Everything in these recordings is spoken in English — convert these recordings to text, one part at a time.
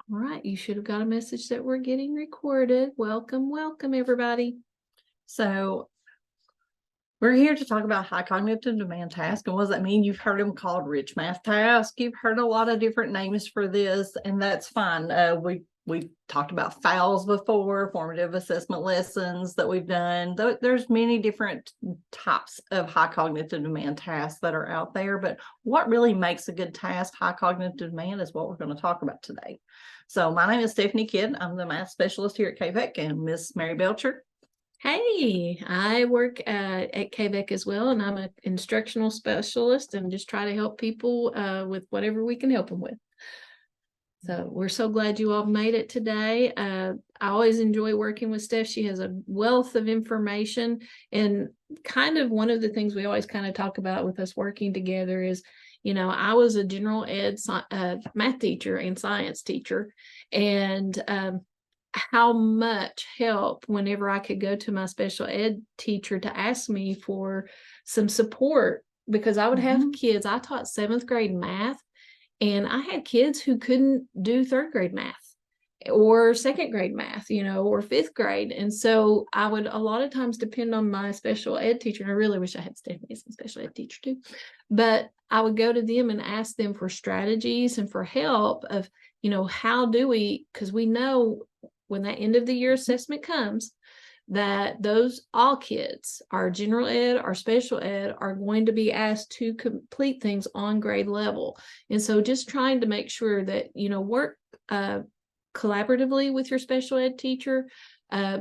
All right, you should have got a message that we're getting recorded. Welcome, welcome, everybody. So we're here to talk about high cognitive demand task. And what does that mean? You've heard them called rich math task. You've heard a lot of different names for this, and that's fine. We've talked about FALs before, formative assessment lessons that we've done. There's many different types of high cognitive demand tasks that are out there, but what really makes a good task high cognitive demand is what we're going to talk about today. So my name is Stephanie Kidd. I'm the math specialist here at KVEC, and Miss Mary Belcher. Hey, I work at KVEC as well, and I'm an instructional specialist and just try to help people with whatever we can help them with. So we're so glad you all made it today. I always enjoy working with Steph. She has a wealth of information, and kind of one of the things we always kind of talk about with us working together is, you know, I was a general ed math teacher and science teacher, and how much help whenever I could go to my special ed teacher to ask me for some support, because I would have kids. I taught 7th grade math, and I had kids who couldn't do 3rd grade math or 2nd grade math, you know, or 5th grade. And so I would a lot of times depend on my special ed teacher. And I really wish I had Stephanie as a special ed teacher too. But I would go to them and ask them for strategies and for help of, you know, how do we, because we know when that end of the year assessment comes, that all kids, our general ed, our special ed, are going to be asked to complete things on grade level. And so just trying to make sure that, you know, work collaboratively with your special ed teacher,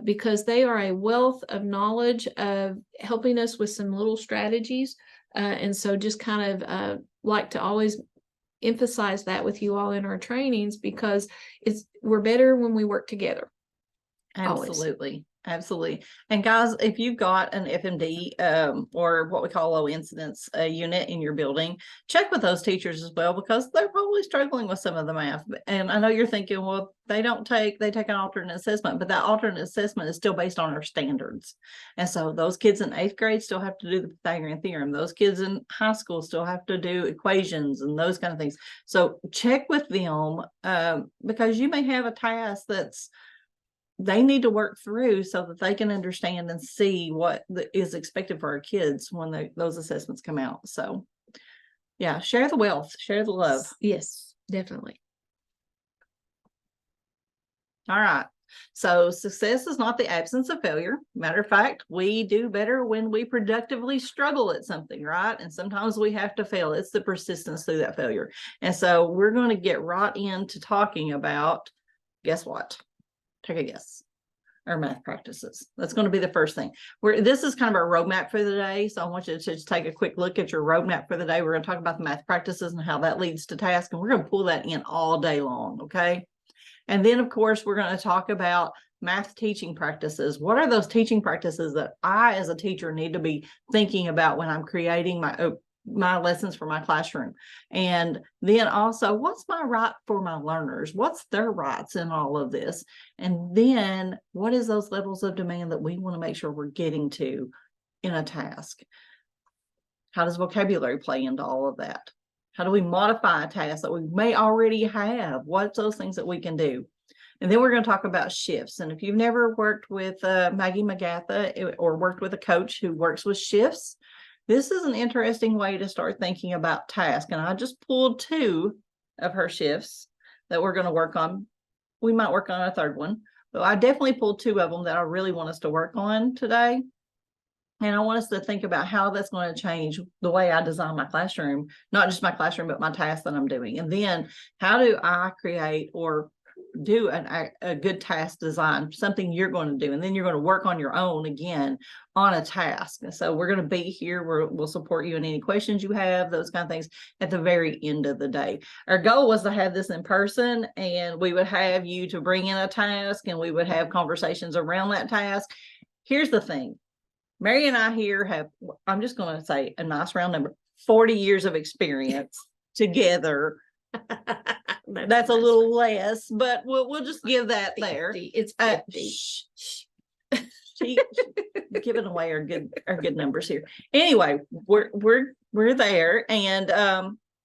because they are a wealth of knowledge of helping us with some little strategies. And so just kind of like to always emphasize that with you all in our trainings, because we're better when we work together. Absolutely. Always. Absolutely. And guys, if you've got an FMD or what we call low incidence unit in your building, check with those teachers as well, because they're probably struggling with some of the math. And I know you're thinking, well, they take an alternate assessment, but that alternate assessment is still based on our standards. And so those kids in 8th grade still have to do the Pythagorean theorem. Those kids in high school still have to do equations and those kind of things. So check with them because you may have a task they need to work through so that they can understand and see what is expected for our kids when those assessments come out. So yeah, share the wealth, share the love. Yes, definitely. All right. So success is not the absence of failure. Matter of fact, we do better when we productively struggle at something, right? And sometimes we have to fail. It's the persistence through that failure. And so we're going to get right into talking about, guess what? Take a guess. Our math practices. That's going to be the first thing. This is kind of our roadmap for the day. So I want you to just take a quick look at your roadmap for the day. We're going to talk about the math practices and how that leads to task. And we're going to pull that in all day long. Okay. And then, of course, we're going to talk about math teaching practices. What are those teaching practices that I, as a teacher, need to be thinking about when I'm creating my lessons for my classroom? And then also, what's my right for my learners? What's their rights in all of this? And then what is those levels of demand that we want to make sure we're getting to in a task? How does vocabulary play into all of that? How do we modify a task that we may already have? What's those things that we can do? And then we're going to talk about shifts. And if you've never worked with Maggie Magatha or worked with a coach who works with shifts, this is an interesting way to start thinking about tasks. And I just pulled 2 of her shifts that we're going to work on. We might work on a 3rd one, but I definitely pulled 2 of them that I really want us to work on today. And I want us to think about how that's going to change the way I design my classroom, not just my classroom, but my tasks that I'm doing. And then how do I create or do a good task design, something you're going to do, and then you're going to work on your own again on a task. And so we're going to be here. We'll support you in any questions you have, those kind of things at the very end of the day. Our goal was to have this in person, and we would have you to bring in a task, and we would have conversations around that task. Here's the thing. Mary and I here have, I'm just going to say a nice round number, 40 years of experience together. That's a little less, but we'll just give that 50. There. It's 50. She giving away our good numbers here. Anyway, we're there, and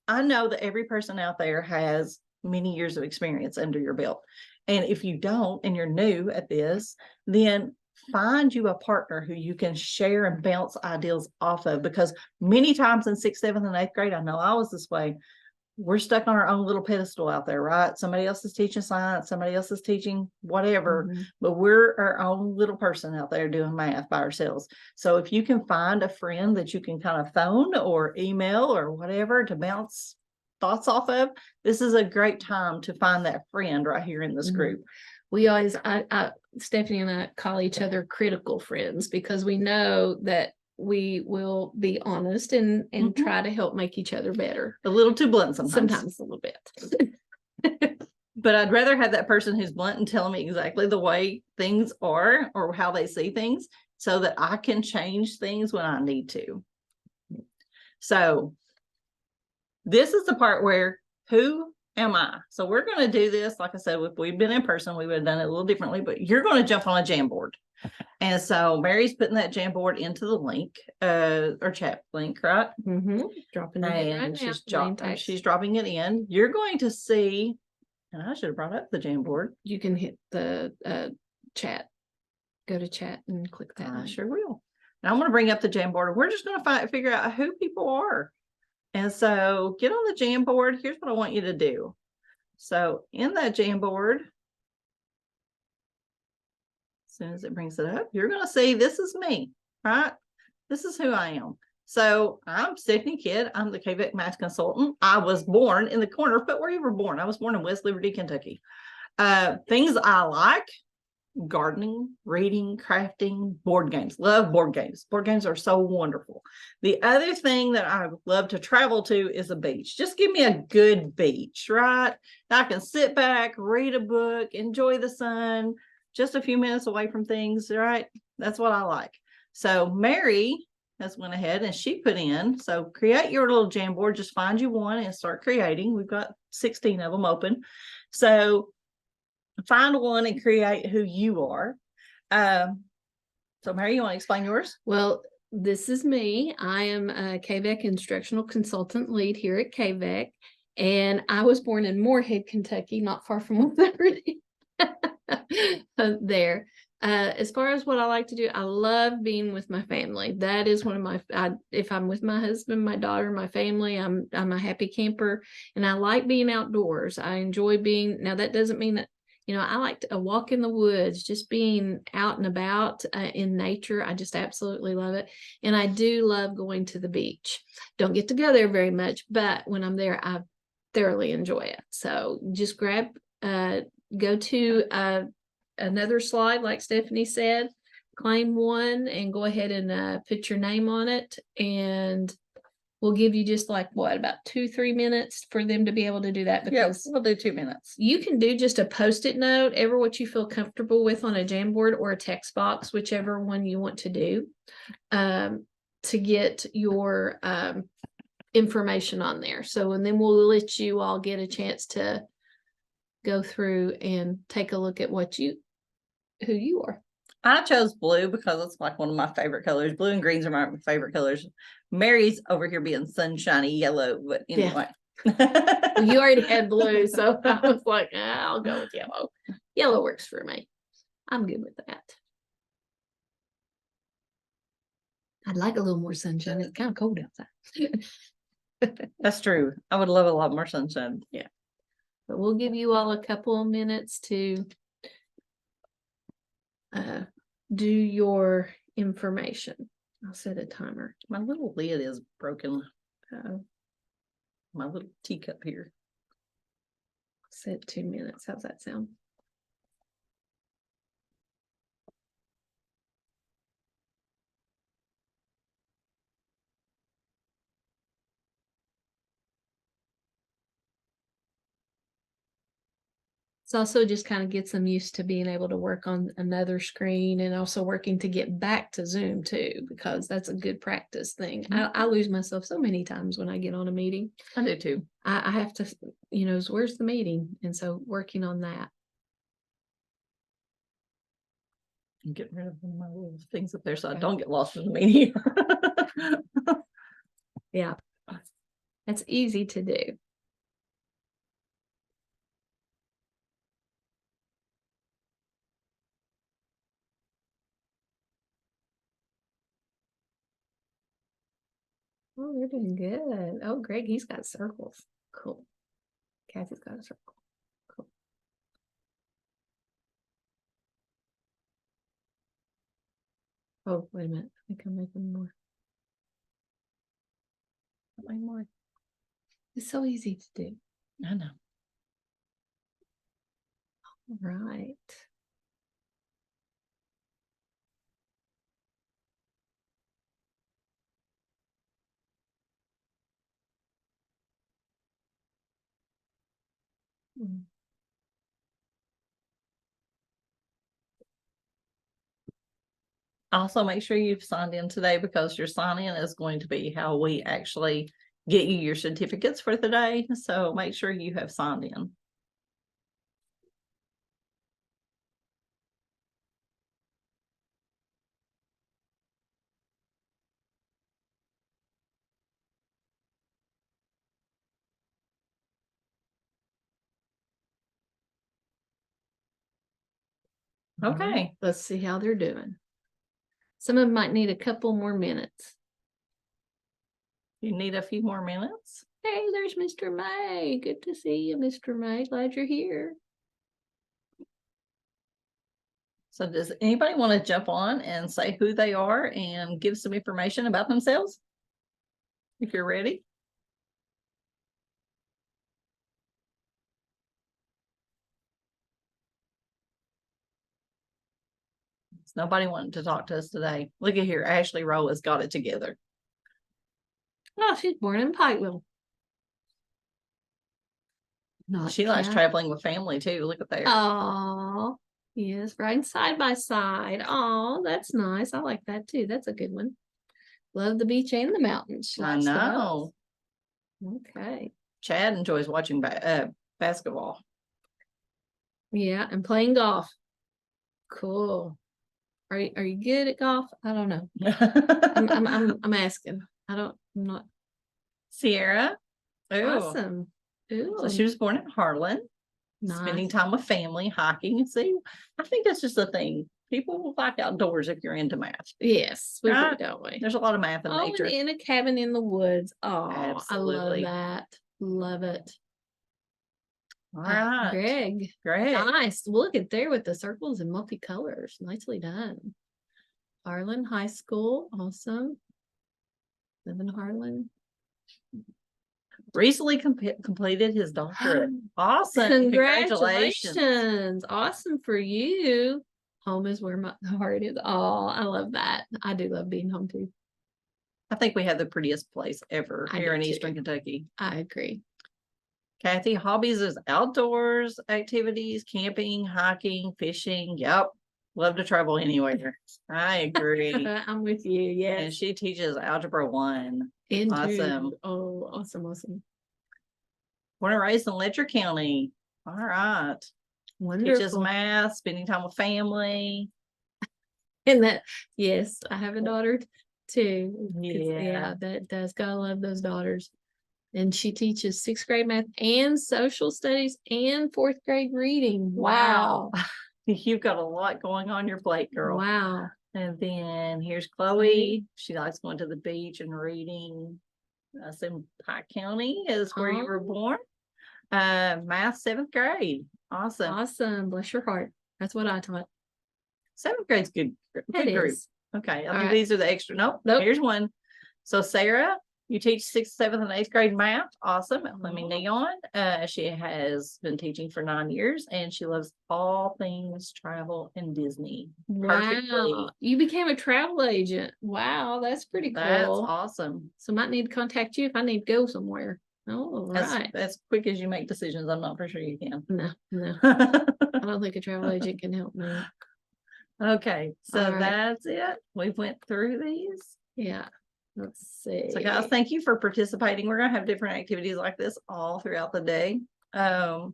I know that every person out there has many years of experience under your belt. And if you don't, and you're new at this, then find you a partner who you can share and bounce ideas off of, because many times in 6th, 7th, and 8th grade, I know I was this way. We're stuck on our own little pedestal out there, right? Somebody else is teaching science, somebody else is teaching whatever, but we're our own little person out there doing math by ourselves. So if you can find a friend that you can kind of phone or email or whatever to bounce thoughts off of, this is a great time to find that friend right here in this group. We always, Stephanie and I call each other critical friends, because we know that we will be honest and try to help make each other better. A little too blunt sometimes a little bit. But I'd rather have that person who's blunt and telling me exactly the way things are or how they see things, so that I can change things when I need to. So this is the part where, who am I? So we're going to do this, like I said, if we'd been in person, we would have done it a little differently, but you're going to jump on a Jamboard. And so Mary's putting that Jamboard into the link, or chat link, right? Dropping it in right now. She's dropping it in. You're going to see, and I should have brought up the Jamboard. You can hit the chat. Go to chat and click that. I sure will. And I'm going to bring up the Jamboard. We're just going to figure out who people are. And so get on the Jamboard. Here's what I want you to do. So in that Jamboard, as soon as it brings it up, you're going to see this is me, right? This is who I am. So I'm Stephanie Kidd. I'm the KVEC math consultant. I was born in the corner, but where you were born. I was born in West Liberty, Kentucky. Things I like: gardening, reading, crafting, board games. Love board games. Board games are so wonderful. The other thing that I love to travel to is a beach. Just give me a good beach, right? I can sit back, read a book, enjoy the sun, just a few minutes away from things, right? That's what I like. So Mary has went ahead and she put in, so create your little Jamboard. Just find you one and start creating. We've got 16 of them open. So find one and create who you are. So Mary, you want to explain yours? Well, this is me. I am a KVEC instructional consultant lead here at KVEC, and I was born in Moorhead, Kentucky, not far from West Liberty. There. As far as what I like to do, I love being with my family. That is one of my, if I'm with my husband, my daughter, my family, I'm a happy camper, and I like being outdoors. I enjoy being, now that doesn't mean that, I like to walk in the woods, just being out and about in nature. I just absolutely love it. And I do love going to the beach. Don't get to go there very much, but when I'm there, I thoroughly enjoy it. So just go to another slide, like Stephanie said, claim one and go ahead and put your name on it. And we'll give you just like about 2-3 minutes for them to be able to do that, because we'll do 2 minutes. You can do just a post-it note, ever what you feel comfortable with on a Jamboard or a text box, whichever one you want to do, to get your information on there. So, and then we'll let you all get a chance to go through and take a look at who you are. I chose blue because it's like one of my favorite colors. Blue and greens are my favorite colors. Mary's over here being sunshiny yellow, but anyway. Yeah. Well, you already had blue, so I was like, I'll go with yellow. Yellow works for me. I'm good with that. I'd like a little more sunshine. It's kind of cold outside. That's true. I would love a lot more sunshine. Yeah. But we'll give you all a couple of minutes to do your information. I'll set a timer. My little lid is broken. My little teacup here. Set 2 minutes. How's that sound? It's also just kind of gets them used to being able to work on another screen, and also working to get back to Zoom too, because that's a good practice thing. I lose myself so many times when I get on a meeting. I do too. I have to, where's the meeting? And so working on that. I'm getting rid of one of my little things up there so I don't get lost in the meeting. Yeah, that's easy to do. Oh, you're doing good. Oh, Greg, he's got circles. Cool. Kathy's got a circle. Cool. Oh, wait a minute. I think I'm making more. Something more. It's so easy to do. I know. Right. Mm. Also, make sure you've signed in today because your sign in is going to be how we actually get you your certificates for the day. So make sure you have signed in. Okay. Let's see how they're doing. Some of them might need a couple more minutes. You need a few more minutes. Hey, there's Mr. May. Good to see you, Mr. May. Glad you're here. So does anybody want to jump on and say who they are and give some information about themselves? If you're ready. It's nobody wanting to talk to us today. Look at here. Ashley Rowe has got it together. Oh, she's born in Pikeville. Not She likes Kat. traveling with family too. Look at there. Oh, yes, riding side by side. Oh, that's nice. I like that too. That's a good one. Love the beach and the mountains. She I likes the know. both. Okay. Chad enjoys watching basketball. Yeah, and playing golf. Cool. Are you good at golf? I don't know. I'm asking. I'm not. Sierra. Ooh. Awesome. Ooh, So she was born in Harlan. Spending nice. time with family, hiking. See, I think that's just a thing. People will like outdoors if you're into math. Yes, we do, Right? don't we? There's a lot of math in Oh, nature. and in a cabin in the woods. Oh, Absolutely. I love that. Love it. All right. Greg. Great. Nice. Look at there with the circles and multicolors. Nicely done. Harlan High School. Awesome. Live in Harlan. Recently completed his doctorate. Awesome. Congratulations. Awesome for you. Home is where my heart is. Oh, I love that. I do love being home too. I think we have the prettiest place ever I here do in too. Eastern Kentucky. I agree. Kathy, hobbies is outdoors activities, camping, hiking, fishing. Yep. Love to travel anywhere. I agree. I'm with you. Yes. And she teaches Algebra 1. Awesome. Oh, awesome. Born and raised in Letcher County. All right. Wonderful. Teaches math, spending time with family. And that, yes, I have a daughter too. Yeah. That does. Gotta love those daughters. And she teaches 6th grade math and social studies and 4th grade reading. Wow. You've got a lot going on your plate, girl. Wow. And then here's Chloe. She likes going to the beach and reading. That's in Pike County is where you were born. Math 7th grade. Awesome. Awesome. Bless your heart. That's what I taught. 7th grade's good. Good group. Okay. I think these are the extra. Nope. Here's one. So Sarah, you teach 6th, 7th, and 8th grade math. Awesome. Let me Neon. She has been teaching for 9 years and she loves all things travel and Disney. Wow. Perfectly. You became a travel agent. Wow. That's pretty cool. That's awesome. So I might need to contact you if I need to go somewhere. Oh, right. As quick as you make decisions, I'm not for sure you can. No. I don't think a travel agent can help me. Okay. So that's it. We went through these. Yeah. Let's see. So guys, thank you for participating. We're going to have different activities like this all throughout the day. So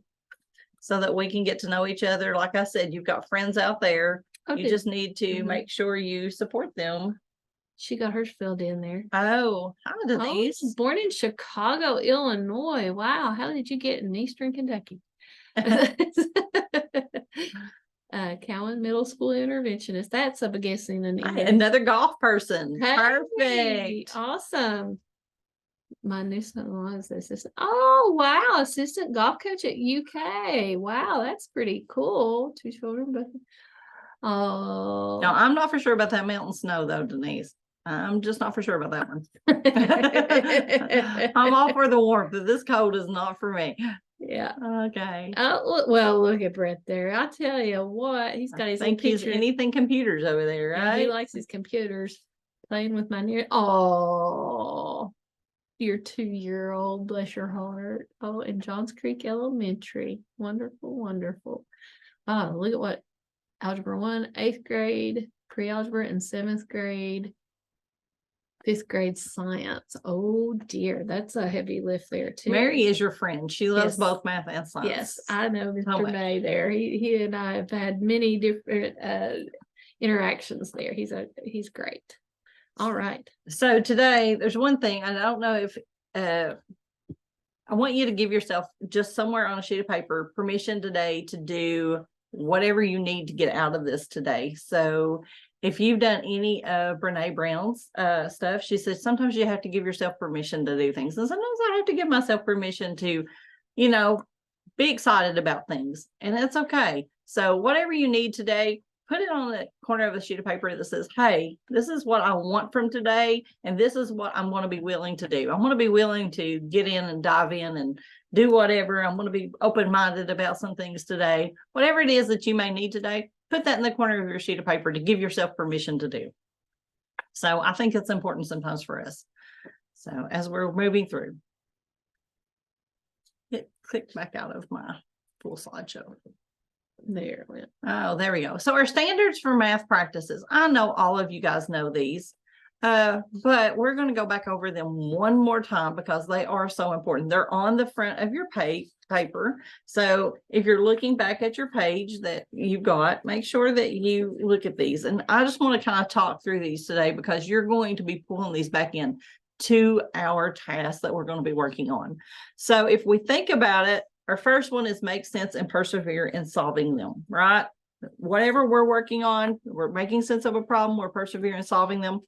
that we can get to know each other. Like I said, you've got friends out there. Okay. You just need to make sure you support them. She got hers filled in there. Oh, how did these? Born in Chicago, Illinois. Wow. How did you get in Eastern Kentucky? Cowan Middle School interventionist. That's, I'm guessing, another golf person. Hey, perfect. Awesome. my new son-in-law is the assistant. Oh, wow. Assistant golf coach at UK. Wow, that's pretty cool. 2 children, but No, oh. I'm not for sure about that mountain snow though, Denise. I'm just not for sure about that one. I'm all for the warmth, but this cold is not for me. Yeah. Okay. Oh, well, look at Brett there. I tell you what, he's got his little Think he's picture. anything computers over there, Yeah, he right? likes his computers. Playing with my near. Oh, your 2-year-old, bless your heart. Oh, in Johns Creek Elementary. Wonderful, wonderful. Oh, look at what Algebra 1, 8th grade, pre-algebra, and 7th grade, 5th grade science. Oh dear, that's a heavy lift there too. Mary is your friend. She loves Yes. both math and science. Yes, I know So Mr. much. May there. He and I have had many different interactions there. He's great. All right. So today there's one thing, and I don't know if I want you to give yourself just somewhere on a sheet of paper permission today to do whatever you need to get out of this today. So if you've done any of Brene Brown's stuff, she says sometimes you have to give yourself permission to do things. And sometimes I have to give myself permission to, you know, be excited about things. And that's okay. So whatever you need today, put it on the corner of a sheet of paper that says, hey, this is what I want from today. And this is what I'm going to be willing to do. I'm going to be willing to get in and dive in and do whatever. I'm going to be open-minded about some things today. Whatever it is that you may need today, put that in the corner of your sheet of paper to give yourself permission to do. So I think it's important sometimes for us. So as we're moving through, it clicked back out of my full slideshow. There it went. Oh, there we go. So our standards for math practices. I know all of you guys know these, but we're going to go back over them one more time because they are so important. They're on the front of your paper. So if you're looking back at your page that you've got, make sure that you look at these. And I just want to kind of talk through these today because you're going to be pulling these back in to our tasks that we're going to be working on. So if we think about it, our first one is make sense and persevere in solving them, right? Whatever we're working on, we're making sense of a problem, we're persevering in solving them.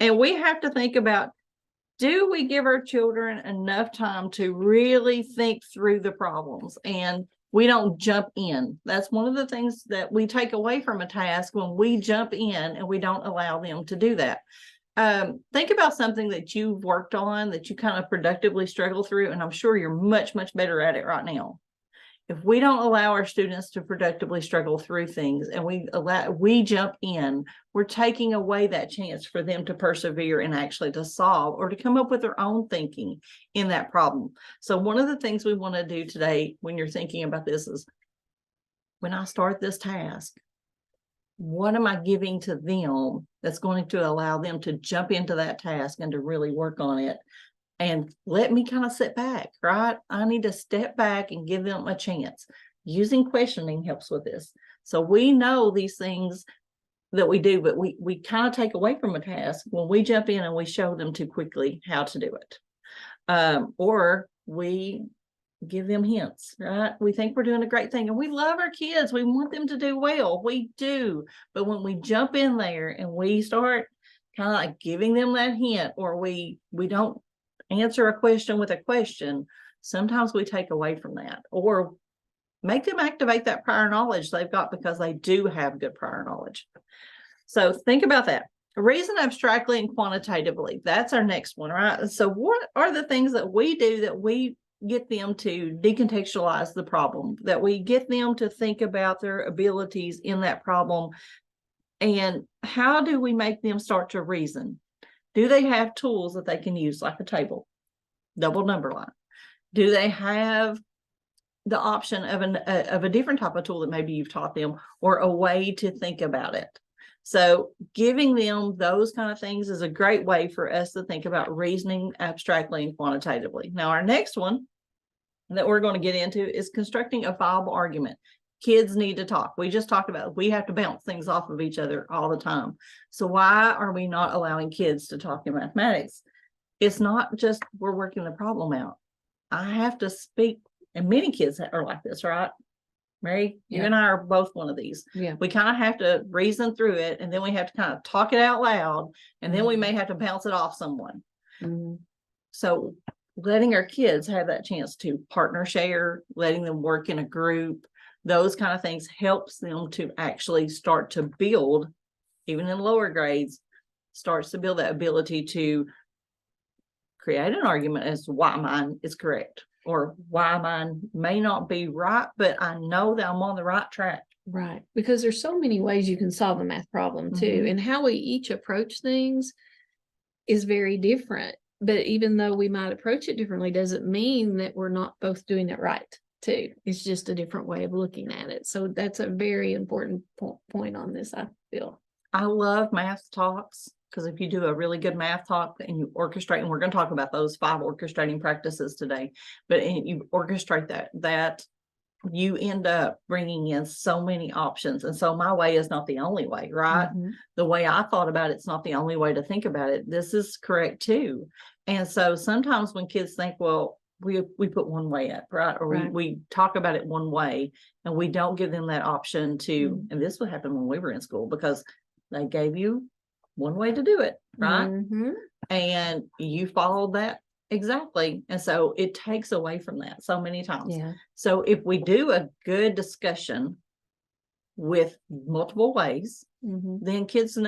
And we have to think about, do we give our children enough time to really think through the problems? And we don't jump in. That's one of the things that we take away from a task when we jump in and we don't allow them to do that. Think about something that you've worked on that you kind of productively struggle through, and I'm sure you're much, much better at it right now. If we don't allow our students to productively struggle through things and we jump in, we're taking away that chance for them to persevere and actually to solve or to come up with their own thinking in that problem. So one of the things we want to do today when you're thinking about this is, when I start this task, what am I giving to them that's going to allow them to jump into that task and to really work on it? And let me kind of sit back, right? I need to step back and give them a chance. Using questioning helps with this. So we know these things that we do, but we kind of take away from a task when we jump in and we show them too quickly how to do it. Or we give them hints, right? We think we're doing a great thing and we love our kids. We want them to do well. We do. But when we jump in there and we start kind of like giving them that hint, or we don't answer a question with a question, sometimes we take away from that or make them activate that prior knowledge they've got because they do have good prior knowledge. So think about that. Reason abstractly and quantitatively. That's our next one, right? So what are the things that we do that we get them to decontextualize the problem, that we get them to think about their abilities in that problem? And how do we make them start to reason? Do they have tools that they can use, like a table, double number line? Do they have the option of a different type of tool that maybe you've taught them, or a way to think about it? So giving them those kind of things is a great way for us to think about reasoning abstractly and quantitatively. Now, our next one that we're going to get into is constructing a viable argument. Kids need to talk. We just talked about, we have to bounce things off of each other all the time. So why are we not allowing kids to talk in mathematics? It's not just we're working the problem out. I have to speak, and many kids are like this, right? Mary, you and I are both one of these. Yeah. We kind of have to reason through it, and then we have to kind of talk it out loud, and then we may have to bounce it off someone. So letting our kids have that chance to partner share, letting them work in a group, those kind of things helps them to actually start to build, even in lower grades, starts to build that ability to create an argument as to why mine is correct or why mine may not be right, but I know that I'm on the right track. Right. Because there's so many ways you can solve a math problem too. Mhm. And how we each approach things is very different. But even though we might approach it differently, doesn't mean that we're not both doing it right too. It's just a different way of looking at it. So that's a very important point on this, I feel. I love math talks because if you do a really good math talk and you orchestrate, and we're going to talk about those 5 orchestrating practices today, but you orchestrate that you end up bringing in so many options. And so my way is not the only way, right? Mhm. The way I thought about it's not the only way to think about it. This is correct too. And so sometimes when kids think, well, we put one way up, right? Or Right. we talk about it one way and we don't give them that option to, Mhm. and this would happen when we were in school because they gave you one way to do it, right? Mhm. And you followed that exactly. And so it takes away from that so many times. Yeah. So if we do a good discussion with multiple ways, Mhm. then kids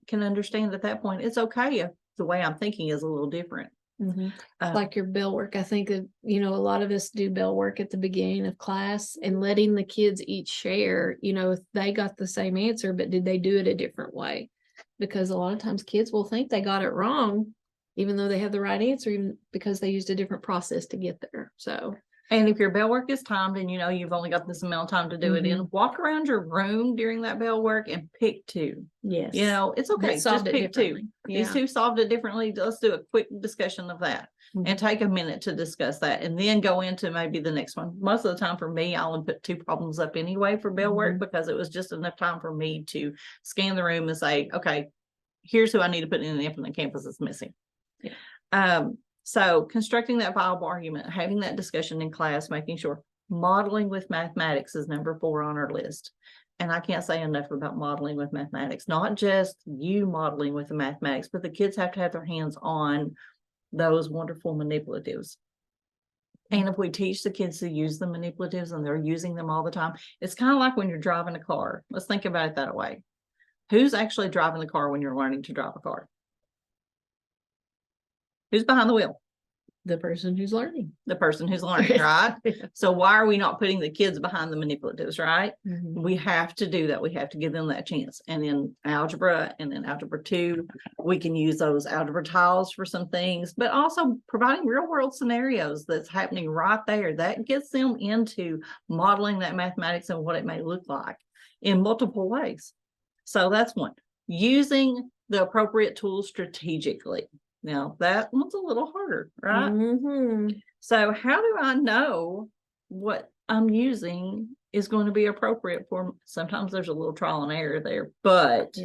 can understand at that point it's okay if the way I'm thinking is a little different. Mhm. Like your bell work, I think that, a lot of us do bell work at the beginning of class and letting the kids each share, if they got the same answer, but did they do it a different way? Because a lot of times kids will think they got it wrong, even though they have the right answer, even because they used a different process to get there. So, And if your bell work is timed and you've only got this amount of time to do it in, walk around your room during that bell work and pick 2. yes, It's okay. that solved Just it pick 2. differently. These Yeah. 2 solved it differently. Let's do a quick discussion of that and take a minute to discuss that and then go into maybe the next one. Most of the time for me, I'll put 2 problems up anyway for bell work because it was just enough time for me to scan the room and say, okay, here's who I need to put in an infinite campus that's missing. Yeah. So constructing that viable argument, having that discussion in class, making sure modeling with mathematics is number 4 on our list. And I can't say enough about modeling with mathematics, not just you modeling with the mathematics, but the kids have to have their hands on those wonderful manipulatives. And if we teach the kids to use the manipulatives and they're using them all the time, it's kind of like when you're driving a car. Let's think about it that way. Who's actually driving the car when you're learning to drive a car? Who's behind the wheel? The person who's learning. The person who's learning, right? So why are we not putting the kids behind the manipulatives, right? We have to do that. We have to give them that chance. And in algebra and in algebra 2, we can use those algebra tiles for some things, but also providing real world scenarios that's happening right there. That gets them into modeling that mathematics and what it may look like in multiple ways. So that's one. Using the appropriate tools strategically. Now that one's a little harder, right? So how do I know what I'm using is going to be appropriate for? Sometimes there's a little trial and error there, but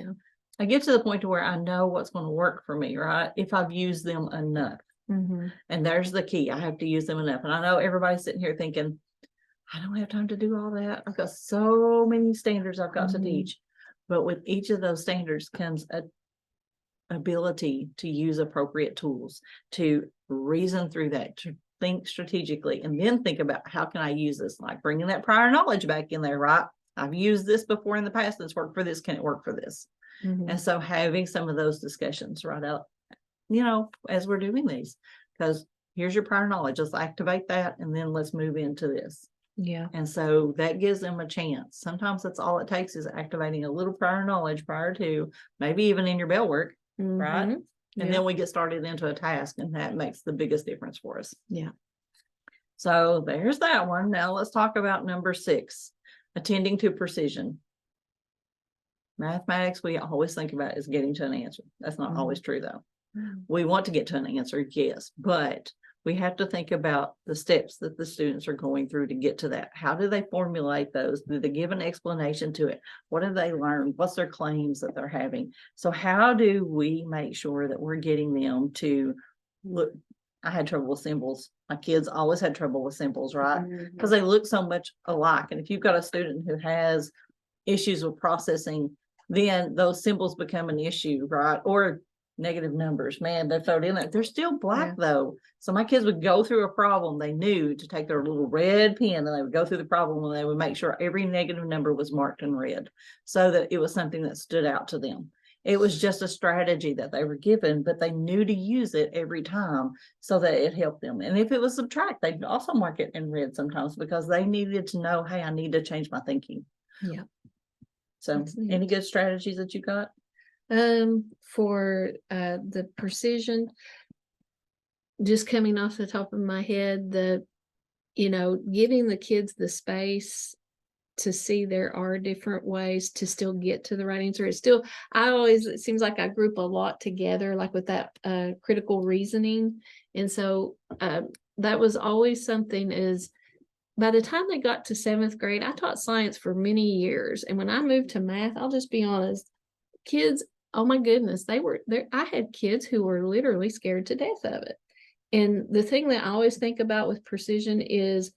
I get to the point to where I know what's going to work for me, right? If I've used them enough. And there's the key. I have to use them enough. And I know everybody's sitting here thinking, I don't have time to do all that. I've got so many standards I've got to teach. But with each of those standards comes a ability to use appropriate tools, to reason through that, to think strategically, and then think about how can I use this, like bringing that prior knowledge back in there, right? I've used this before in the past. It's worked for this. Can it work for this? And so having some of those discussions right out, as we're doing these, because here's your prior knowledge, let's activate that. And then let's move into this. Yeah. And so that gives them a chance. Sometimes that's all it takes is activating a little prior knowledge prior to maybe even in your bell work. Right. And then we get started into a task and that makes the biggest difference for us. Yeah. So there's that one. Now let's talk about number 6, attending to precision. Mathematics, we always think about is getting to an answer. That's not always true though. We want to get to an answer, yes, but we have to think about the steps that the students are going through to get to that. How do they formulate those? Do they give an explanation to it? What have they learned? What's their claims that they're having? So how do we make sure that we're getting them to look? I had trouble with symbols. My kids always had trouble with symbols, right? Because they look so much alike. And if you've got a student who has issues with processing, then those symbols become an issue, right? Or negative numbers, man, they throw it in there. They're still black Yeah. though. So my kids would go through a problem. They knew to take their little red pen and they would go through the problem and they would make sure every negative number was marked in red so that it was something that stood out to them. It was just a strategy that they were given, but they knew to use it every time so that it helped them. And if it was subtract, they'd also mark it in red sometimes because they needed to know, hey, I need to change my thinking. Yeah. So That's neat. any good strategies that you got? For the precision, just coming off the top of my head, giving the kids the space to see there are different ways to still get to the right answer. It seems like I group a lot together, like with that critical reasoning. And so that was always something is by the time they got to 7th grade, I taught science for many years. And when I moved to math, I'll just be honest, kids, oh my goodness, they were there. I had kids who were literally scared to death of it. And the thing that I always think about with precision is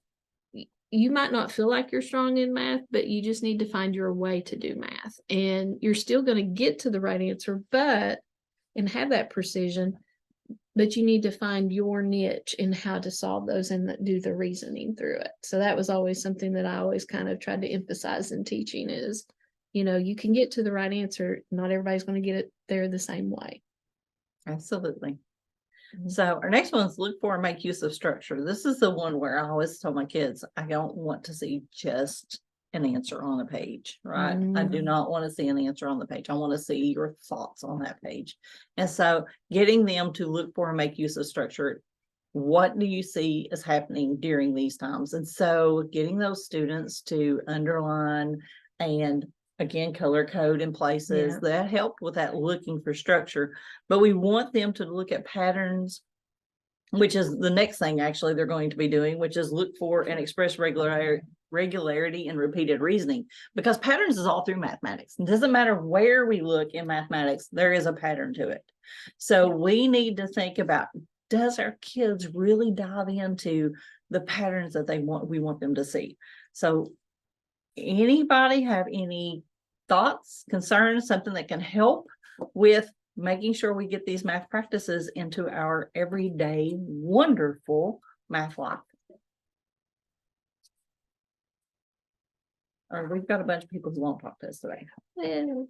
you might not feel like you're strong in math, but you just need to find your way to do math. And you're still going to get to the right answer, and have that precision, but you need to find your niche in how to solve those and do the reasoning through it. So that was always something that I always kind of tried to emphasize in teaching is, you can get to the right answer. Not everybody's going to get it there the same way. Absolutely. So our next one is look for and make use of structure. This is the one where I always tell my kids, I don't want to see just an answer on a page, right? I do not want to see an answer on the page. I want to see your thoughts on that page. And so getting them to look for and make use of structure. What do you see is happening during these times? And so getting those students to underline and again, color code in places that helped with that looking for structure, but we want them to look at patterns, which is the next thing actually they're going to be doing, which is look for and express regularity and repeated reasoning, because patterns is all through mathematics. It doesn't matter where we look in mathematics, there is a pattern to it. So we need to think about, does our kids really dive into the patterns that we want them to see? So anybody have any thoughts, concerns, something that can help with making sure we get these math practices into our everyday wonderful math life? Or we've got a bunch of people who won't talk to us today. Well,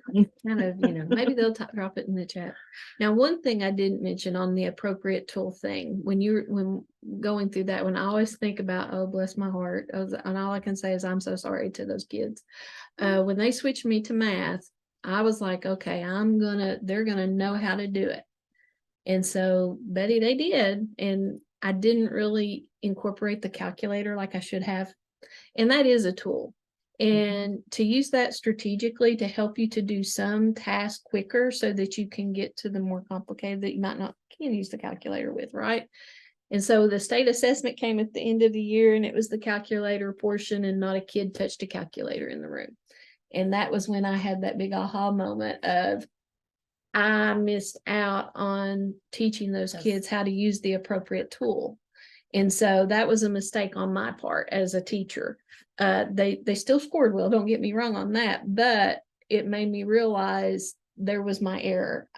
kind of, maybe they'll drop it in the chat. Now, one thing I didn't mention on the appropriate tool thing, when going through that, when I always think about, oh, bless my heart, and all I can say is I'm so sorry to those kids. When they switched me to math, I was like, okay, they're gonna know how to do it. And so, Betty, they did, and I didn't really incorporate the calculator like I should have. And that is a tool. And to use that strategically to help you to do some tasks quicker so that you can get to the more complicated that you might not can use the calculator with, right? And so the state assessment came at the end of the year and it was the calculator portion and not a kid touched a calculator in the room. And that was when I had that big aha moment of I missed out on teaching those kids how to use the appropriate tool. And so that was a mistake on my part as a teacher. They still scored well, don't get me wrong on that, but it made me realize there was my error.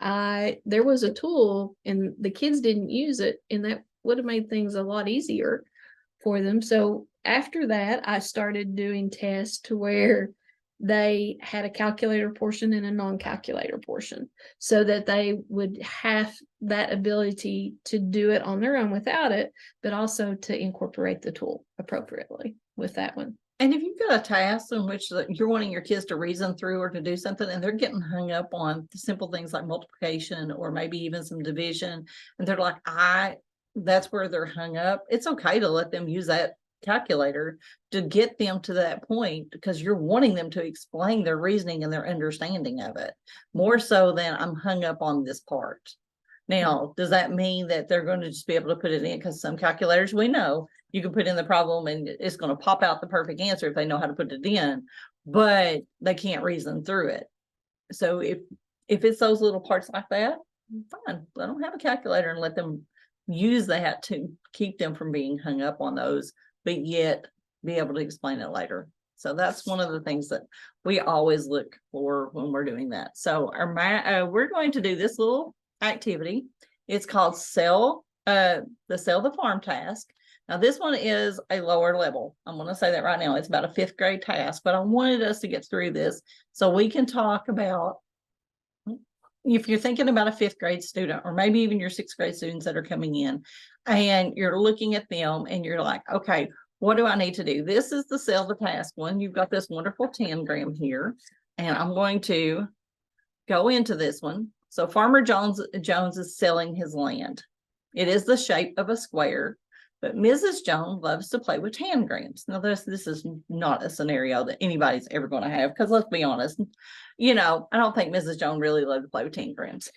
There was a tool and the kids didn't use it, and that would have made things a lot easier for them. So after that, I started doing tests to where they had a calculator portion and a non-calculator portion so that they would have that ability to do it on their own without it, but also to incorporate the tool appropriately with that one. And if you've got a task in which you're wanting your kids to reason through or to do something and they're getting hung up on simple things like multiplication or maybe even some division, and they're like, that's where they're hung up, it's okay to let them use that calculator to get them to that point, because you're wanting them to explain their reasoning and their understanding of it more so than I'm hung up on this part. Now, does that mean that they're going to just be able to put it in? Because some calculators, we know you can put in the problem and it's going to pop out the perfect answer if they know how to put it in, but they can't reason through it. So if it's those little parts like that, fine, let them have a calculator and let them use that to keep them from being hung up on those, but yet be able to explain it later. So that's one of the things that we always look for when we're doing that. So we're going to do this little activity. It's called the Sell the Farm task. Now, this one is a lower level. I'm going to say that right now. It's about a 5th grade task, but I wanted us to get through this so we can talk about, if you're thinking about a 5th grade student, or maybe even your 6th grade students that are coming in, and you're looking at them and you're like, okay, what do I need to do? This is the Sell the task one. You've got this wonderful tangram here, and I'm going to go into this one. So Farmer Jones is selling his land. It is the shape of a square, but Mrs. Jones loves to play with tangrams. Now, this is not a scenario that anybody's ever going to have, because let's be honest, I don't think Mrs. Jones really loved to play with tangrams.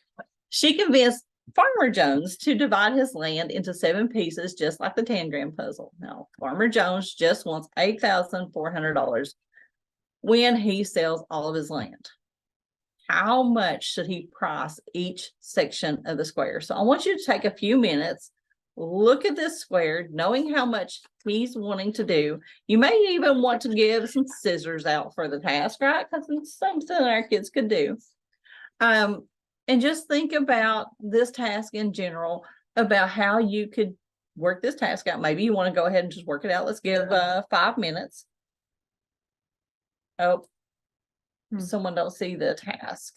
She convinced Farmer Jones to divide his land into 7 pieces, just like the tangram puzzle. Now, Farmer Jones just wants $8,400 when he sells all of his land. How much should he price each section of the square? So I want you to take a few minutes, look at this square, knowing how much he's wanting to do. You may even want to give some scissors out for the task, right? Because it's something our kids could do. And just think about this task in general, about how you could work this task out. Maybe you want to go ahead and just work it out. Let's give 5 minutes. Oh, someone don't see the task.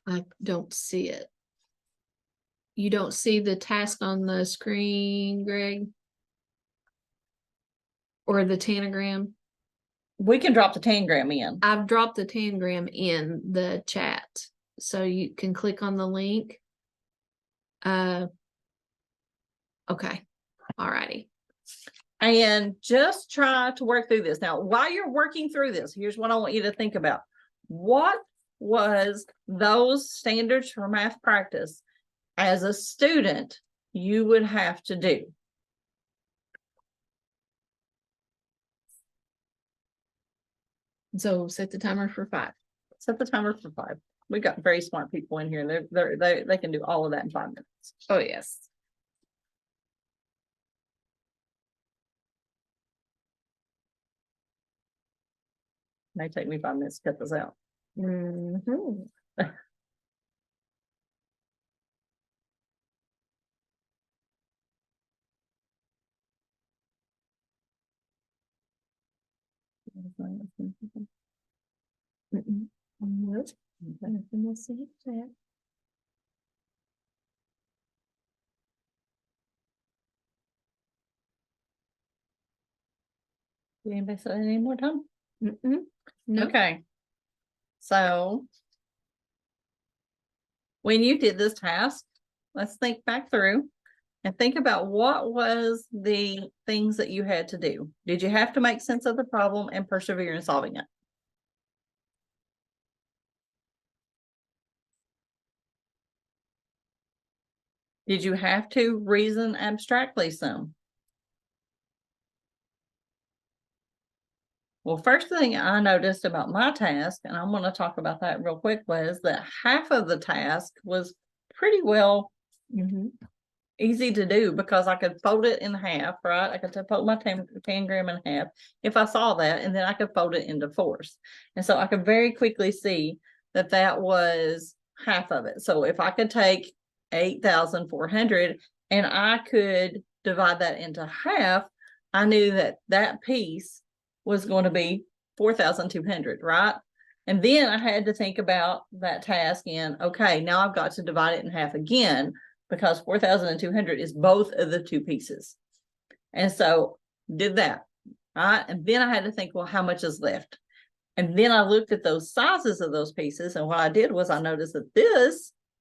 I don't see it. You don't see the task on the screen, Greg? Or the tanagram? We can drop the tangram in. I've dropped the tangram in the chat, so you can click on the link. Okay. Alrighty. And just try to work through this. Now, while you're working through this, here's what I want you to think about. What was those standards for math practice as a student you would have to do? So set the timer for 5. Set the timer for 5. We've got very smart people in here. They can do all of that in 5 minutes. Oh, yes. It may take me 5 minutes to cut this out. Mm-hmm. Nope. Nothing will see that. Anybody say any more time? Nope. Okay. So when you did this task, let's think back through and think about what was the things that you had to do. Did you have to make sense of the problem and persevere in solving it? Did you have to reason abstractly some? Well, first thing I noticed about my task, and I'm going to talk about that real quick, was that half of the task was pretty well easy to do, because I could fold it in half, right? I could fold my tangram in half if I saw that, and then I could fold it into 4s. And so I could very quickly see that that was half of it. So if I could take 8,400 and I could divide that into half, I knew that that piece was going to be 4,200, right? And then I had to think about that task in, okay, now I've got to divide it in half again, because 4,200 is both of the 2 pieces. And so did that, right? And then I had to think, well, how much is left? And then I looked at those sizes of those pieces. And what I did was I noticed that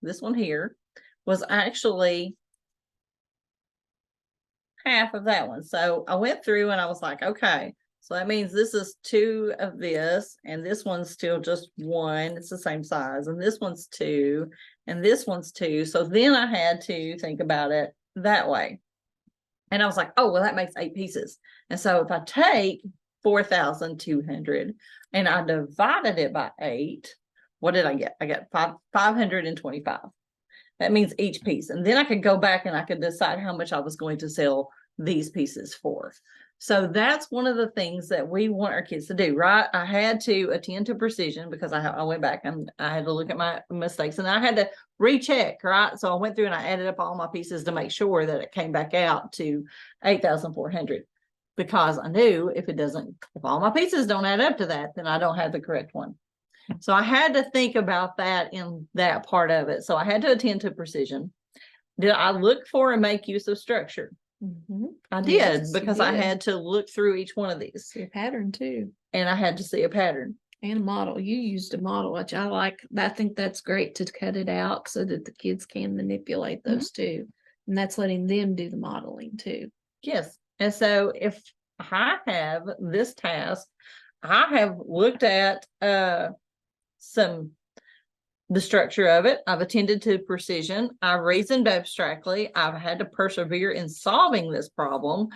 this one here was actually half of that one. So I went through and I was like, okay, so that means this is 2 of this, and this one's still just 1. It's the same size, and this one's 2, and this one's 2. So then I had to think about it that way. And I was like, oh, well, that makes 8 pieces. And so if I take 4,200 and I divided it by 8, what did I get? I got 525. That means each piece. And then I could go back and I could decide how much I was going to sell these pieces for. So that's one of the things that we want our kids to do, right? I had to attend to precision because I went back and I had to look at my mistakes and I had to recheck, right? So I went through and I added up all my pieces to make sure that it came back out to 8,400 because I knew if all my pieces don't add up to that, then I don't have the correct one. So I had to think about that in that part of it. So I had to attend to precision. Did I look for and make use of structure? I did, Yes, you because I did. had to look through each one of these See a pattern too. and I had to see a pattern. And a model. You used a model, which I like. I think that's great to cut it out so that the kids can manipulate those too. And that's letting them do the modeling too. Yes. And so if I have this task, I have looked at the structure of it. I've attended to precision. I've reasoned abstractly. I've had to persevere in solving this problem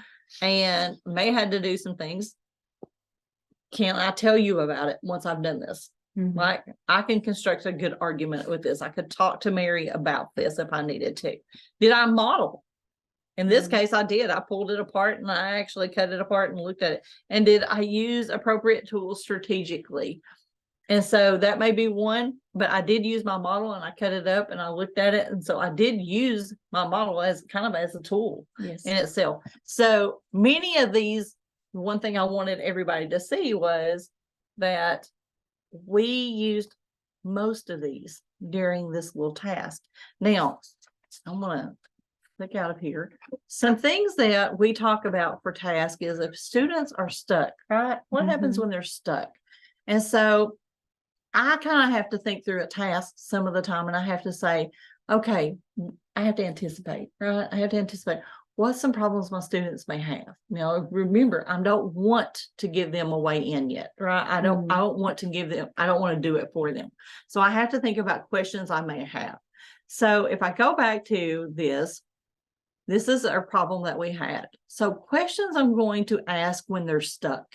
and may had to do some things. Can I tell you about it once I've done this? Like I can construct a good argument with this. I could talk to Mary about this if I needed to. Did I model? In this case, I did. I pulled it apart and I actually cut it apart and looked at it. And did I use appropriate tools strategically? And so that may be one, but I did use my model and I cut it up and I looked at it. And so I did use my model as kind of as a tool in itself. So many of these, one thing I wanted everybody to see was that we used most of these during this little task. Now, I'm going to click out of here. Some things that we talk about for task is if students are stuck, right? What happens when they're stuck? And so I kind of have to think through a task some of the time and I have to say, okay, I have to anticipate, right? I have to anticipate what some problems my students may have. Now, remember, I don't want to give them a way in yet, right? I don't want to give them, I don't want to do it for them. So I have to think about questions I may have. So if I go back to this is a problem that we had. So questions I'm going to ask when they're stuck.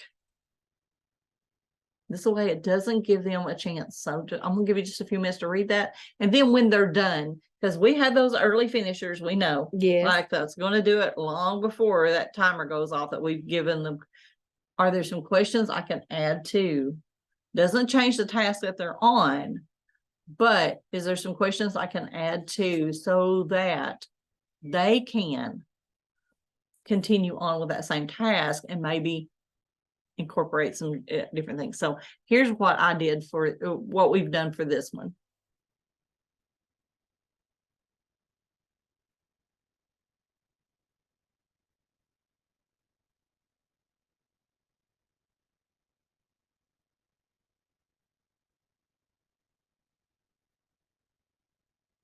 This way it doesn't give them a chance. So I'm going to give you just a few minutes to read that. And then when they're done, because we had those early finishers, we know, like that's going to do it long before that timer goes off that we've given them. Are there some questions I can add to? Doesn't change the task that they're on, but is there some questions I can add to so that they can continue on with that same task and maybe incorporate some different things. So here's what I did for what we've done for this one.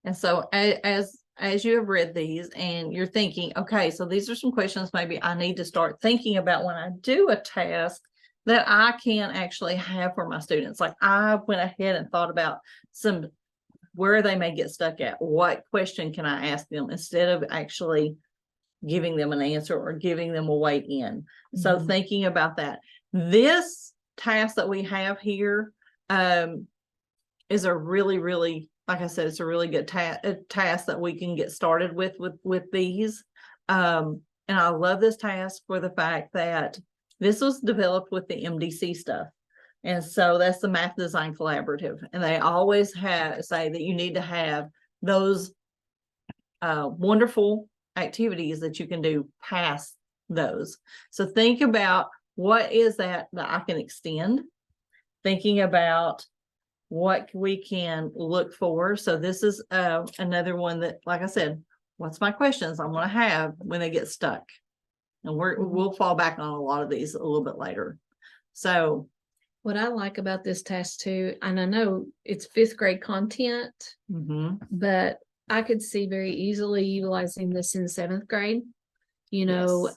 And so as you have read these and you're thinking, okay, so these are some questions maybe I need to start thinking about when I do a task that I can actually have for my students. Like I went ahead and thought about some where they may get stuck at. What question can I ask them instead of actually giving them an answer or giving them a way in? So thinking about that. This task that we have here is a really, really, like I said, it's a really good task that we can get started with these. And I love this task for the fact that this was developed with the MDC stuff. And so that's the Math Design Collaborative. And they always say that you need to have those wonderful activities that you can do past those. So think about what is that I can extend, thinking about what we can look for. So this is another one that, like I said, what's my questions I'm going to have when they get stuck? And we'll fall back on a lot of these a little bit later. So what I like about this task too, and I know it's 5th grade content, but I could see very easily utilizing this in 7th grade, you know,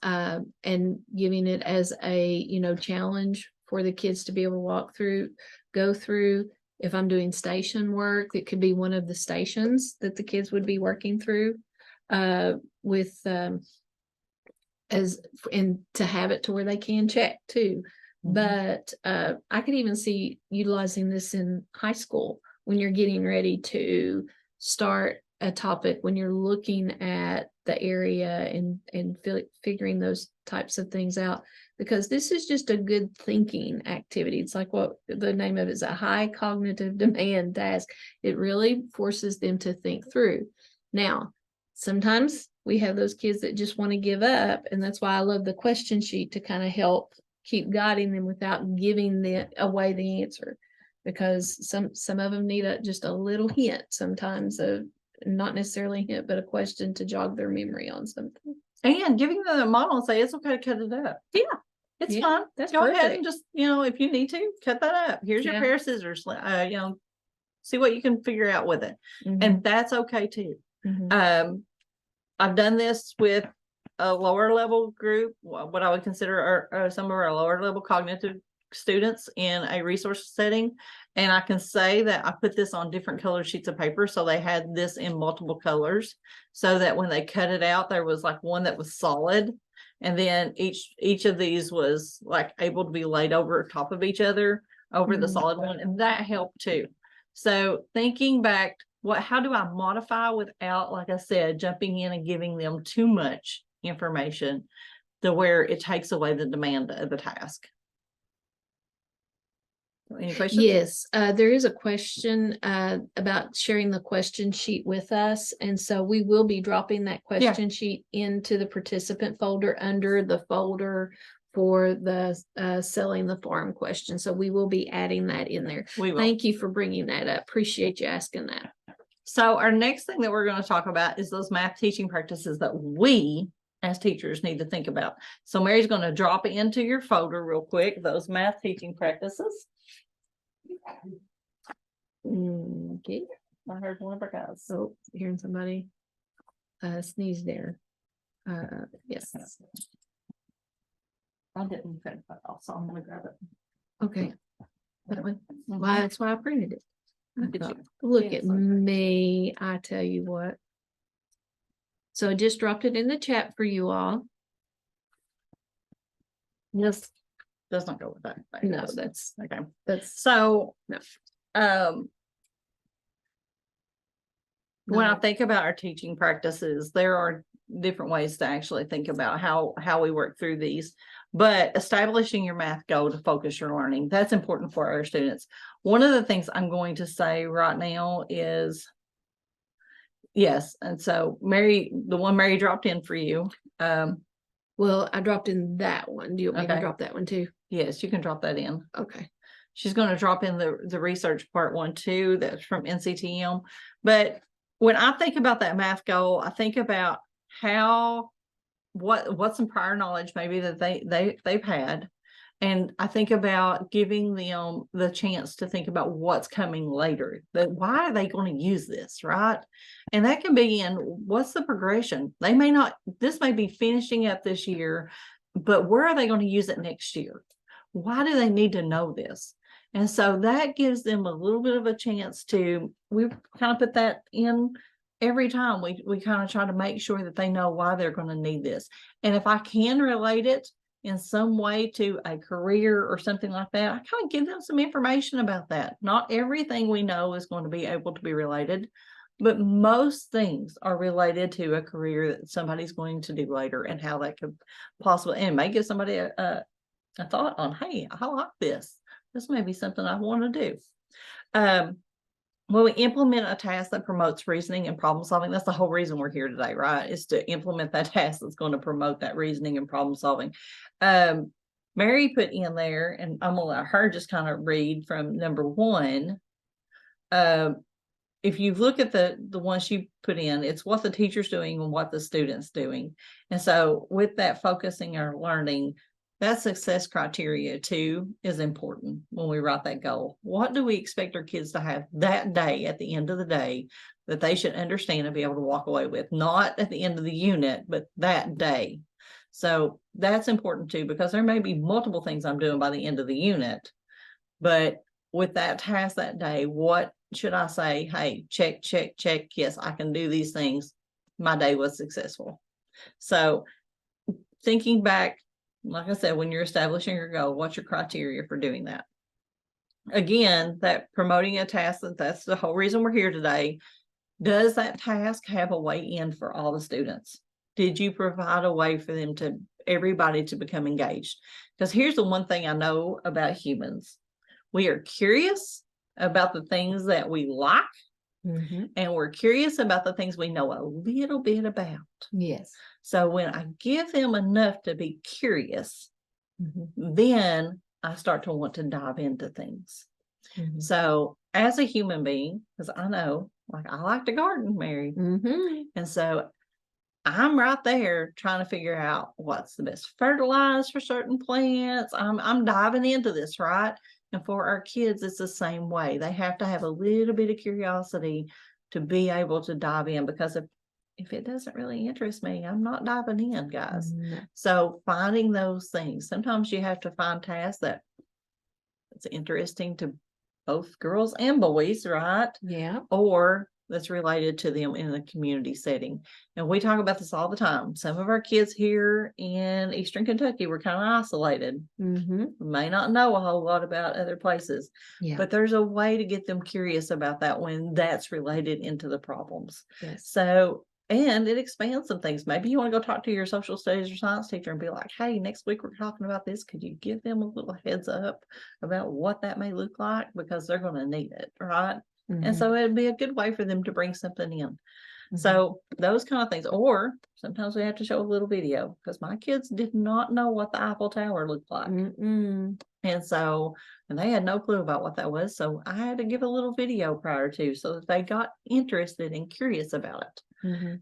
and giving it as a, you know, challenge for the kids to be able to go through. If I'm doing station work, it could be one of the stations that the kids would be working through with and to have it to where they can check too. But I could even see utilizing this in high school when you're getting ready to start a topic, when you're looking at the area and figuring those types of things out, because this is just a good thinking activity. It's like what the name of it is, a high cognitive demand task. It really forces them to think through. Now, sometimes we have those kids that just want to give up, and that's why I love the question sheet to kind of help keep guiding them without giving away the answer, because some of them need just a little hint sometimes, of not necessarily a hint, but a question to jog their memory on something. And giving them a model and say, it's okay to cut it up. Yeah. It's Yeah, fine. that's Go ahead perfect. and just, if you need to, cut that up. Here's your Yeah. pair of scissors. See what you can figure out with it. Mhm. And that's okay too. Mhm. I've done this with a lower level group, what I would consider are some of our lower level cognitive students in a resource setting. And I can say that I put this on different color sheets of paper. So they had this in multiple colors, so that when they cut it out, there was like one that was solid. And then each of these was like able to be laid over top of each other over the solid one. And that helped too. So thinking back, how do I modify without, like I said, jumping in and giving them too much information to where it takes away the demand of the task? Any questions? Yes, there is a question about sharing the question sheet with us. And so we will be dropping that question sheet into the participant folder under the folder for the selling the farm question. So we will be adding that in there. Thank you for bringing that up. Appreciate you asking that. So our next thing that we're going to talk about is those math teaching practices that we as teachers need to think about. So Mary's going to drop into your folder real quick, those math teaching practices. Okay. I heard one of our guys. Oh, hearing somebody sneeze there. Yes. I didn't print that off, so I'm going to grab it. Okay. That one. Why? That's why I printed it. Look at me. I tell you what. So I just dropped it in the chat for you all. Yes. Does not go with that. No, that's okay. That's so no. When I think about our teaching practices, there are different ways to actually think about how we work through these. But establishing your math goal to focus your learning, that's important for our students. One of the things I'm going to say right now is, yes, and so Mary, the one Mary dropped in for you. Well, I dropped in that one. Do you want me to drop that one too? Yes, you can drop that in. Okay. She's going to drop in the research part 1 too, that's from NCTM. But when I think about that math goal, I think about what's some prior knowledge maybe that they've had. And I think about giving them the chance to think about what's coming later. Why are they going to use this, right? And that can be in what's the progression? This may be finishing up this year, but where are they going to use it next year? Why do they need to know this? And so that gives them a little bit of a chance we kind of put that in every time. We kind of try to make sure that they know why they're going to need this. And if I can relate it in some way to a career or something like that, I kind of give them some information about that. Not everything we know is going to be able to be related, but most things are related to a career that somebody's going to do later and how that could possibly, and it may give somebody a thought on, hey, I like this. This may be something I want to do. When we implement a task that promotes reasoning and problem solving, that's the whole reason we're here today, right? Is to implement that task that's going to promote that reasoning and problem solving. Mary put in there, and I'm going to let her just kind of read from number 1. If you look at the one she put in, it's what the teacher's doing and what the student's doing. And so with that focusing our learning, that success criteria too is important when we write that goal. What do we expect our kids to have that day at the end of the day that they should understand and be able to walk away with? Not at the end of the unit, but that day. So that's important too, because there may be multiple things I'm doing by the end of the unit, but with that task that day, what should I say? Hey, check, check, check. Yes, I can do these things. My day was successful. So thinking back, like I said, when you're establishing your goal, what's your criteria for doing that? Again, that promoting a task, that's the whole reason we're here today. Does that task have a way in for all the students? Did you provide a way for them to, everybody to become engaged? Because here's the one thing I know about humans. We are curious about the things that we like, and we're curious about the things we know a little bit about. Yes. So when I give them enough to be curious, then I start to want to dive into things. So as a human being, because I know, like, I like to garden, Mary. And so I'm right there trying to figure out what's the best fertilizer for certain plants. I'm diving into this, right? And for our kids, it's the same way. They have to have a little bit of curiosity to be able to dive in, because if it doesn't really interest me, I'm not diving in, guys. So finding those things, sometimes you have to find tasks that it's interesting to both girls and boys, right? Yeah. Or that's related to them in a community setting. And we talk about this all the time. Some of our kids here in Eastern Kentucky were kind of isolated. We may not know a whole lot about other places, but there's a way to get them curious about that when that's related into the problems. Yes. So, and it expands some things. Maybe you want to go talk to your social studies or science teacher and be like, hey, next week we're talking about this. Could you give them a little heads up about what that may look like? Because they're going to need it, right? And so it'd be a good way for them to bring something in. So those kind of things. Or sometimes we have to show a little video, because my kids did not know what the Eiffel Tower looked like. And so, and they had no clue about what that was. So I had to give a little video prior to, so that they got interested and curious about it.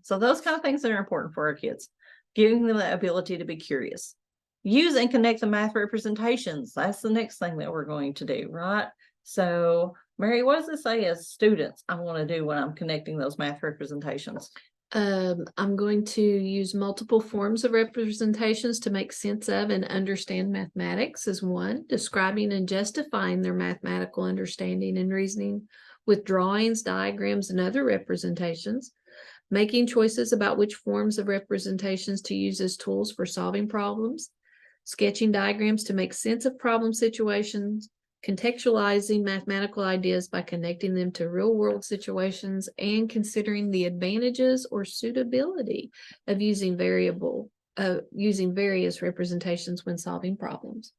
So those kind of things that are important for our kids, giving them the ability to be curious. Use and connect the math representations. That's the next thing that we're going to do, right? So Mary, what does it say as students I want to do when I'm connecting those math representations? I'm going to use multiple forms of representations to make sense of and understand mathematics as one, describing and justifying their mathematical understanding and reasoning with drawings, diagrams, and other representations, making choices about which forms of representations to use as tools for solving problems, sketching diagrams to make sense of problem situations, contextualizing mathematical ideas by connecting them to real-world situations, and considering the advantages or suitability of using various representations when solving problems.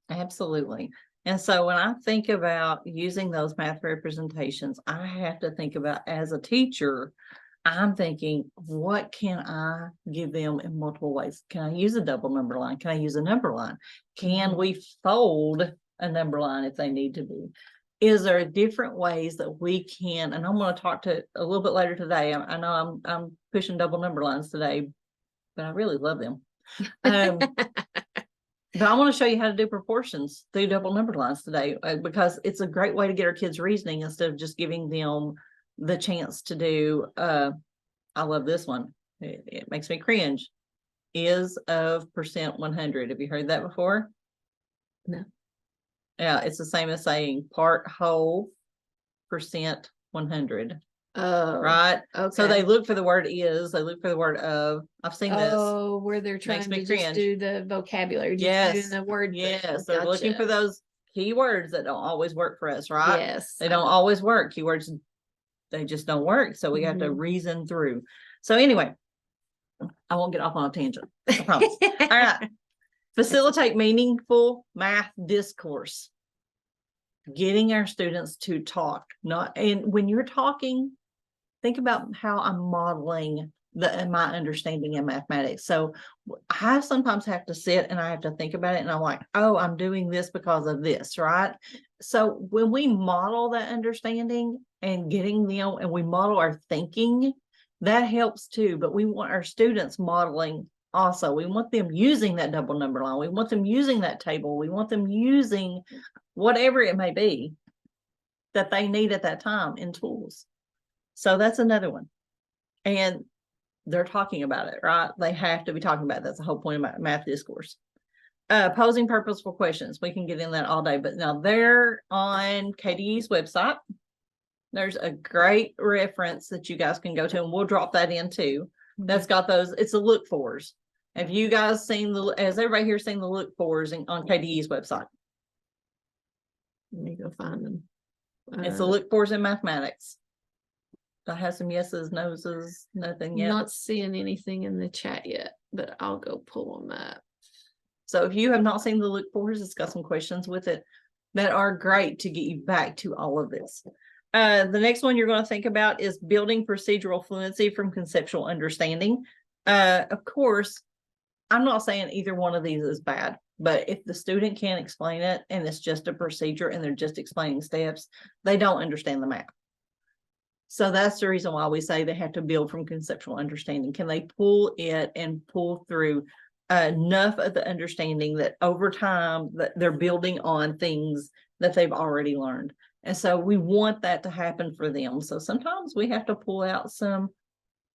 Absolutely. And so when I think about using those math representations, I have to think about, as a teacher, I'm thinking, what can I give them in multiple ways? Can I use a double number line? Can I use a number line? Can we fold a number line if they need to be? Is there different ways that we can, and I'm going to talk to a little bit later today. I know I'm pushing double number lines today, but I really love them. But I want to show you how to do proportions through double number lines today, because it's a great way to get our kids reasoning instead of just giving them the chance to do, I love this one. It makes me cringe. Is of percent 100. Have you heard that before? No. Yeah, it's the same as saying part whole percent 100. Oh, right. okay. So they look for the word is, they look for the word of. I've seen this. Oh, where they're trying to just do the vocabulary, just doing the word. Yes, they're looking for those keywords that don't always work for us, right? Yes. They don't always work. Keywords, they just don't work. So we have to reason through. So anyway, I won't get off on a tangent. I promise. All right. Facilitate meaningful math discourse. Getting our students to talk. And when you're talking, think about how I'm modeling my understanding in mathematics. So I sometimes have to sit and I have to think about it, and I'm like, oh, I'm doing this because of this, right? So when we model that understanding and getting them, and we model our thinking, that helps too. But we want our students modeling also. We want them using that double number line. We want them using that table. We want them using whatever it may be that they need at that time in tools. So that's another one. And they're talking about it, right? They have to be talking about it. That's the whole point of math discourse. Posing purposeful questions. We can get in that all day, but now they're on KDE's website. There's a great reference that you guys can go to, and we'll drop that in too. That's got those, it's the look fors. Have you guys seen has everybody here seen the look fors on KDE's website? Let me go find them. It's the look fors in mathematics. I have some yeses, noses, nothing yet. Not seeing anything in the chat yet, but I'll go pull them up. So if you have not seen the look forwards, it's got some questions with it that are great to get you back to all of this. The next one you're going to think about is building procedural fluency from conceptual understanding. Of course, I'm not saying either one of these is bad, but if the student can't explain it and it's just a procedure and they're just explaining steps, they don't understand the math. So that's the reason why we say they have to build from conceptual understanding. Can they pull it and pull through enough of the understanding that over time that they're building on things that they've already learned? And so we want that to happen for them. So sometimes we have to pull out some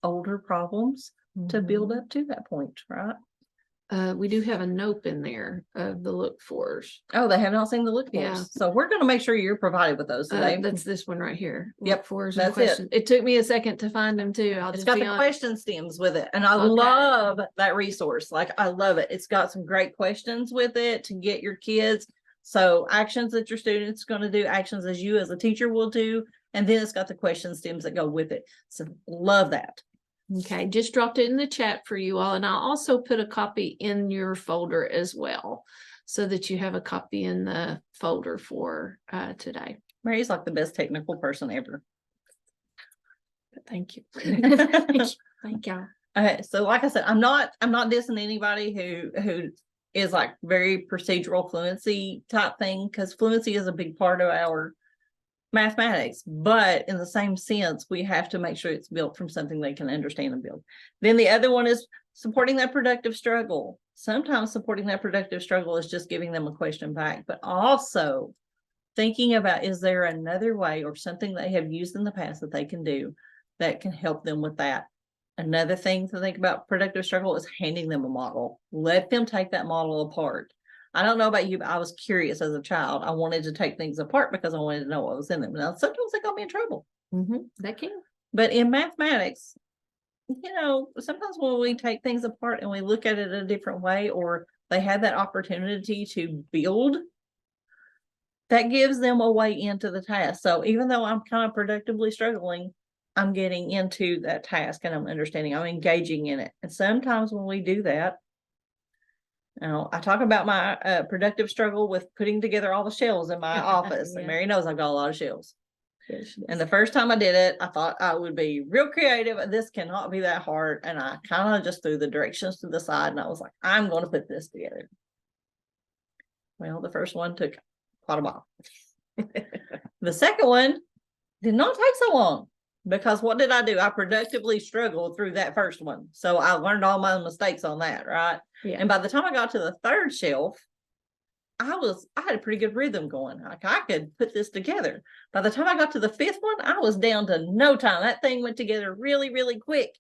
older problems to build up to that point, right? We do have a nope in there of the look fors. Oh, they have not seen the look for Yeah. us. So we're going to make sure you're provided with those today. That's this one right here. Yep, Look fors that's and questions. It took me a second to find them too. I'll It's just got be the honest. question stems with it. And I Okay. love that resource. Like, I love it. It's got some great questions with it to get your kids. So actions that your students going to do, actions as you as a teacher will do. And then it's got the question stems that go with it. So love that. Okay, just dropped it in the chat for you all, and I'll also put a copy in your folder as well, so that you have a copy in the folder for today. Mary's like the best technical person ever. But thank you. Thank you. Thank y'all. Okay, so like I said, I'm not dissing anybody who is like very procedural fluency type thing, because fluency is a big part of our mathematics, but in the same sense, we have to make sure it's built from something they can understand and build. Then the other one is supporting that productive struggle. Sometimes supporting that productive struggle is just giving them a question back, but also thinking about, is there another way or something they have used in the past that they can do that can help them with that? Another thing to think about productive struggle is handing them a model. Let them take that model apart. I don't know about you, but I was curious as a child. I wanted to take things apart because I wanted to know what was in them. Now, sometimes they got me in trouble. That can. But in mathematics, you know, sometimes when we take things apart and we look at it a different way, or they had that opportunity to build, that gives them a way into the task. So even though I'm kind of productively struggling, I'm getting into that task and I'm understanding, I'm engaging in it. And sometimes when we do that, now, I talk about my productive struggle with putting together all the shelves in my office. Yeah. And Mary knows I've got a lot of shelves. Yes, And the first time I did it, I thought I would be real creative. This cannot be that hard. And I kind of just threw the directions to the side and I was like, I'm going to put this together. Well, the first one took quite a while. The second one did not take so long, because what did I do? I productively struggled through that first one. So I learned all my mistakes on that, right? Yeah. And by the time I got to the third shelf, I had a pretty good rhythm going. Like, I could put this together. By the time I got to the fifth one, I was down to no time. That thing went together really, really quick.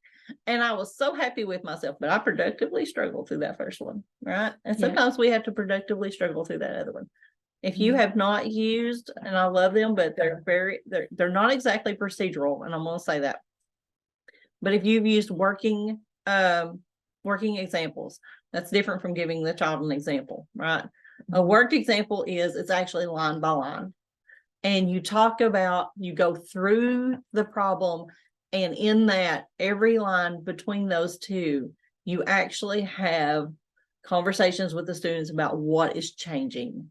And I was so happy with myself, but I productively struggled through that first one, right? And sometimes we have to productively struggle through that other one. If you have not used, and I love them, but they're not exactly procedural, and I'm going to say that. But if you've used working examples, that's different from giving the child an example, right? A worked example it's actually line by line. And you go through the problem, and in that, every line between those two, you actually have conversations with the students about what is changing.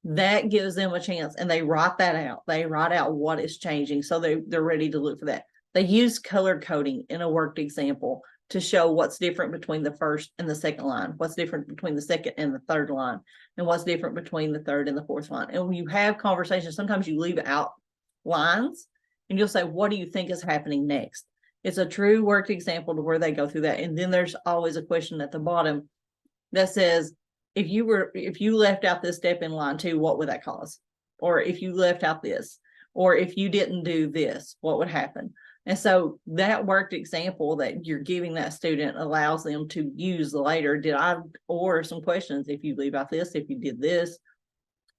That gives them a chance, and they write that out. They write out what is changing, so they're ready to look for that. They use color coding in a worked example to show what's different between the first and the second line, what's different between the second and the third line, and what's different between the third and the fourth line. And when you have conversations, sometimes you leave out lines and you'll say, what do you think is happening next? It's a true worked example to where they go through that. And then there's always a question at the bottom that says, if you left out this step in line 2, what would that cause? Or if you left out this, or if you didn't do this, what would happen? And so that worked example that you're giving that student allows them to use later. Or some questions, if you leave out this, if you did this,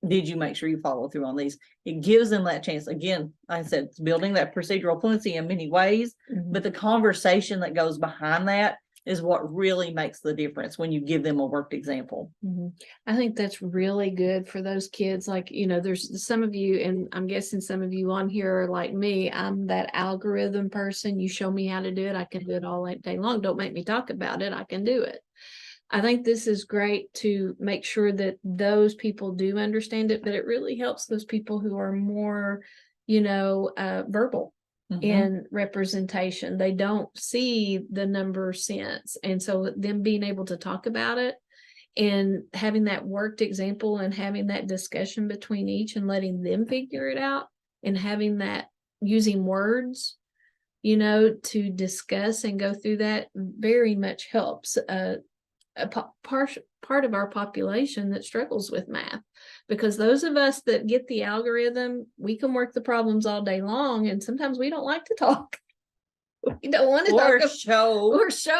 did you make sure you follow through on these? It gives them that chance. Again, like I said, it's building that procedural fluency in many ways, but the conversation that goes behind that is what really makes the difference when you give them a worked example. Mhm. I think that's really good for those kids. Like, there's some of you, and I'm guessing some of you on here are like me. I'm that algorithm person. You show me how to do it, I can do it all day long. Don't make me talk about it, I can do it. I think this is great to make sure that those people do understand it, but it really helps those people who are more, verbal Mhm. in representation. They don't see the number sense. And so them being able to talk about it and having that worked example and having that discussion between each and letting them figure it out and having that using words, to discuss and go through that very much helps part of our population that struggles with math, because those of us that get the algorithm, we can work the problems all day long, and sometimes we don't like to talk. We don't want to Or talk show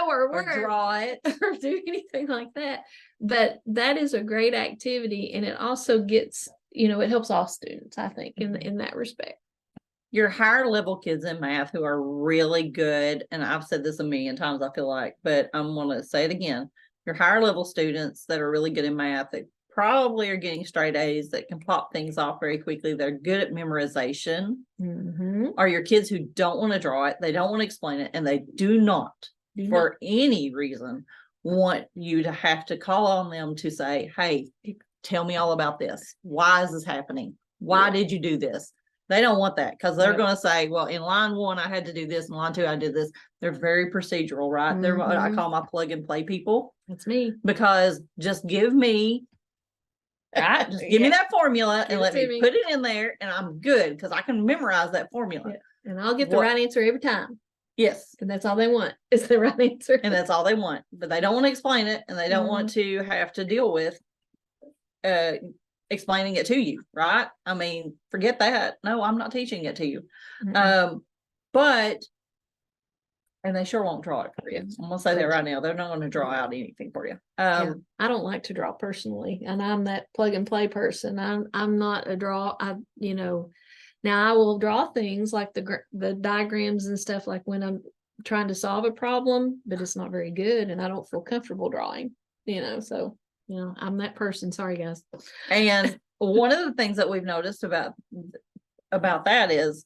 our or work draw it. or do anything like that. But that is a great activity, and it also gets, it helps all students, I think, in that respect. Your higher level kids in math who are really good, and I've said this a million times, I feel like, but I'm going to say it again. Your higher level students that are really good in math, that probably are getting straight A's, that can pop things off very quickly, they're good at memorization, are your kids who don't want to draw it, they don't want to explain it, and they do not, for any reason, want you to have to call on them to say, hey, tell me all about this. Why is this happening? Why did you do this? They don't want that, because they're going to say, well, in line 1, I had to do this. In line 2, I did this. They're very procedural, right? They're what I call my plug and play people. That's me. Because just give me, right? Just give me that formula and let me put it in there, and I'm good, because I can memorize that formula. Yeah. And I'll get the right answer every time. Yes. And that's all they want is the right answer. And that's all they want. But they don't want to explain it, and they don't want to have to deal with explaining it to you, right? I mean, forget that. No, I'm not teaching it to you. But and they sure won't draw it for you. I'm gonna say that right now. They're not going to draw out anything for you. I don't like to draw personally, and I'm that plug and play person. I'm not a draw. Now I will draw things like the diagrams and stuff, like when I'm trying to solve a problem, but it's not very good, and I don't feel comfortable drawing. So I'm that person. Sorry, guys. And one of the things that we've noticed about that is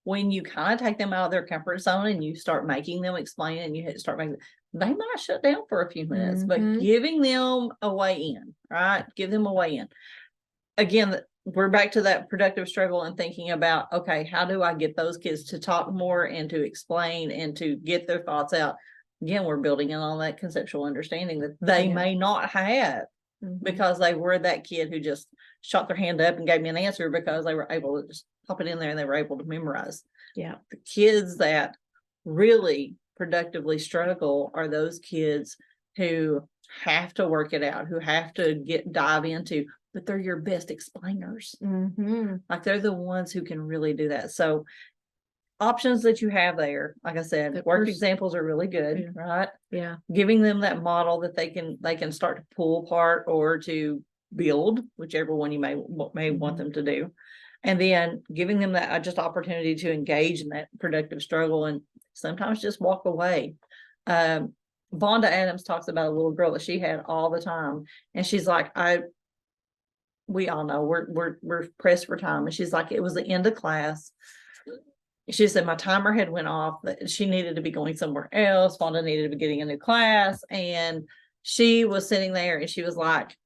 when you kind of take them out of their comfort zone and you start making them explain, and you start making, they might shut down for a few minutes, but giving them a way in, right? Give them a way in. Again, we're back to that productive struggle and thinking about, okay, how do I get those kids to talk more and to explain and to get their thoughts out? Again, we're building in on that conceptual understanding that they may not have, because they were that kid who just shot their hand up and gave me an answer because they were able to just pop it in there and they were able to memorize. Yeah. The kids that really productively struggle are those kids who have to work it out, who have to dive into, but they're your best explainers. Like they're the ones who can really do that. So options that you have there, like I said, work examples are really good, right? Yeah. Giving them that model that they can start to pull apart or to build, whichever one you may want them to do. And then giving them that just opportunity to engage in that productive struggle and sometimes just walk away. Vonda Adams talks about a little girl that she had all the time. And she's like, we all know we're pressed for time. And she's like, it was the end of class. She said my timer had went off, that she needed to be going somewhere else. Vonda needed to be getting a new class. And she was sitting there and she was like,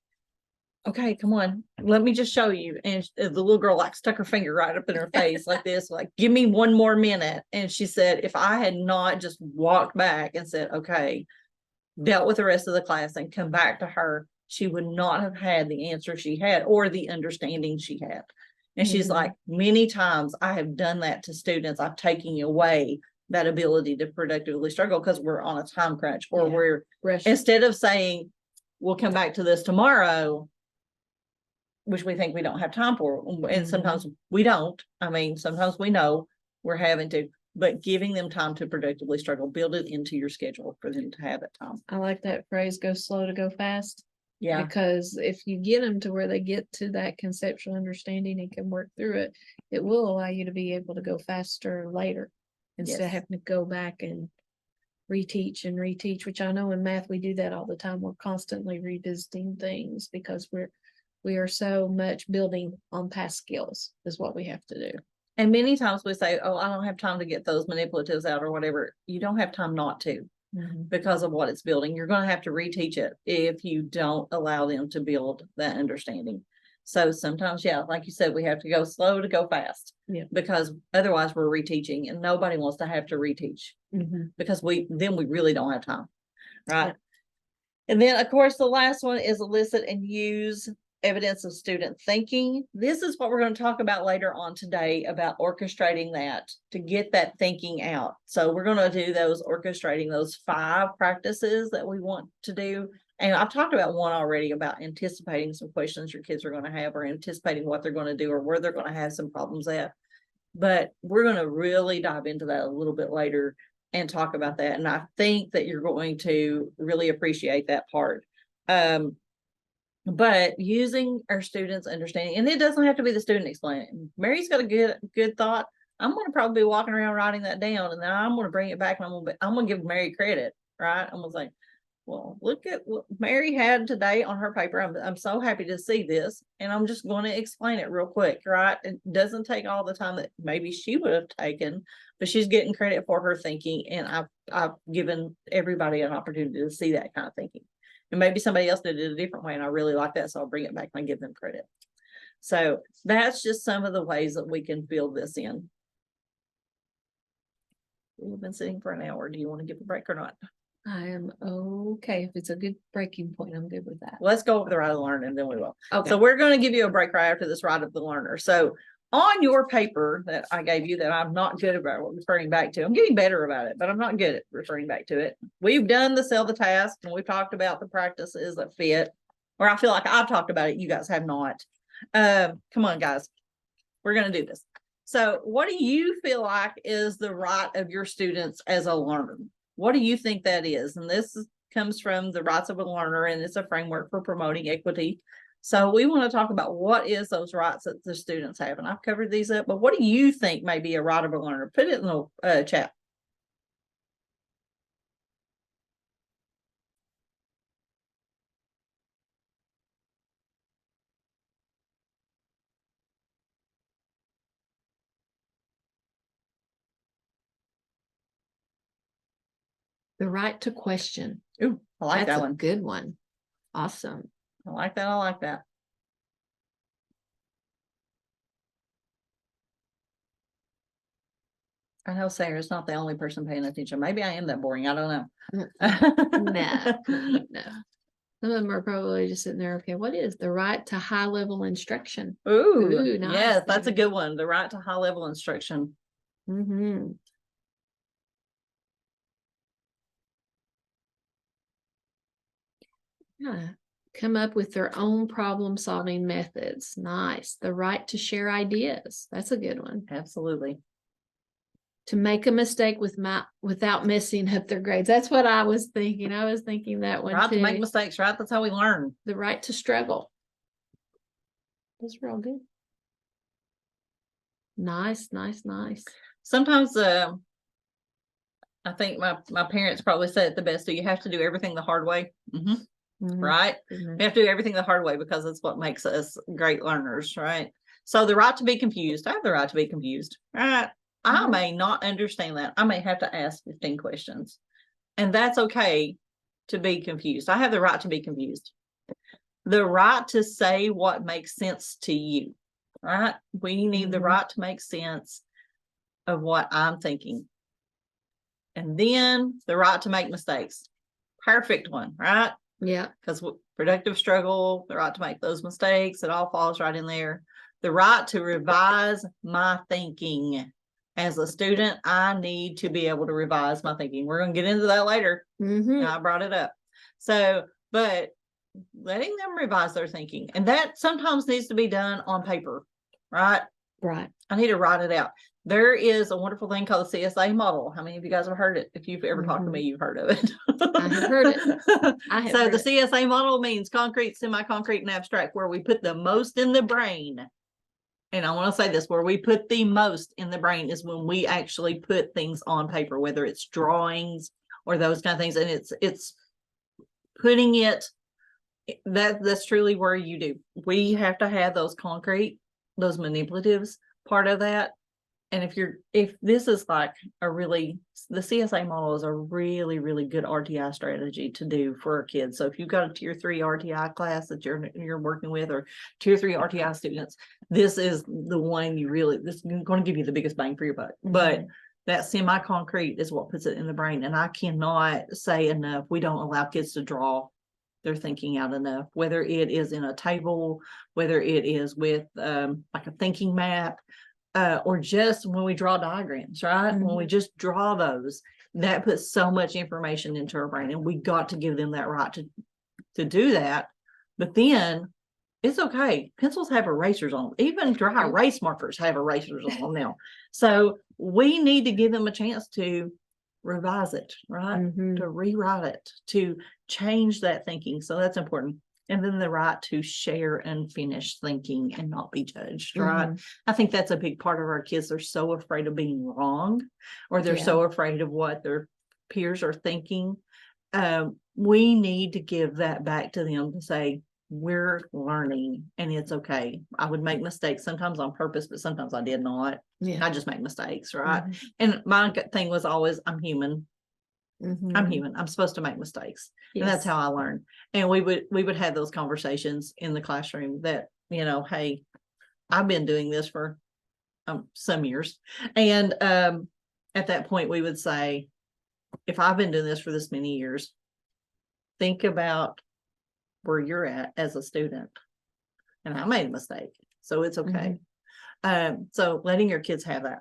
okay, come on, let me just show you. And the little girl like stuck her finger right up in her face like this, like, give me one more minute. And she said, if I had not just walked back and said, okay, dealt with the rest of the class and come back to her, she would not have had the answer she had or the understanding she had. And she's like, many times I have done that to students. I've taken away that ability to productively struggle because we're on a time crunch, or we're instead of saying, we'll come back to this tomorrow, which we think we don't have time for. And sometimes we don't. I mean, sometimes we know we're having to, but giving them time to productively struggle, build it into your schedule for them to have that time. I like that phrase, go slow to go fast. Yeah. Because if you get them to where they get to that conceptual understanding and can work through it, it will allow you to be able to go faster later instead of having to go back and reteach and reteach, which I know in math we do that all the time. We're constantly revisiting things because we are so much building on past skills is what we have to do. And many times we say, oh, I don't have time to get those manipulatives out or whatever. You don't have time not to because of what it's building. You're going to have to reteach it if you don't allow them to build that understanding. So sometimes, yeah, like you said, we have to go slow to go fast. Yeah. Because otherwise we're reteaching, and nobody wants to have to reteach because we really don't have time. Right. Yeah. And then of course the last one is elicit and use evidence of student thinking. This is what we're going to talk about later on today, about orchestrating that to get that thinking out. So we're going to do those orchestrating those 5 practices that we want to do. And I've talked about one already about anticipating some questions your kids are going to have, or anticipating what they're going to do or where they're going to have some problems at. But we're going to really dive into that a little bit later and talk about that. And I think that you're going to really appreciate that part. But using our students' understanding, and it doesn't have to be the student explaining. Mary's got a good thought. I'm going to probably be walking around writing that down, and then I'm going to bring it back, and I'm going to give Mary credit, right? I'm going to say, well, look at what Mary had today on her paper. I'm so happy to see this, and I'm just going to explain it real quick, right? It doesn't take all the time that maybe she would have taken, but she's getting credit for her thinking, and I've given everybody an opportunity to see that kind of thinking. And maybe somebody else did it a different way, and I really like that, so I'll bring it back and give them credit. So that's just some of the ways that we can build this in. We've been sitting for an hour. Do you want to give a break or not? I am okay. If it's a good breaking point, I'm good with that. Let's go over the right of the learner, and then we will. Okay. So we're going to give you a break right after this right of the learner. So on your paper that I gave you that I'm not good about referring back to, I'm getting better about it, but I'm not good at referring back to it. We've done the sell the task, and we've talked about the practices that fit, or I feel like I've talked about it. You guys have not. Come on, guys. We're going to do this. So what do you feel like is the right of your students as a learner? What do you think that is? And this comes from the rights of a learner, and it's a framework for promoting equity. So we want to talk about what is those rights that the students have. And I've covered these up, but what do you think may be a right of a learner? Put it in the chat. The right to question. Ooh, I like That's that one. Good one. Awesome. I like that. I like that. I know Sarah's not the only person paying attention. Maybe I am that boring. I don't know. No. Some of them are probably just sitting there. Okay, what is the right to high level instruction? Ooh, nice. Yes, that's a good one. The right to high level instruction. Yeah. Come up with their own problem solving methods. Nice. The right to share ideas. That's a good one. Absolutely. To make a mistake without messing up their grades. That's what I was thinking. I was thinking that one Right too. to make mistakes, right? That's how we learn. The right to struggle. That's real good. Nice. Sometimes I think my parents probably said it the best. So you have to do everything the hard way. Right? We have to do everything the hard way because it's what makes us great learners, right? So the right to be confused. I have the right to be confused, right? I may not understand that. I may have to ask 15 questions, and that's okay to be confused. I have the right to be confused. The right to say what makes sense to you, right? We need the right to make sense of what I'm thinking. And then the right to make mistakes. Perfect one, right? Yeah. Because productive struggle, the right to make those mistakes, it all falls right in there. The right to revise my thinking. As a student, I need to be able to revise my thinking. We're going to get into that later. I brought it up. So, but letting them revise their thinking, and that sometimes needs to be done on paper, right? Right. I need to write it out. There is a wonderful thing called the CSA model. How many of you guys have heard it? If you've ever talked to me, you've heard of it. I have heard it. So the CSA model means concrete, semi-concrete, and abstract, where we put the most in the brain. And I want to say this, where we put the most in the brain is when we actually put things on paper, whether it's drawings or those kind of things. And it's putting it, that's truly where you do. We have to have those concrete, those manipulatives part of that. And if this is like the CSA model is a really, really good RTI strategy to do for our kids. So if you've got a tier 3 RTI class that you're working with, or tier 3 RTI students, this is the one this is going to give you the biggest bang for your buck. But that semi-concrete is what puts it in the brain. And I cannot say enough, we don't allow kids to draw their thinking out enough, whether it is in a table, whether it is with like a thinking map, or just when we draw diagrams, right? When we just draw those, that puts so much information into our brain, and we got to give them that right to do that. But then it's okay. Pencils have erasers on them. Even dry erase markers have erasers on them now. So we need to give them a chance to revise it, right? To rewrite it, to change that thinking. So that's important. And then the right to share unfinished thinking and not be judged, right? I think that's a big part of our kids. They're so afraid of being wrong, or they're so afraid of what their peers are thinking. We need to give that back to them to say, we're learning and it's okay. I would make mistakes sometimes on purpose, but sometimes I did not. I just make mistakes, right? And my thing was always, I'm human. I'm human. I'm supposed to make mistakes. And that's how I learn. And we would have those conversations in the classroom that, hey, I've been doing this for some years. And at that point we would say, if I've been doing this for this many years, think about where you're at as a student. And I made a mistake, so it's okay. So letting your kids have that.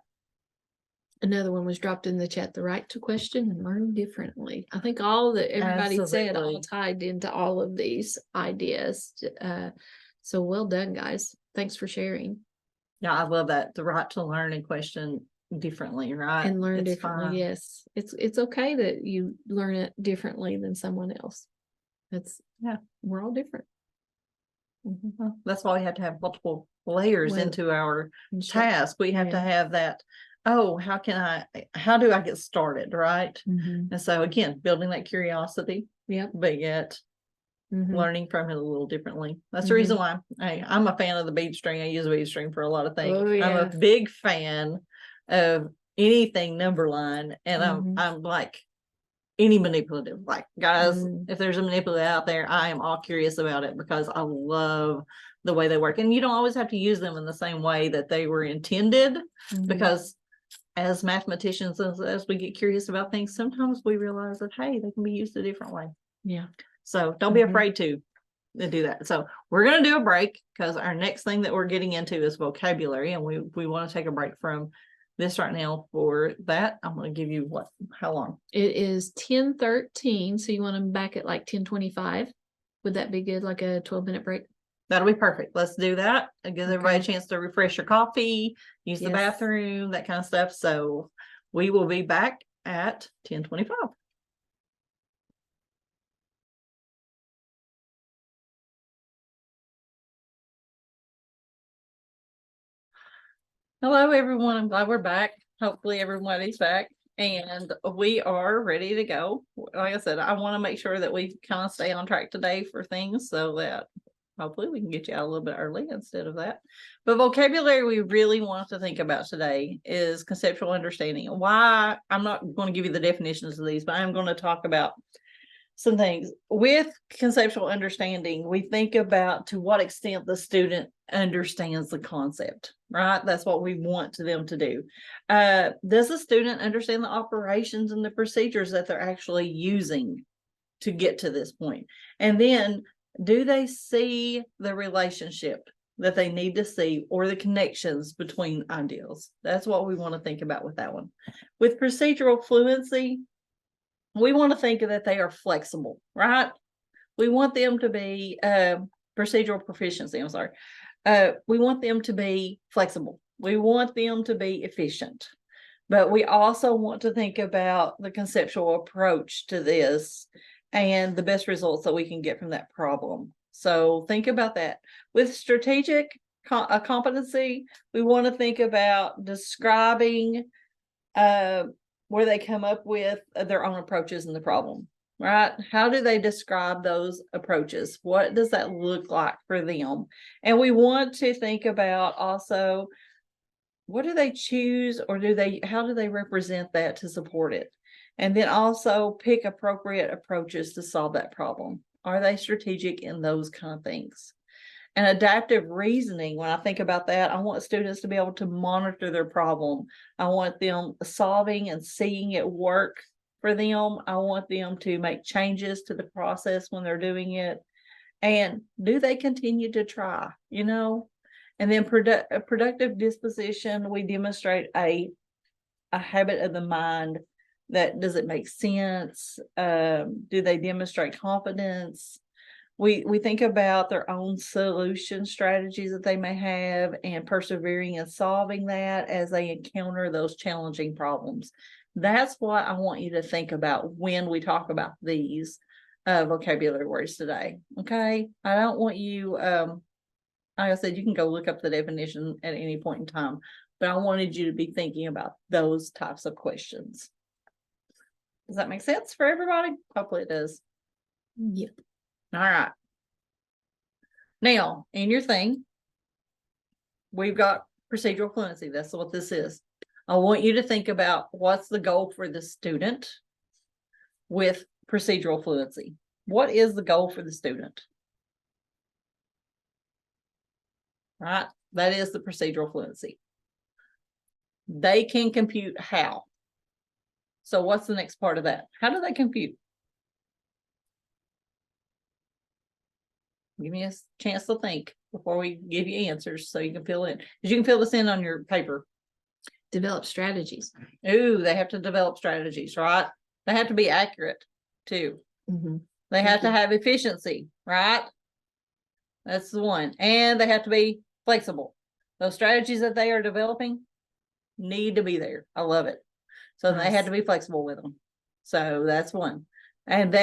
Another one was dropped in the chat, the right to question and learn differently. I think all that everybody said all tied into all of these ideas. So well done, guys. Thanks for sharing. Yeah, I love that. The right to learn and question differently, right? And learn differently. Fine. Yes. It's okay that you learn it differently than someone else. We're all different. That's why we have to have multiple layers into our task. We have to have that. Oh, how do I get started, right? And so again, building that curiosity, but yet learning from it a little differently. That's the reason why I'm a fan of the bead string. I use a bead string for a lot of things. I'm a big fan of anything number line, and I'm like any manipulative. Like, guys, if there's a manipulative out there, I am all curious about it because I love the way they work. And you don't always have to use them in the same way that they were intended, because as mathematicians, as we get curious about things, sometimes we realize that, hey, they can be used a different way. So don't be afraid to do that. So we're going to do a break, because our next thing that we're getting into is vocabulary, and we want to take a break from this right now. For that, I'm going to give you how long? It is 10:13, so you want them back at like 10:25. Would that be good, like a 12-minute break? That'll be perfect. Let's do that. It gives everybody a chance to refresh your coffee, use the bathroom, that kind of stuff. So we will be back at 10:25. Hello, everyone. I'm glad we're back. Hopefully everybody's back, and we are ready to go. Like I said, I want to make sure that we kind of stay on track today for things, so that hopefully we can get you out a little bit early instead of that. But vocabulary we really want to think about today is conceptual understanding. Why? I'm not going to give you the definitions of these, but I'm going to talk about some things. With conceptual understanding, we think about to what extent the student understands the concept, right? That's what we want them to do. Does the student understand the operations and the procedures that they're actually using to get to this point? And then, do they see the relationship that they need to see, or the connections between ideas? That's what we want to think about with that one. With procedural fluency, we want to think that they are flexible, right? We want them to be procedural proficiency. I'm sorry. We want them to be flexible. We want them to be efficient, but we also want to think about the conceptual approach to this and the best results that we can get from that problem. So think about that. With strategic competency, we want to think about describing where they come up with their own approaches in the problem, right? How do they describe those approaches? What does that look like for them? And we want to think about also, what do they choose, or how do they represent that to support it? And then also pick appropriate approaches to solve that problem. Are they strategic in those kind of things? And adaptive reasoning, when I think about that, I want students to be able to monitor their problem. I want them solving and seeing it work for them. I want them to make changes to the process when they're doing it. And do they continue to try, And then productive disposition, we demonstrate a habit of the mind. That does it make sense? Do they demonstrate confidence? We think about their own solution strategies that they may have and persevering in solving that as they encounter those challenging problems. That's what I want you to think about when we talk about these vocabulary words today. Okay. I don't want you, like I said, you can go look up the definition at any point in time, but I wanted you to be thinking about those types of questions. Does that make sense for everybody? Hopefully it does. Yep. All right. Now, in your thing, we've got procedural fluency. That's what this is. I want you to think about what's the goal for the student with procedural fluency. What is the goal for the student? Right? That is the procedural fluency. They can compute how. So what's the next part of that? How do they compute? Give me a chance to think before we give you answers so you can fill in. Because you can fill this in on your paper. Develop strategies. Ooh, they have to develop strategies, right? They have to be accurate too. Mm-hmm. They have to have efficiency, right? That's the one. And they have to be flexible. Those strategies that they are developing need to be there. I love it. So Nice. They had to be flexible with them. So that's one. And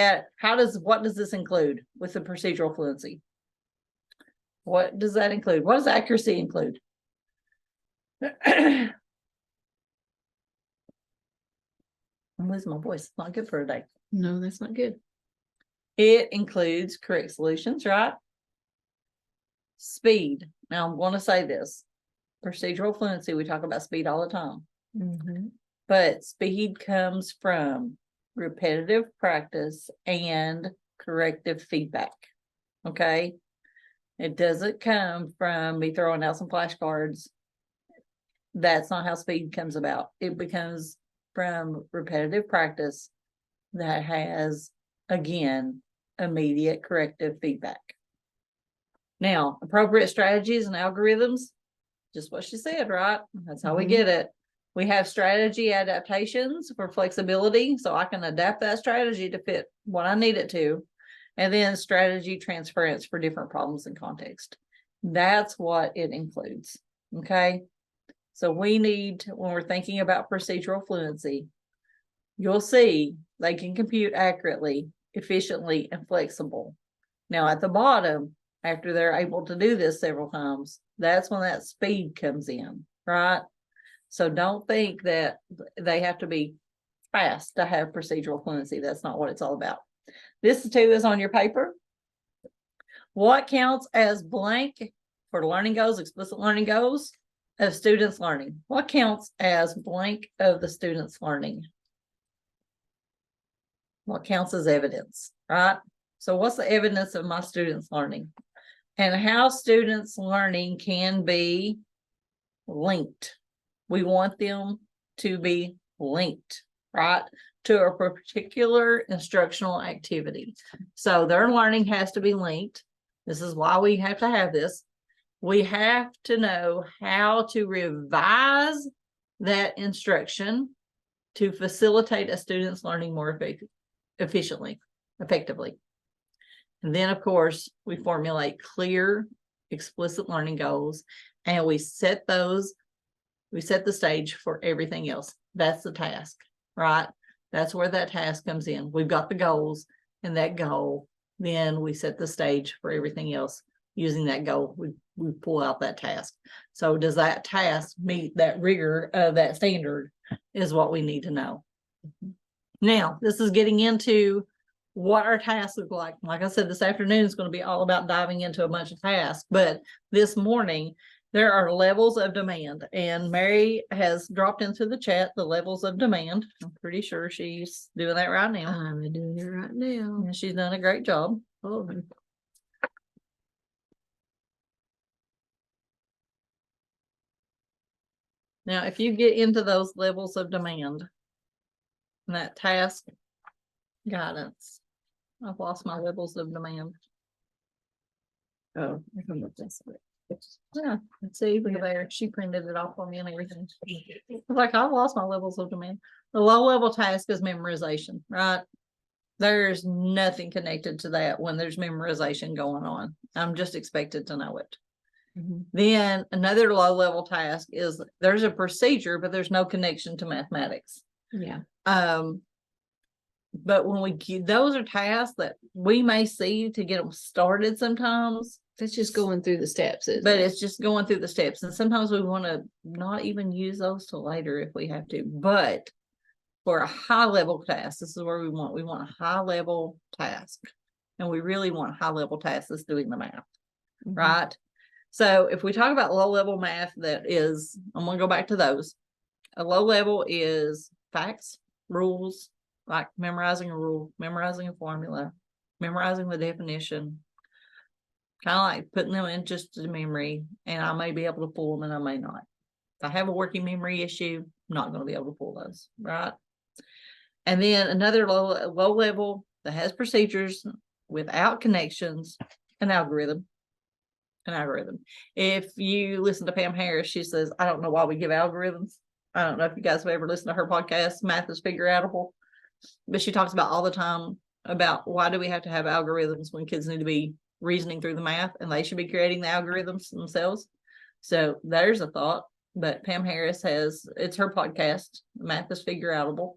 what does this include with the procedural fluency? What does that include? What does accuracy include? I'm losing my voice. It's not good for today. No, that's not good. It includes correct solutions, right? Speed. Now I'm going to say this. Procedural fluency, we talk about speed all the time. Mm-hmm. But speed comes from repetitive practice and corrective feedback. Okay. It doesn't come from me throwing out some flashcards. That's not how speed comes about. It becomes from repetitive practice that has, again, immediate corrective feedback. Now, appropriate strategies and algorithms, just what she said, right? That's how we get it. We have strategy adaptations for flexibility, so I can adapt that strategy to fit what I need it to. And then strategy transference for different problems and context. That's what it includes. Okay. So we need, when we're thinking about procedural fluency, you'll see they can compute accurately, efficiently, and flexible. Now at the bottom, after they're able to do this several times, that's when that speed comes in, right? So don't think that they have to be fast to have procedural fluency. That's not what it's all about. This too is on your paper. What counts as blank for learning goals, explicit learning goals of students learning? What counts as blank of the students learning? What counts as evidence, right? So what's the evidence of my students learning? And how students learning can be linked. We want them to be linked, right, to a particular instructional activity. So their learning has to be linked. This is why we have to have this. We have to know how to revise that instruction to facilitate a student's learning more effectively. And then, of course, we formulate clear, explicit learning goals, and we set the stage for everything else. That's the task, right? That's where that task comes in. We've got the goals, and that goal, then we set the stage for everything else. Using that goal, we pull out that task. So does that task meet that rigor of that standard is what we need to know. Now, this is getting into what our tasks look like. Like I said, this afternoon is going to be all about diving into a bunch of tasks, but this morning there are levels of demand, and Mary has dropped into the chat the levels of demand. I'm pretty sure she's doing that right now. I'm doing it right now. And she's done a great job. Oh, Now, if you get into those levels of demand, that task guidance, I've lost my levels of demand. oh, I can look this way. Yeah, see, look there. She printed it off for me and everything. Like, I've lost my levels of demand. The low level task is memorization, right? There's nothing connected to that when there's memorization going on. I'm just expected to know it. Then another low level task is there's a procedure, but there's no connection to mathematics. Yeah. But when we get, those are tasks that we may see to get them started sometimes. That's just going through the steps, But it's just going through the steps. And sometimes we want to not even use those till later if we have to. But for a high level task, this is where we want a high level task. And we really want high level tasks that's doing the math, right? So if we talk about low level math, that is, I'm going to go back to those. A low level is facts, rules, like memorizing a rule, memorizing a formula, memorizing the definition, kind of like putting them in just a memory, and I may be able to pull them and I may not. If I have a working memory issue, I'm not going to be able to pull those, right? And then another low level that has procedures without connections, an algorithm. If you listen to Pam Harris, she says, I don't know why we give algorithms. I don't know if you guys have ever listened to her podcast, Math is Figure Outable, but she talks about all the time about why do we have to have algorithms when kids need to be reasoning through the math and they should be creating the algorithms themselves. So there's a thought. But Pam Harris has, it's her podcast, Math is Figure Outable.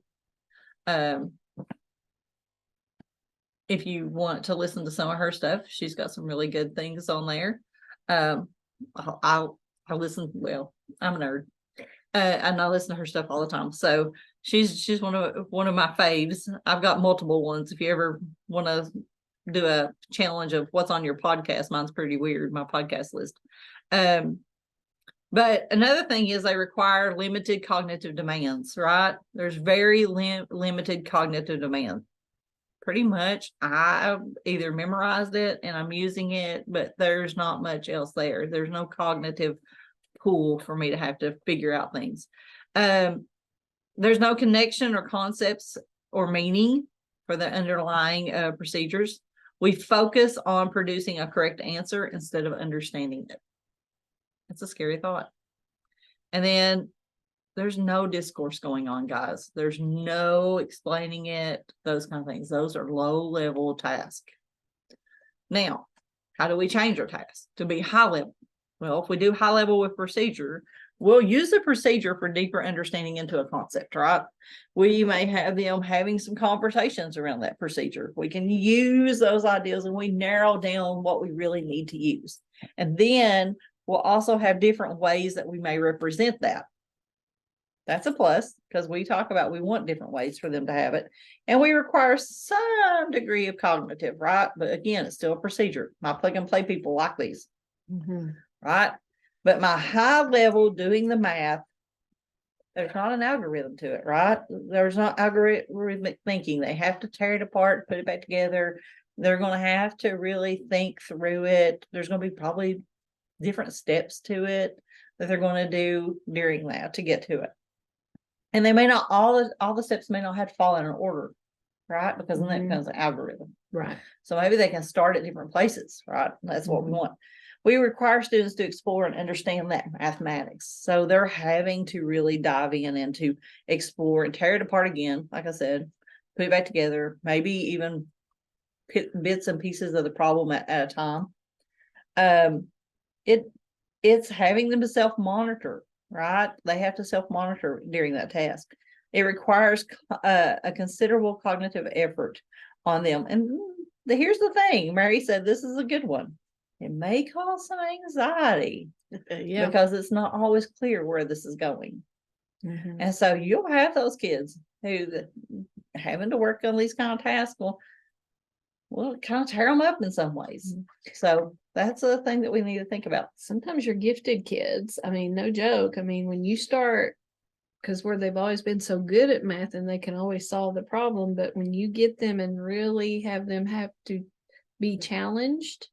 If you want to listen to some of her stuff, she's got some really good things on there. I listen, well, I'm a nerd. And I listen to her stuff all the time. So she's one of my faves. I've got multiple ones. If you ever want to do a challenge of what's on your podcast, mine's pretty weird, my podcast list. But another thing is they require limited cognitive demands, right? There's very limited cognitive demand. Pretty much I either memorized it and I'm using it, but there's not much else there. There's no cognitive pool for me to have to figure out things. There's no connection or concepts or meaning for the underlying procedures. We focus on producing a correct answer instead of understanding it. It's a scary thought. And then there's no discourse going on, guys. There's no explaining it, those kind of things. Those are low level tasks. Now, how do we change our tasks to be high level? Well, if we do high level with procedure, we'll use the procedure for deeper understanding into a concept, right? We may have them having some conversations around that procedure. We can use those ideas and we narrow down what we really need to use. And then we'll also have different ways that we may represent that. That's a plus because we talk about we want different ways for them to have it. And we require some degree of cognitive, right? But again, it's still a procedure. My plug and play people like these. Right? But my high level doing the math, there's not an algorithm to it, right? There's not algorithmic thinking. They have to tear it apart, put it back together. They're going to have to really think through it. There's going to be probably different steps to it that they're going to do during that to get to it. And they may not, all the steps may not have to fall in an order, right? Because then that becomes an algorithm. Right. So maybe they can start at different places, right? That's what we want. We require students to explore and understand that mathematics. So they're having to really dive in and to explore and tear it apart again. Like I said, put it back together, maybe even bits and pieces of the problem at a time. It's having them to self-monitor, right? They have to self-monitor during that task. It requires a considerable cognitive effort on them. And here's the thing, Mary said, this is a good one. It may cause some anxiety because it's not always clear where this is going. And so you'll have those kids having to work on these kind of tasks will kind of tear them up in some ways. So that's a thing that we need to think about. Sometimes you're gifted kids. I mean, no joke. I mean, when you start, because where they've always been so good at math and they can always solve the problem, but when you get them and really have them have to be challenged,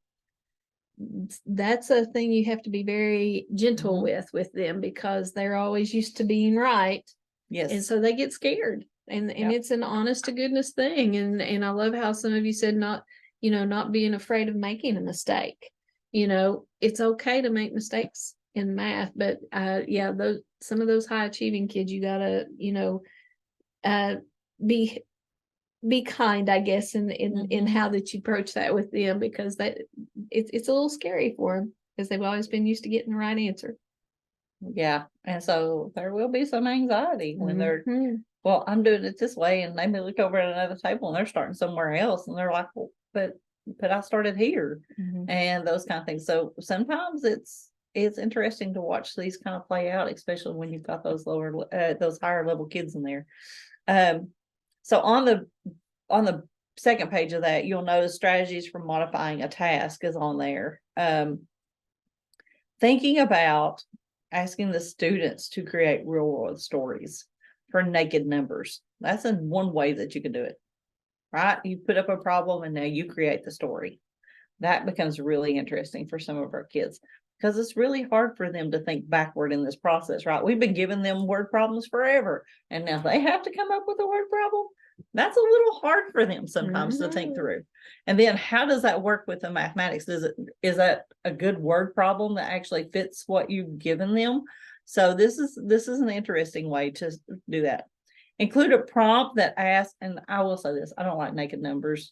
that's a thing you have to be very gentle with them, because they're always used to being right. Yes. And so they get scared. And it's an honest to goodness thing. And I love how some of you said not being afraid of making a mistake. It's okay to make mistakes in math, but some of those high achieving kids, you gotta, be kind, I guess, in how that you approach that with them, because it's a little scary for them, because they've always been used to getting the right answer. Yeah. And so there will be some anxiety when they're, well, I'm doing it this way, and they may look over at another table and they're starting somewhere else, and they're like, well, but I started here, and those kind of things. So sometimes it's interesting to watch these kind of play out, especially when you've got those those higher level kids in there. So on the second page of that, you'll notice strategies for modifying a task is on there. Thinking about asking the students to create real world stories for naked numbers. That's one way that you can do it, right? You put up a problem and now you create the story. That becomes really interesting for some of our kids, because it's really hard for them to think backward in this process, right? We've been giving them word problems forever, and now they have to come up with a word problem. That's a little hard for them sometimes to think through. And then how does that work with the mathematics? Is that a good word problem that actually fits what you've given them? So this is an interesting way to do that. Include a prompt that asks, and I will say this, I don't like naked numbers.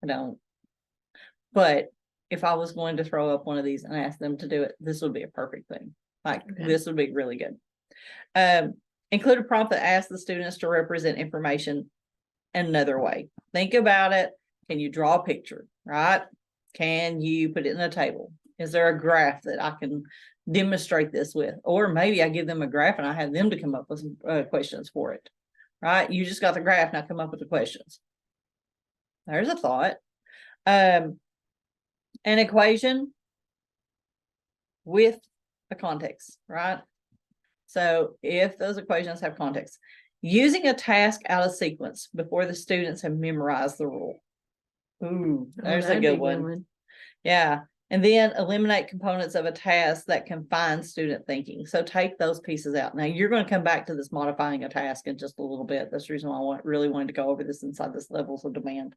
I don't. But if I was going to throw up one of these and ask them to do it, this would be a perfect thing. This would be really good. Include a prompt that asks the students to represent information another way. Think about it. Can you draw a picture, right? Can you put it in a table? Is there a graph that I can demonstrate this with? Or maybe I give them a graph and I have them to come up with some questions for it, right? You just got the graph, now come up with the questions. There's a thought. An equation with a context, right? So if those equations have context, using a task out of sequence before the students have memorized the rule. Ooh, there's a good one. Yeah. And then eliminate components of a task that confine student thinking. So take those pieces out. Now you're going to come back to this modifying a task in just a little bit. That's the reason why I really wanted to go over this inside this levels of demand.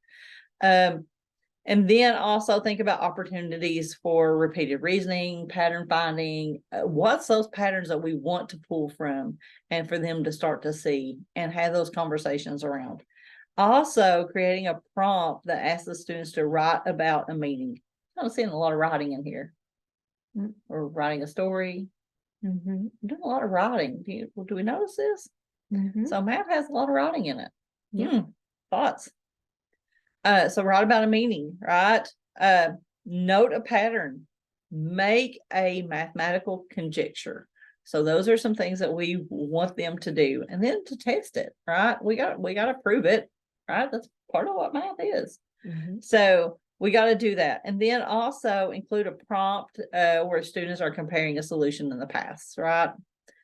And then also think about opportunities for repeated reasoning, pattern finding. What's those patterns that we want to pull from, and for them to start to see and have those conversations around. Also, creating a prompt that asks the students to write about a meaning. I'm seeing a lot of writing in here. Or writing a story. I'm doing a lot of writing. Do we notice this? So math has a lot of writing in it. Thoughts? So write about a meaning, right? Note a pattern, make a mathematical conjecture. So those are some things that we want them to do, and then to test it, right? We got to prove it, right? That's part of what math is. So we got to do that. And then also include a prompt where students are comparing a solution in the past, right?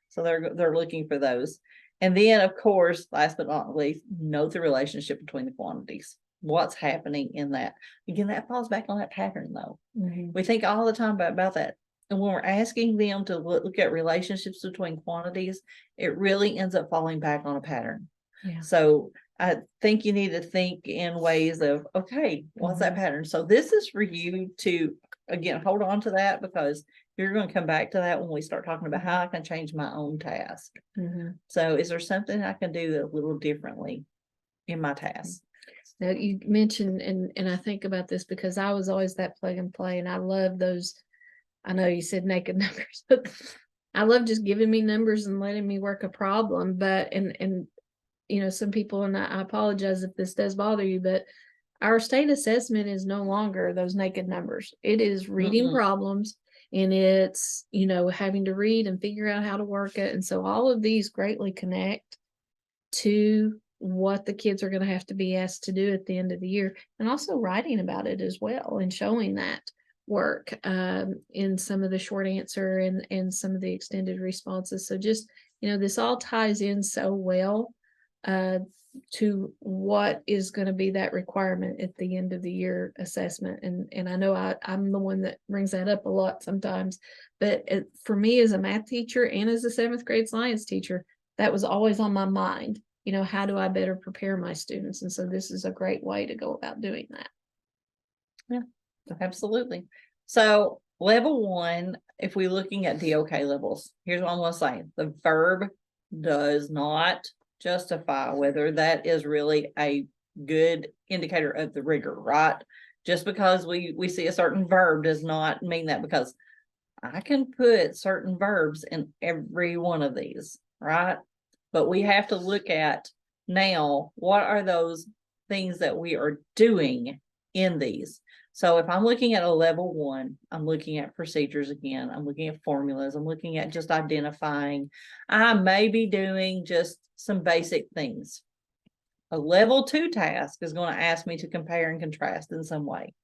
So they're looking for those. And then, of course, last but not least, note the relationship between the quantities. What's happening in that? Again, that falls back on that pattern, though. We think all the time about that. And when we're asking them to look at relationships between quantities, it really ends up falling back on a pattern. So I think you need to think in ways of, okay, what's that pattern? So this is for you to, again, hold on to that, because you're going to come back to that when we start talking about how I can change my own task. So is there something I can do a little differently in my task? Now you mentioned, and I think about this because I was always that plug and play, and I love those. I know you said naked numbers, but I love just giving me numbers and letting me work a problem. But and some people, and I apologize if this does bother you, but our state assessment is no longer those naked numbers. It is reading problems, and it's having to read and figure out how to work it. And so all of these greatly connect to what the kids are going to have to be asked to do at the end of the year, and also writing about it as well and showing that work in some of the short answer and some of the extended responses. So just, this all ties in so well to what is going to be that requirement at the end of the year assessment. And I know I'm the one that brings that up a lot sometimes, but for me as a math teacher and as a 7th grade science teacher, that was always on my mind. How do I better prepare my students? And so this is a great way to go about doing that. Yeah, absolutely. So level 1, if we're looking at the okay levels, here's what I'm going to say. The verb does not justify whether that is really a good indicator of the rigor, right? Just because we see a certain verb does not mean that, because I can put certain verbs in every one of these, right? But we have to look at now, what are those things that we are doing in these? So if I'm looking at a level 1, I'm looking at procedures again. I'm looking at formulas. I'm looking at just identifying. I may be doing just some basic things. A level 2 task is going to ask me to compare and contrast in some way.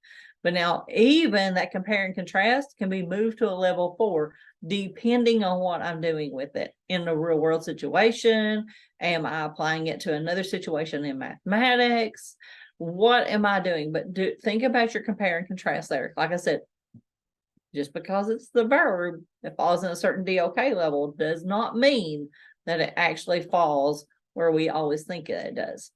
But now even that compare and contrast can be moved to a level 4, depending on what I'm doing with it in a real world situation. Am I applying it to another situation in mathematics? What am I doing? But think about your compare and contrast there. Like I said, just because it's the verb that falls in a certain DOK level does not mean that it actually falls where we always think it does.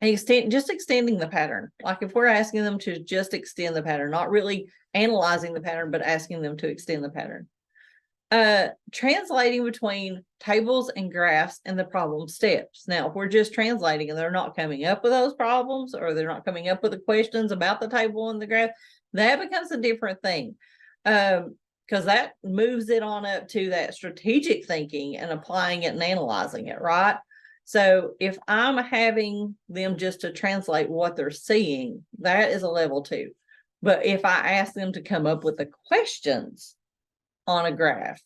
And just extending the pattern. Like if we're asking them to just extend the pattern, not really analyzing the pattern, but asking them to extend the pattern. Translating between tables and graphs and the problem steps. Now, if we're just translating and they're not coming up with those problems, or they're not coming up with the questions about the table and the graph, that becomes a different thing. Because that moves it on up to that strategic thinking and applying it and analyzing it, right? So if I'm having them just to translate what they're seeing, that is a level 2. But if I ask them to come up with the questions on a graph,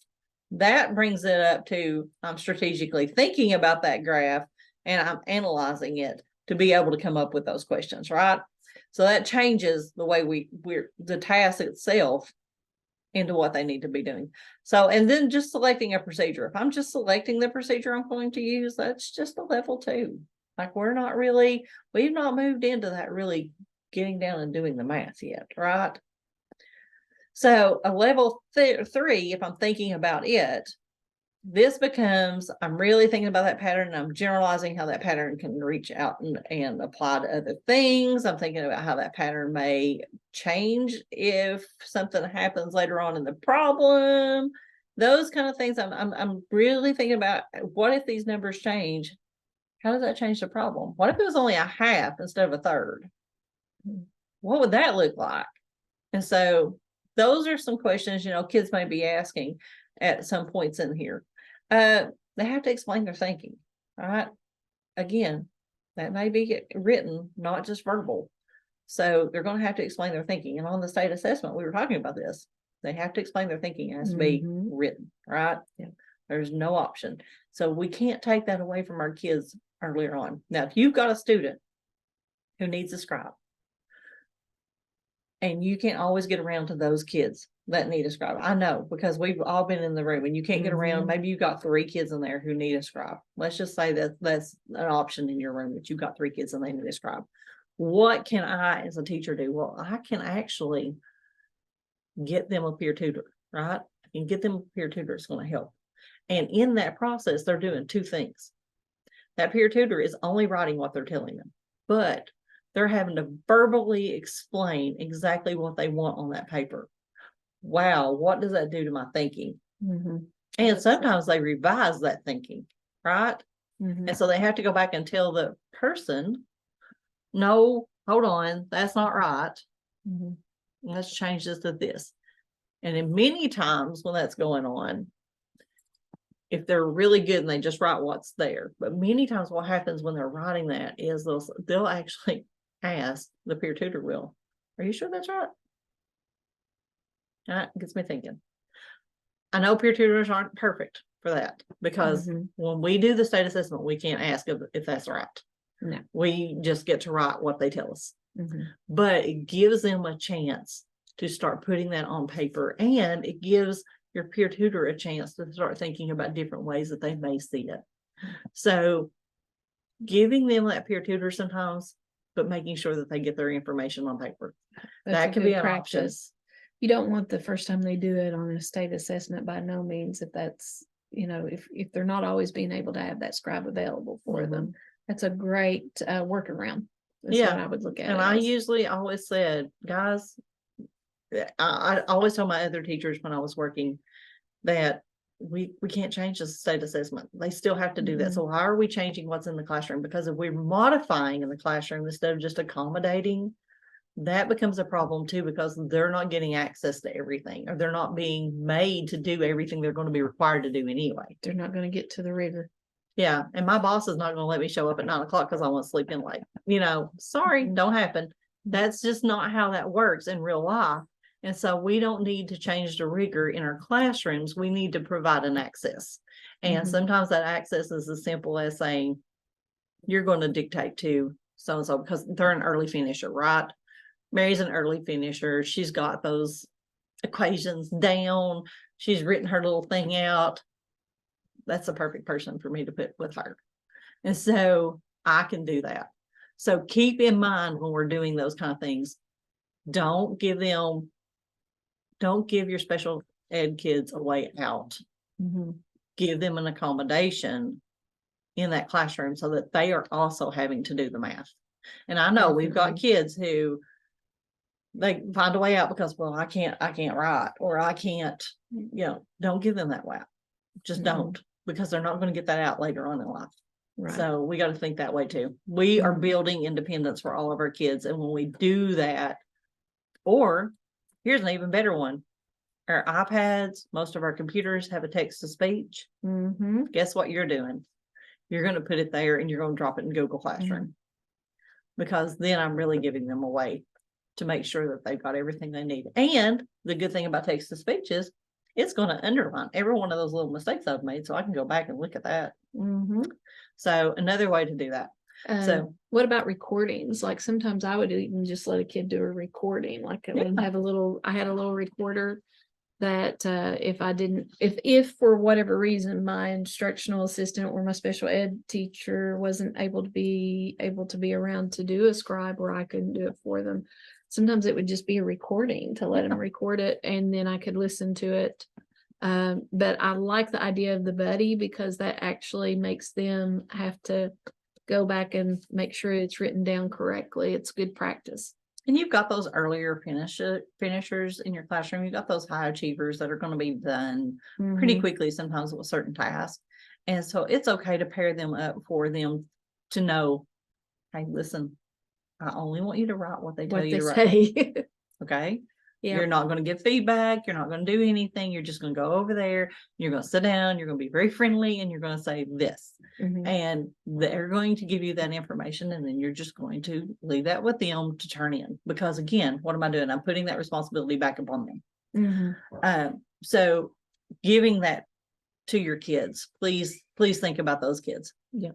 that brings it up to I'm strategically thinking about that graph and I'm analyzing it to be able to come up with those questions, right? So that changes the way we're the task itself into what they need to be doing. So, and then just selecting a procedure. If I'm just selecting the procedure I'm going to use, that's just a level 2. Like we've not moved into that really getting down and doing the math yet, right? So a level 3, if I'm thinking about it, this becomes, I'm really thinking about that pattern and I'm generalizing how that pattern can reach out and apply to other things. I'm thinking about how that pattern may change if something happens later on in the problem. Those kind of things. I'm really thinking about, what if these numbers change? How does that change the problem? What if it was only a half instead of a third? What would that look like? And so those are some questions, kids may be asking at some points in here. They have to explain their thinking, all right? Again, that may be written, not just verbal. So they're going to have to explain their thinking. And on the state assessment, we were talking about this. They have to explain their thinking. It has to be written, right? Yeah. There's no option. So we can't take that away from our kids earlier on. Now, if you've got a student who needs a scribe, and you can't always get around to those kids that need a scribe. I know, because we've all been in the room and you can't get around. Maybe you've got 3 kids in there who need a scribe. Let's just say that that's an option in your room, that you've got 3 kids and they need a scribe. What can I as a teacher do? Well, I can actually get them a peer tutor, right? I can get them a peer tutor. It's going to help. And in that process, they're doing 2 things. That peer tutor is only writing what they're telling them, but they're having to verbally explain exactly what they want on that paper. Wow, what does that do to my thinking? And sometimes they revise that thinking, right? And so they have to go back and tell the person, no, hold on, that's not right. Let's change this to this. And then many times when that's going on, if they're really good and they just write what's there, but many times what happens when they're writing that is they'll actually ask the peer tutor, are you sure that's right? That gets me thinking. I know peer tutors aren't perfect. for that, because Mhm. when we do the state assessment, we can't ask if that's right. No. We just get to write what they tell us. Mhm. But it gives them a chance to start putting that on paper, and it gives your peer tutor a chance to start thinking about different ways that they may see it. So giving them that peer tutor sometimes, but making sure that they get their information on paper. That's That a can be good an option. practice. You don't want the first time they do it on a state assessment by no means, if that's, if they're not always being able to have that scribe available for them. That's a great workaround. That's Yeah, what I would look at And it I as. usually always said, guys, I always told my other teachers when I was working that we can't change the state assessment. They still have to do that. Mhm. So how are we changing what's in the classroom? Because if we're modifying in the classroom instead of just accommodating, that becomes a problem too, because they're not getting access to everything, or they're not being made to do everything they're going to be required to do anyway. They're not going to get to the river. Yeah. And my boss is not going to let me show up at 9 o'clock because I want to sleep in late. Sorry, Mhm. don't happen. That's just not how that works in real life. And so we don't need to change the rigor in our classrooms. We need to provide an access. And Mhm. sometimes that access is as simple as saying, you're going to dictate to so-and-so because they're an early finisher, right? Mary's an early finisher. She's got those equations down. She's written her little thing out. That's the perfect person for me to put with her. And so I can do that. So keep in mind when we're doing those kind of things, don't give your special ed kids a way out. Mhm. Give them an accommodation in that classroom so that they are also having to do the math. And I know we've got kids who they find a way out because, well, I can't write, or I can't, don't give them that way out. Just Mhm. don't, because they're not going to get that out later on in life. Right. So we got to think that way too. We are Mhm. building independence for all of our kids. And when we do that, or here's an even better one. Our iPads, most of our computers have a text to speech. Mhm. Guess what you're doing? You're going to put it there and you're going to drop it in Google Classroom. Because then I'm really giving them a way to make sure that they've got everything they need. And the good thing about text to speech is it's going to underline every one of those little mistakes I've made. So I can go back and look at that. Mhm. So another way to do that. So what about recordings? Like sometimes I would even just let a kid do a recording. Like I would have I had a little recorder that if for whatever reason my instructional assistant or my special ed teacher wasn't able to be around to do a scribe, or I couldn't do it for them, sometimes it would just be a recording to let them record it, and then I could listen to it. But I like the idea of the buddy, because that actually makes them have to go back and make sure it's written down correctly. It's good practice. And you've got those earlier finishers in your classroom. You've got those high achievers that are going to be done pretty quickly sometimes with certain tasks. And so it's okay to pair them up for them to know, hey, listen, I only want you to write what they tell you to write. Okay. Yeah. You're not going to give feedback. You're not going to do anything. You're just going to go over there. You're going to sit down. You're going to be very friendly, and you're going to say this. And they're going to give you that information, and then you're just going to leave that with them to turn in. Because again, what am I doing? I'm putting that responsibility back upon them. So giving that to your kids, please think about those kids. Yeah.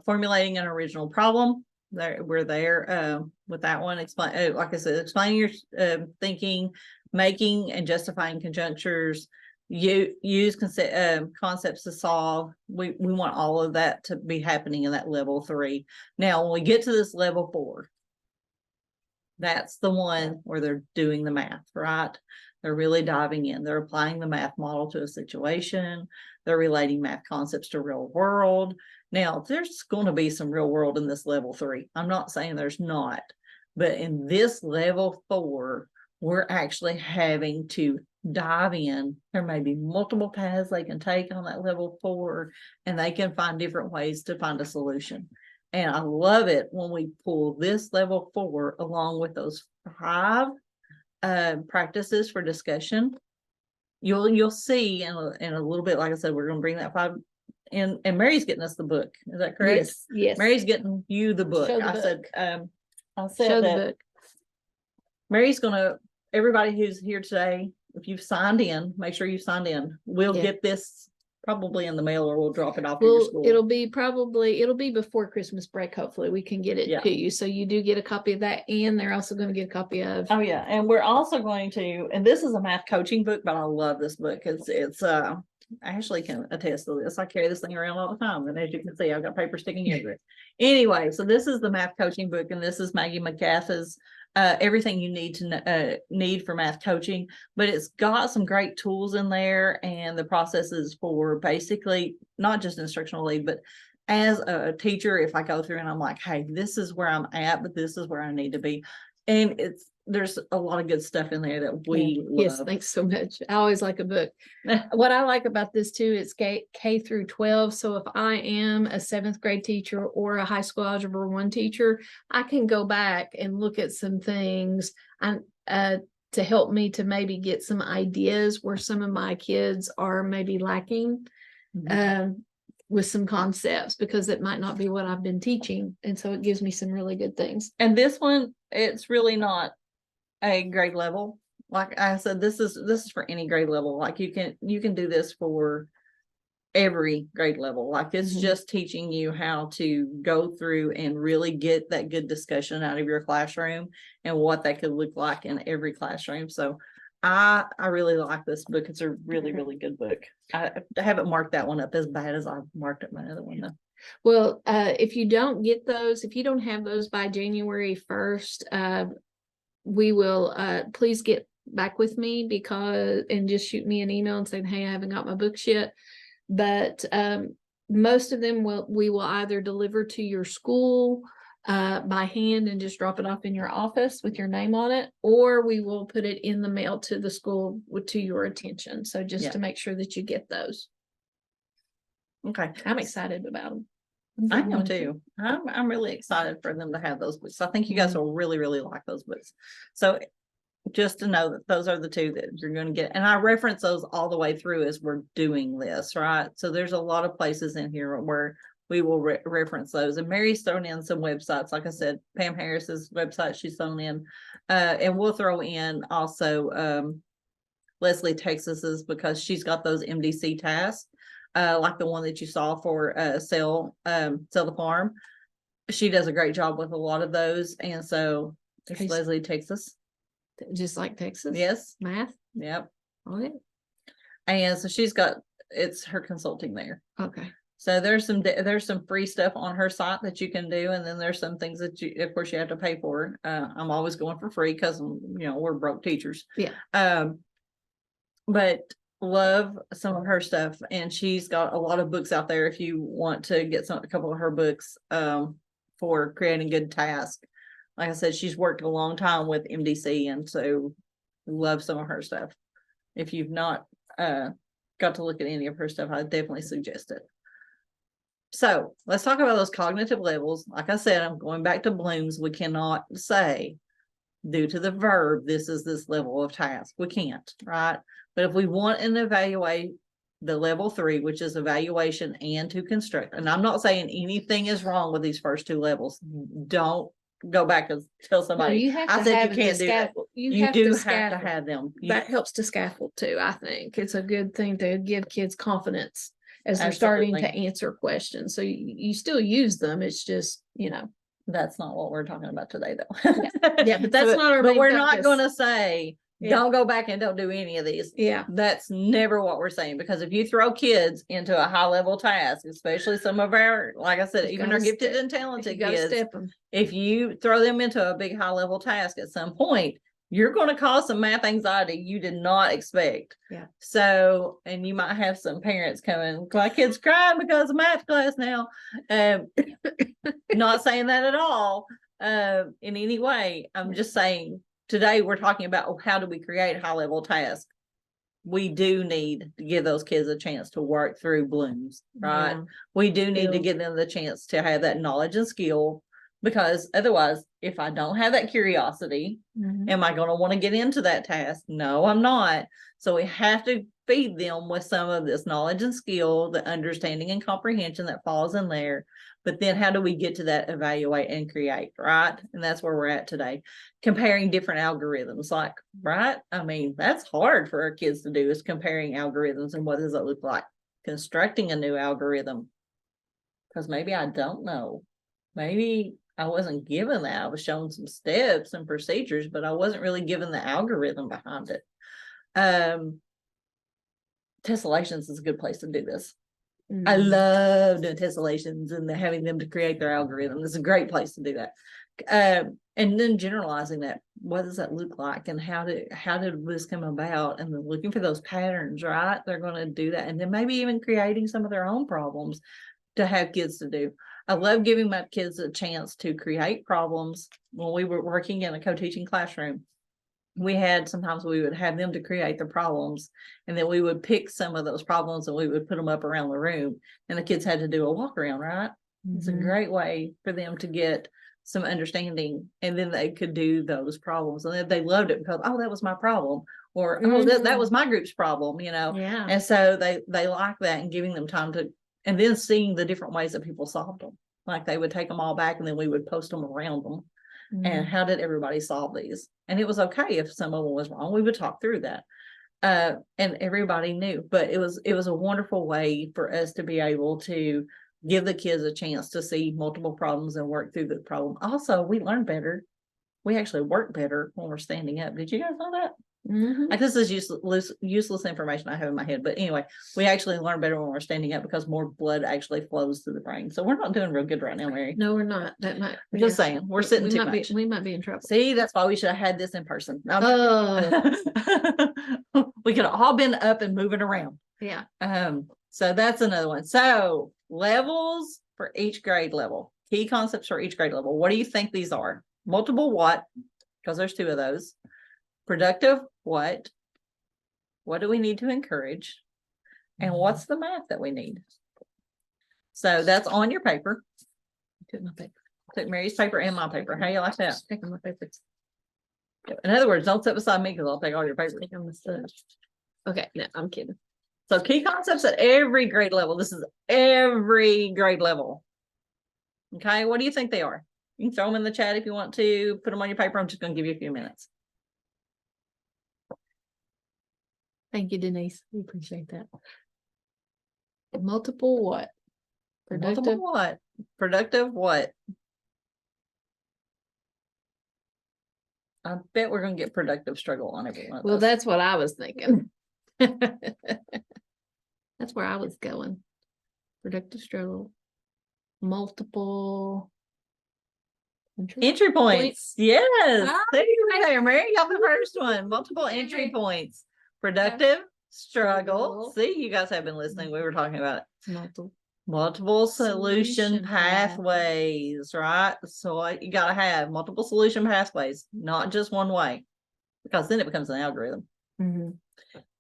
Formulating an original problem. We're there with that one. Explain, like I said, explaining your thinking, making and justifying conjunctures. You use concepts to solve. We want all of that to be happening in that level 3. Now, when we get to this level 4, that's the one where they're doing the math, right? They're really diving in. They're applying the math model to a situation. They're relating math concepts to real world. Now, there's going to be some real world in this level 3. I'm not saying there's not, but in this level 4, we're actually having to dive in. There may be multiple paths they can take on that level 4, and they can find different ways to find a solution. And I love it when we pull this level 4 along with those 5 practices for discussion. You'll see in a little bit, like I said, we're going to bring that 5 in, and Mary's getting us the book. Is that correct? Yes. Mary's getting you the book. Show the I book. said Show the that book. Mary's everybody who's here today, if you've signed in, make sure you signed in. We'll Yeah. get this probably in the mail, or we'll drop it off to your Well, school. it'll be before Christmas break. Hopefully we can get it Yeah. to you. So you do get a copy of that, and they're also going to get a copy of. Oh yeah. And we're also going to, and this is a math coaching book, but I love this book. I actually can attest to this. I carry this thing around all the time. And as you can see, I've got paper sticking everywhere. Anyway, so this is the math coaching book, and this is Maggie McGath's everything you need to need for math coaching, but it's got some great tools in there and the processes for basically not just instructional lead, but as a teacher, if I go through and I'm like, hey, this is where I'm at, but this is where I need to be. And there's a lot of good stuff in there that we love. Yes, thanks so much. I always like a book. What I like about this too, it's K through 12. So if I am a 7th grade teacher or a high school algebra 1 teacher, I can go back and look at some things and to help me to maybe get some ideas where some of my kids are maybe lacking with some concepts, because it might not be what I've been teaching. And so it gives me some really good things. And this one, it's really not a grade level. Like I said, this is for any grade level. Like you can do this for every grade level. Like it's just teaching you how to go through and really get that good discussion out of your classroom and what that could look like in every classroom. So I really like this book. It's a really, really good book. I haven't marked that one up as bad as I've marked up my other one though. Well, if you don't get those, if you don't have those by January 1st, we will please get back with me and just shoot me an email and say, hey, I haven't got my books yet. But most of them we will either deliver to your school by hand and just drop it off in your office with your name on it, or we will put it in the mail to the school to your attention. So just to make sure that you get those. Okay. I'm excited about them. I am too. I'm really excited for them to have those books. I think you guys will really, really like those books. So just to know that those are the two that you're going to get. And I reference those all the way through as we're doing this, right? So there's a lot of places in here where we will reference those. And Mary's thrown in some websites. Like I said, Pam Harris's website she's thrown in. And we'll throw in also Leslie Texas's, because she's got those MDC tasks. Like the one that you saw for sell the farm. She does a great job with a lot of those. And so it's Leslie Texas. Just like Texas? Yes. Math? Yep. Okay. And so it's her consulting there. Okay. So there's some free stuff on her site that you can do. And then there's some things that of course you have to pay for. I'm always going for free because we're broke teachers. Yeah. But love some of her stuff, and she's got a lot of books out there if you want to get a couple of her books for creating good tasks. Like I said, she's worked a long time with MDC, and so love some of her stuff. If you've not got to look at any of her stuff, I definitely suggest it. So let's talk about those cognitive levels. Like I said, I'm going back to Bloom's. We cannot say due to the verb, this is this level of task. We can't, right? But if we want and evaluate the level 3, which is evaluation and to construct, and I'm not saying anything is wrong with these first 2 levels. Don't go back and tell somebody. No, I said you can't do that. You do have to have them. That helps to scaffold too. I think it's a good thing to give kids confidence as they're starting to answer questions. So you still use them. It's just, that's not what we're talking about today though. Yeah, but that's not our but main we're focus. not going to say don't go back and don't do any of these. Yeah. That's never what we're saying, because if you throw kids into a high level task, especially some of our, like I said, even our gifted and talented kids, if you throw them into a big high level task at some point, you're going to cause some math anxiety you did not expect. Yeah. So, and you might have some parents coming, my kid's crying because of math class now. Not saying that at all in any way. I'm just saying today we're talking about how do we create high level tasks. We do need to give those kids a chance to work through Bloom's, right? Yeah. We do need to give them the chance to have that knowledge and skill, because otherwise if I don't have that curiosity, Mhm. am I going to want to get into that task? No, I'm not. So we have to feed them with some of this knowledge and skill, the understanding and comprehension that falls in there. But then how do we get to that evaluate and create, right? And that's where we're at today. Comparing different algorithms, like, right? I mean, that's hard for our kids to do, is comparing algorithms and what does it look like? Constructing a new algorithm. Because maybe I don't know. Maybe I wasn't given that. I was shown some steps and procedures, but I wasn't really given the algorithm behind it. Tessellations is a good place to do this. I Mhm. love doing tessellations and having them to create their algorithm. It's a great place to do that. And then generalizing that, what does that look like, and how did this come about, and then looking for those patterns, right? They're going to do that, and then maybe even creating some of their own problems to have kids to do. I love giving my kids a chance to create problems. When we were working in a co-teaching classroom, sometimes we would have them to create the problems, and then we would pick some of those problems and we would put them up around the room, and the kids had to do a walk around, right? It's a Mhm. great way for them to get some understanding, and then they could do those problems, and they loved it because, oh, that was my problem, or oh, that was my group's problem, Yeah. and so they like that, and giving them time to, and then seeing the different ways that people solved them. Like they would take them all back and then we would post them around them. And Mhm. how did everybody solve these? And it was okay if some of them was wrong. We would talk through that. And everybody knew, but it was a wonderful way for us to be able to give the kids a chance to see multiple problems and work through the problem. Also, we learn better. We actually work better when we're standing up. Did you guys know that? Mhm. Like, this is useless information I have in my head, but anyway, we actually learn better when we're standing up because more blood actually flows to the brain. So we're not doing real good right now, Mary. No, we're not. That might. I'm just saying, we're sitting too much. We might be in trouble. See, that's why we should have had this in person. Oh, We could have all been up and moving around. yeah. So that's another one. So levels for each grade level, key concepts for each grade level. What do you think these are? Multiple what? Because there's two of those. Productive what? What do we need to encourage? And what's the math that we need? So that's on your paper. Took my paper. Took Mary's paper and my paper. How you like that? Taking my paper. In other words, don't sit beside me because I'll take all your papers. Take on the stuff. Okay, no, I'm kidding. So key concepts at every grade level. This is every grade level. Okay, what do you think they are? You can throw them in the chat if you want to. Put them on your paper. I'm just going to give you a few minutes. Thank you, Denise. We appreciate that. Multiple what? Productive. Multiple what? Productive what? I bet we're going to get productive struggle on everyone. Well, that's what I was thinking. That's where I was going. Productive struggle. Multiple entry points. Yes. Ah, There you go there, Mary. You got the first one. Multiple entry points. Productive struggle. See, you guys have been listening. We were talking about it. Multiple solution pathways, right? So you got to have multiple solution pathways, not just one way, because then it becomes an algorithm. Mm-hmm.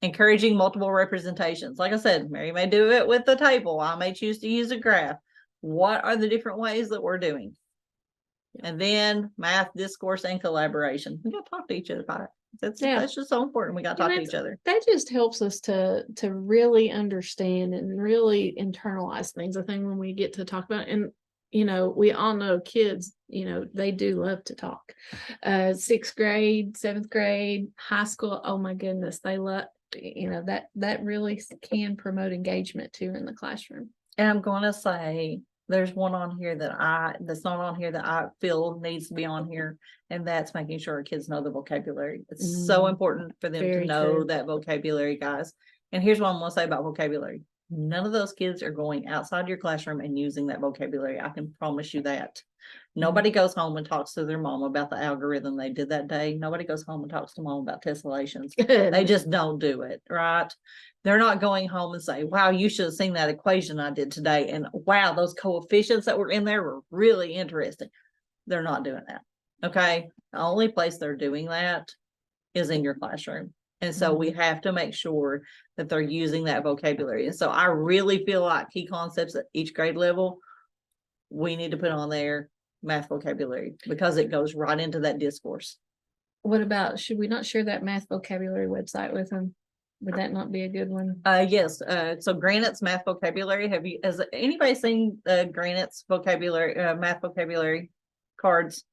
Encouraging multiple representations. Like I said, Mary may do it with the table. I may choose to use a graph. What are the different ways that we're doing? And then math, discourse, and collaboration. We got to talk to each other about it. That's just so important. We got to talk to each other. That just helps us to really understand and really internalize things. I think when we get to talk about it, and we all know kids, they do love to talk. 6th grade, 7th grade, high school. Oh my goodness, they love. That really can promote engagement too in the classroom. And I'm going to say, there's one on here that's not on here that I feel needs to be on here, and that's making sure our kids know the vocabulary. It's so important for them to know that vocabulary, guys. And here's what I'm going to say about vocabulary. None of those kids are going outside your classroom and using that vocabulary. I can promise you that. Nobody goes home and talks to their mom about the algorithm they did that day. Nobody goes home and talks to mom about tessellations. They just don't do it, right? They're not going home and say, wow, you should have seen that equation I did today. And wow, those coefficients that were in there were really interesting. They're not doing that. Okay. The only place they're doing that is in your classroom. And so we have to make sure that they're using that vocabulary. And so I really feel like key concepts at each grade level, we need to put on there. math vocabulary because it goes right into that discourse. What about, should we not share that math vocabulary website with them? Would that not be a good one? Yes. So Granite's math vocabulary. Has anybody seen Granite's vocabulary, math vocabulary cards?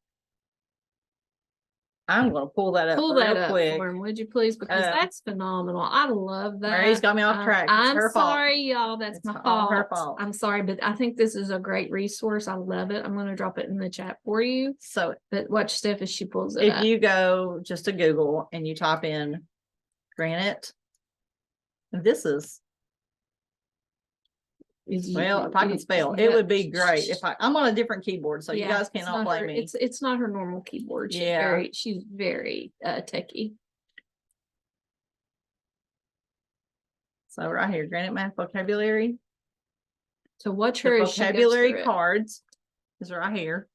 I'm gonna pull that up Pull real that up quick. for him, would you please? Because that's phenomenal. I love that. Mary's got me off track. It's I'm her fault. sorry, y'all. That's It's my all her fault. fault. I'm sorry, but I think this is a great resource. I love it. I'm going to drop it in the chat for you. So But watch Steph as she pulls it if up. you go just to Google and you type in Granite, this is, well, if I can spell, it would be great. If I'm on a different keyboard, so you guys it's cannot not blame her, me. It's not her normal keyboard. She's very techie. So right here, Granite math vocabulary. So watch The her as she goes vocabulary through it. cards is right here.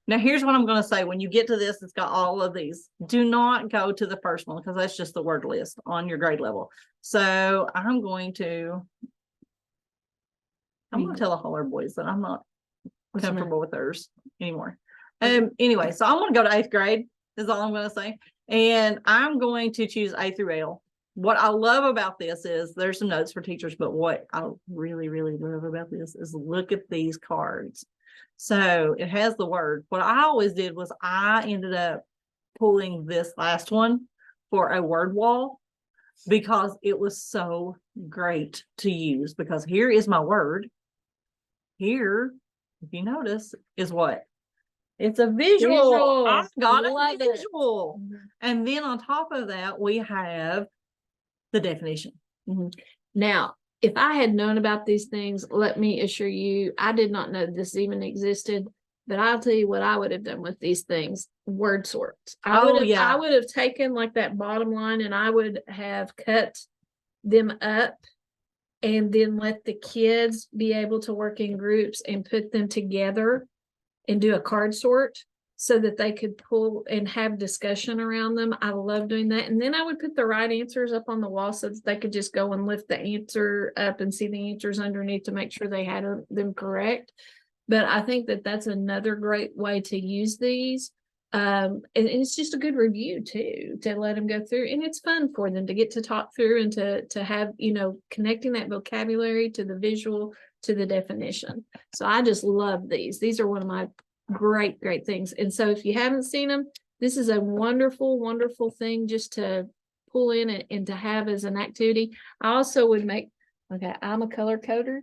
Now here's what I'm going to say. When you get to this, it's got all of these. Do not go to the first one because that's just the word list on your grade level. So I'm going to tell the Holler boys that I'm not comfortable with theirs anymore. Anyway, so I'm going to go to 8th grade is all I'm going to say. And I'm going to choose A through L. What I love about this is there's some notes for teachers, but what I really, really love about this is look at these cards. So it has the word. What I always did was I ended up pulling this last one for a word wall because it was so great to use, because here is my word. Here, if you notice, is what? It's a visual. I got a visual. And then on top of that, we have the definition. Now, if I had known about these things, let me assure you, I did not know this even existed. But I'll tell you what I would have done with these things: word sorts. I would have taken like that bottom line and I would have cut them up and then let the kids be able to work in groups and put them together and do a card sort so that they could pull and have discussion around them. I love doing that. And then I would put the right answers up on the wall so that they could just go and lift the answer up and see the answers underneath to make sure they had them correct. But I think that that's another great way to use these. And it's just a good review too, to let them go through, and it's fun for them to get to talk through and to have, connecting that vocabulary to the visual to the definition. So I just love these. These are one of my great things. And so if you haven't seen them, this is a wonderful thing just to pull in and to have as an activity. I also would make, I'm a color coder.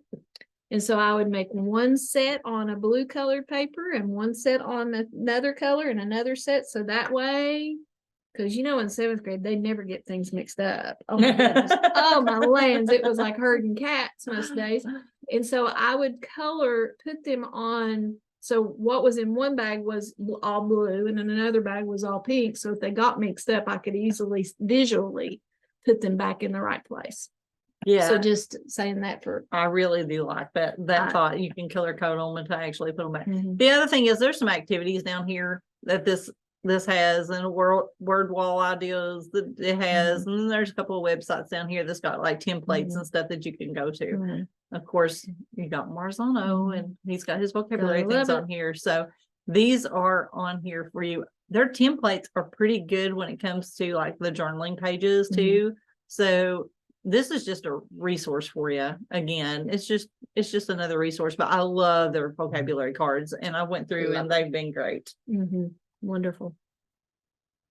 And so I would make one set on a blue colored paper and one set on another color and another set. So that way, because in 7th grade, they never get things mixed up. Oh my goodness. Oh my lands. It was like herding cats most days. And so I would put them on. So what was in one bag was all blue and in another bag was all pink. So if they got mixed up, I could easily visually put them back in the right place. Yeah. So just saying that I really do like that thought. You can color code them and to actually put them back. Mm-hmm. The other thing is there's some activities down here that this has, and word wall ideas that it has. And then there's a couple of websites down here that's got like templates and stuff that you can go to. Of course, you got Marzano and he's got his vocabulary things on here. So these are on here for you. Their templates are pretty good when it comes to like the journaling pages too. So this is just a resource for you. Again, it's just another resource, but I love their vocabulary cards, and I went through and they've been great. Wonderful.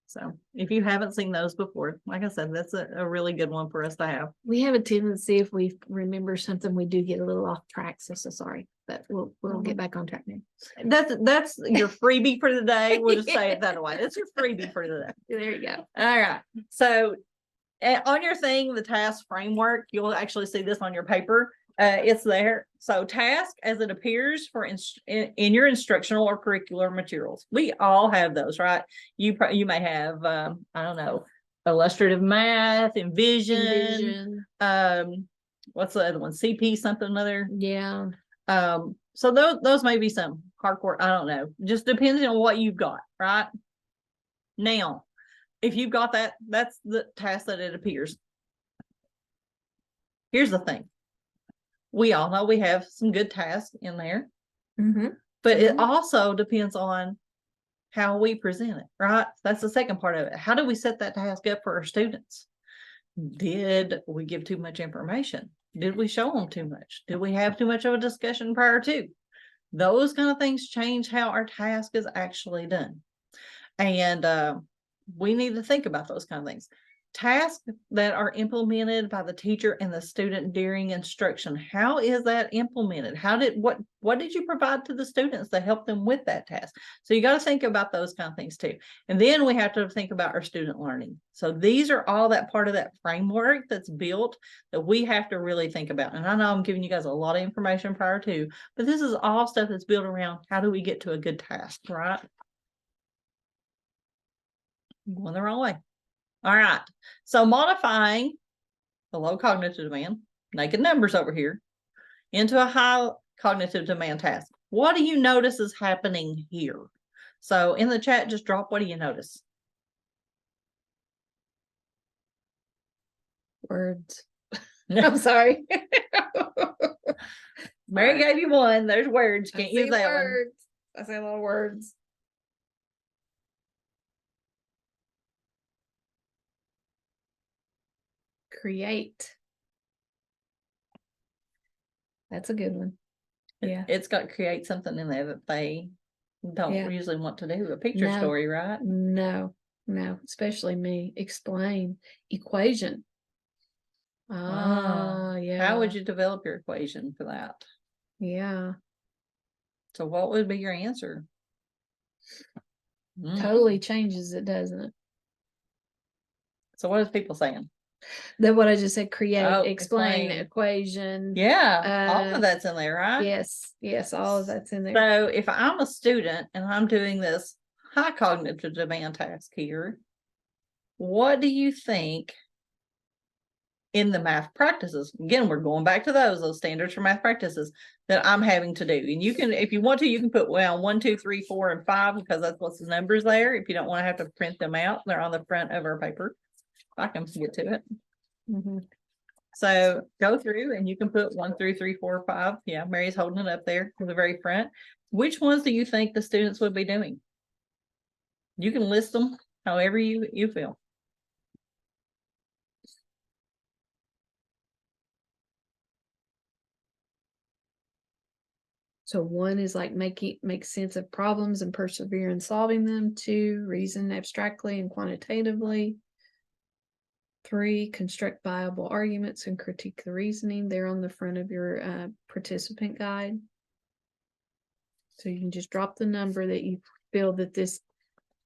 So if you haven't seen those before, like I said, that's a really good one for us to have. We have a tendency, if we remember something, we do get a little off track. So sorry, but we'll get back on track now. That's your freebie for the day. We'll just say it that way. That's your freebie for the day. There you go. All right. So on your thing, the task framework, you'll actually see this on your paper. It's there. So task as it appears in your instructional or curricular materials. We all have those, right? You may have, I don't know, illustrative math, envision. What's the other one? CP something another. Yeah. So those may be some hardcore. I don't know. Just depending on what you've got, right? Now, if you've got that, that's the task that it appears. Here's the thing. We all know we have some good tasks in there. But it Mhm. also depends on how we present it, right? That's the second part of it. How do we set that task up for our students? Did we give too much information? Did we show them too much? Did we have too much of a discussion prior to? Those kind of things change how our task is actually done. And we need to think about those kind of things. Tasks that are implemented by the teacher and the student during instruction. How is that implemented? What did you provide to the students to help them with that task? So you got to think about those kind of things too. And then we have to think about our student learning. So these are all that part of that framework that's built that we have to really think about. And I know I'm giving you guys a lot of information prior to, but this is all stuff that's built around how do we get to a good task, right? Going the wrong way. All right. So modifying the low cognitive demand, naked numbers over here, into a high cognitive demand task. What do you notice is happening here? So in the chat, just drop, what do you notice? Words. I'm sorry. Mary gave you one. There's words. Can't use that one. Words. I say a lot of words. Create. That's a good one. Yeah. It's got to create something in there that they don't Yeah. usually want to do. A picture No. story, right? No, especially me. Explain. Equation. Yeah. How would you develop your equation for that? Yeah. So what would be your answer? Totally changes it, doesn't it? So what is people saying? That what I just said, create, Oh, explain, explain. equation. Yeah, all of that's in there, right? Yes, all of that's in there. So if I'm a student and I'm doing this high cognitive demand task here, what do you think in the math practices? Again, we're going back to those standards for math practices that I'm having to do. And you can, if you want to, you can put, well, 1, 2, 3, 4, and 5, because that's what's the numbers there. If you don't want to have to print them out, they're on the front of our paper. I can get to it. Mm-hmm. So go through and you can put 1, 2, 3, 4, 5. Yeah, Mary's holding it up there to the very front. Which ones do you think the students would be doing? You can list them however you feel. So 1 is like make sense of problems and persevere in solving them. 2, reason abstractly and quantitatively. 3, construct viable arguments and critique the reasoning. They're on the front of your participant guide. So you can just drop the number that you feel that this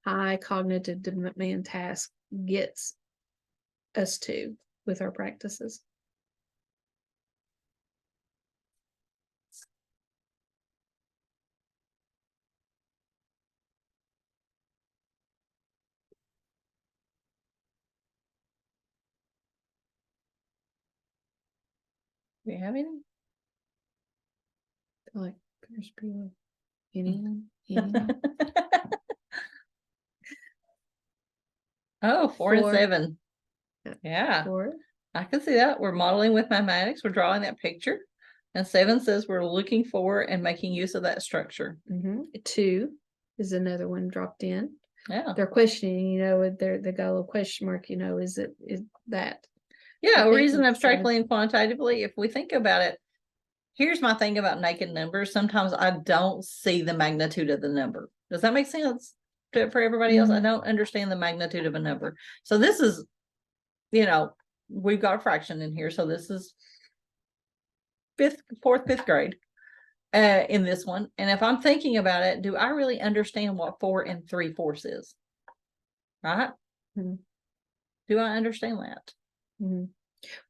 high cognitive demand task gets us to with our practices. Do you have any? Like anyone? Oh, 4 and 7. Yeah. Yeah, 4. I can see that. We're modeling with mathematics. We're drawing that picture. And 7 says we're looking for and making use of that structure. 2 is another one dropped in. Yeah. They're questioning, they got a little question mark, is that? Yeah, reason abstractly and quantitatively. If we think about it, here's my thing about naked numbers. Sometimes I don't see the magnitude of the number. Does that make sense for everybody else? I don't understand the magnitude of a number. So this is, we've got a fraction in here. So this is 4th, 5th grade in this one. And if I'm thinking about it, do I really understand what 4 and 3/4 is? Right? Do I understand that?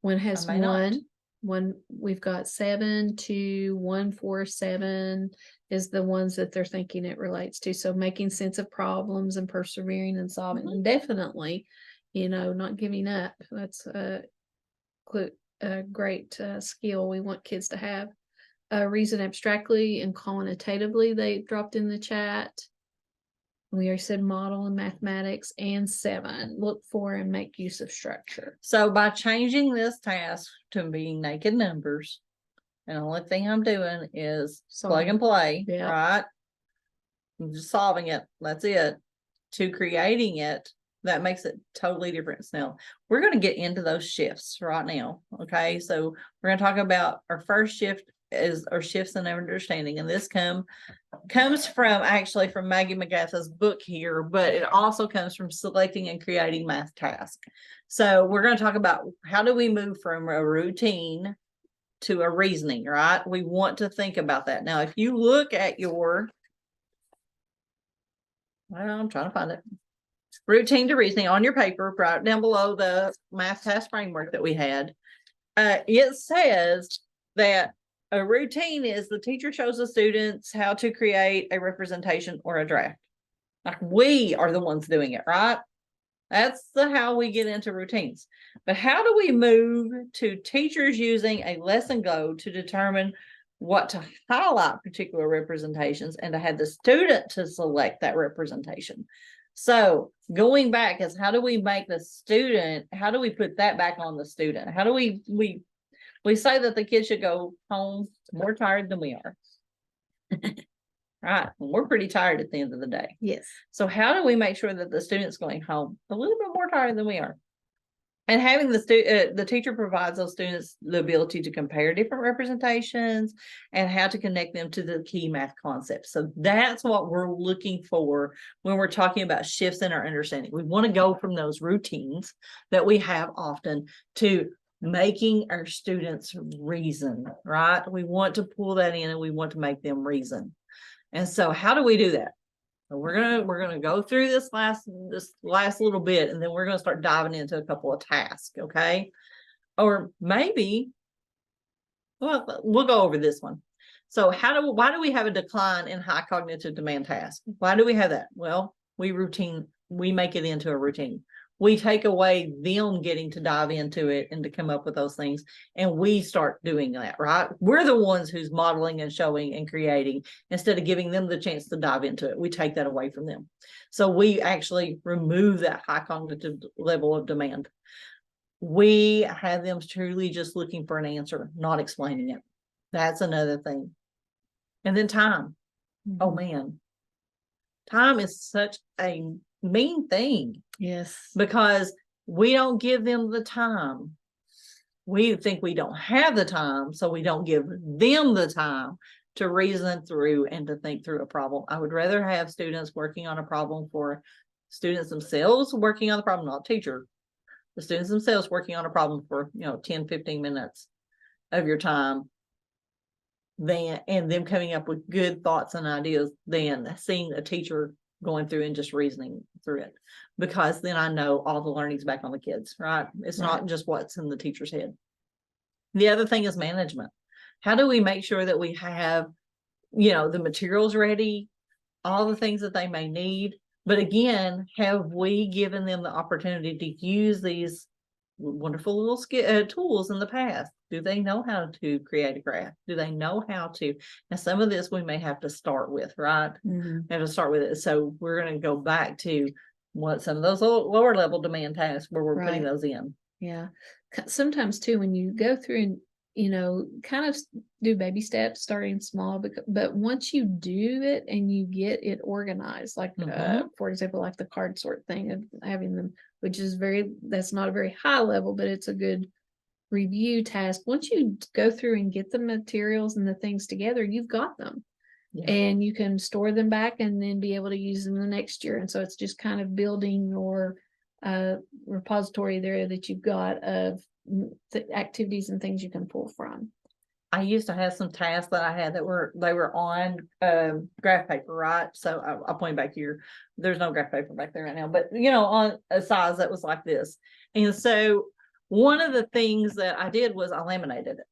One has I may not. one we've got 7, 2, 1, 4, 7 is the ones that they're thinking it relates to. So making sense of problems and persevering and solving and definitely, not giving up. That's a great skill we want kids to have. Reason abstractly and quantitatively, they dropped in the chat. We already said model in mathematics. And 7, look for and make use of structure. So by changing this task to being naked numbers, and the only thing I'm doing is plug and play, right? just solving it, that's it, to creating it, that makes it totally different. Now, we're going to get into those shifts right now. Okay. So we're going to talk about our first shift is our shifts in understanding. And this comes from actually from Maggie McGatha's book here, but it also comes from selecting and creating math tasks. So we're going to talk about how do we move from a routine to a reasoning, right? We want to think about that. Now, if you look at your, well, I'm trying to find it. Routine to reasoning on your paper, right down below the math task framework that we had. It says that a routine is the teacher shows the students how to create a representation or a draft. Like we are the ones doing it, right? That's how we get into routines. But how do we move to teachers using a lesson go to determine what to highlight particular representations and to have the student to select that representation? So going back is how do we make the student, how do we put that back on the student? How do we say that the kids should go home more tired than we are? Right. We're pretty tired at the end of the day. Yes. So how do we make sure that the student's going home a little bit more tired than we are? And having the teacher provides those students the ability to compare different representations and how to connect them to the key math concepts. So that's what we're looking for when we're talking about shifts in our understanding. We want to go from those routines that we have often to making our students reason, right? We want to pull that in and we want to make them reason. And so how do we do that? So we're gonna go through this last little bit, and then we're gonna start diving into a couple of tasks, okay? Or maybe, well, we'll go over this one. So why do we have a decline in high cognitive demand tasks? Why do we have that? Well, we make it into a routine. We take away them getting to dive into it and to come up with those things, and we start doing that, right? We're the ones who's modeling and showing and creating instead of giving them the chance to dive into it. We take that away from them. So we actually remove that high cognitive level of demand. We have them truly just looking for an answer, not explaining it. That's another thing. And then time. Oh man, time is such a mean thing. Yes. Because we don't give them the time. We think we don't have the time, so we don't give them the time to reason through and to think through a problem. I would rather have students working on a problem for students themselves working on the problem, not teacher. The students themselves working on a problem for 10, 15 minutes of your time and them coming up with good thoughts and ideas than seeing a teacher going through and just reasoning through it, because then I know all the learning's back on the kids, right? It's not just what's in the teacher's head. The other thing is management. How do we make sure that we have, the materials ready, all the things that they may need? But again, have we given them the opportunity to use these wonderful little tools in the past? Do they know how to create a graph? Do they know how to? And some of this we may have to start with, right? Have to start with it. So we're going to go back to what some of those lower level demand tasks where we're putting those in. Yeah. Sometimes too, when you go through and, kind of do baby steps, starting small, but once you do it and you get it organized, like, for example, like the card sort thing of having them, which is that's not a very high level, but it's a good review task. Once you go through and get the materials and the things together, you've got them. Yeah. And you can store them back and then be able to use them the next year. And so it's just kind of building your repository there that you've got of activities and things you can pull from. I used to have some tasks that I had they were on graph paper, right? So I'll point back here. There's no graph paper back there right now, but on a size that was like this. And so one of the things that I did was I laminated it.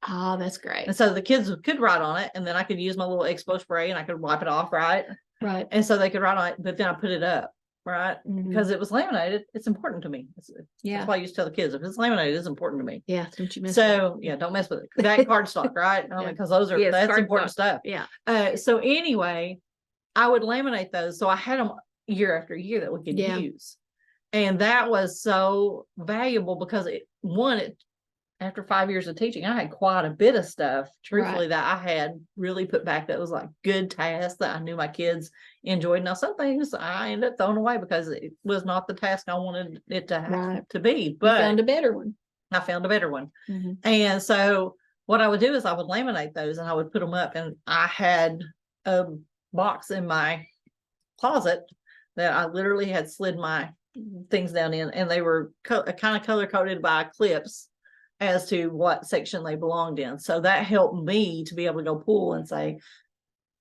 Oh, that's great. And so the kids could write on it, and then I could use my little expo spray and I could wipe it off, right? Right. And so they could write on it, but then I put it up, right? Because it was laminated. It's important to me. That's why I used to tell the kids, if it's laminated, it's important to me. Yeah. Don't you mess with it. Yeah, don't mess with it. That cardstock, right? Because that's important stuff. Yeah. So anyway, I would laminate those. So I had them year after year that we could use. And that was so valuable because it after 5 years of teaching, I had quite a bit of stuff, truthfully, Right. that I had really put back that was like good tasks that I knew my kids enjoyed. Now, some things I ended up throwing away because it was not the task I wanted it to Right. to be, You but found a better one. I found a better one. Mhm. And so what I would do is I would laminate those and I would put them up, and I had a box in my closet that I literally had slid my things down in, and they were kind of color coded by clips as to what section they belonged in. So that helped me to be able to go pull and say,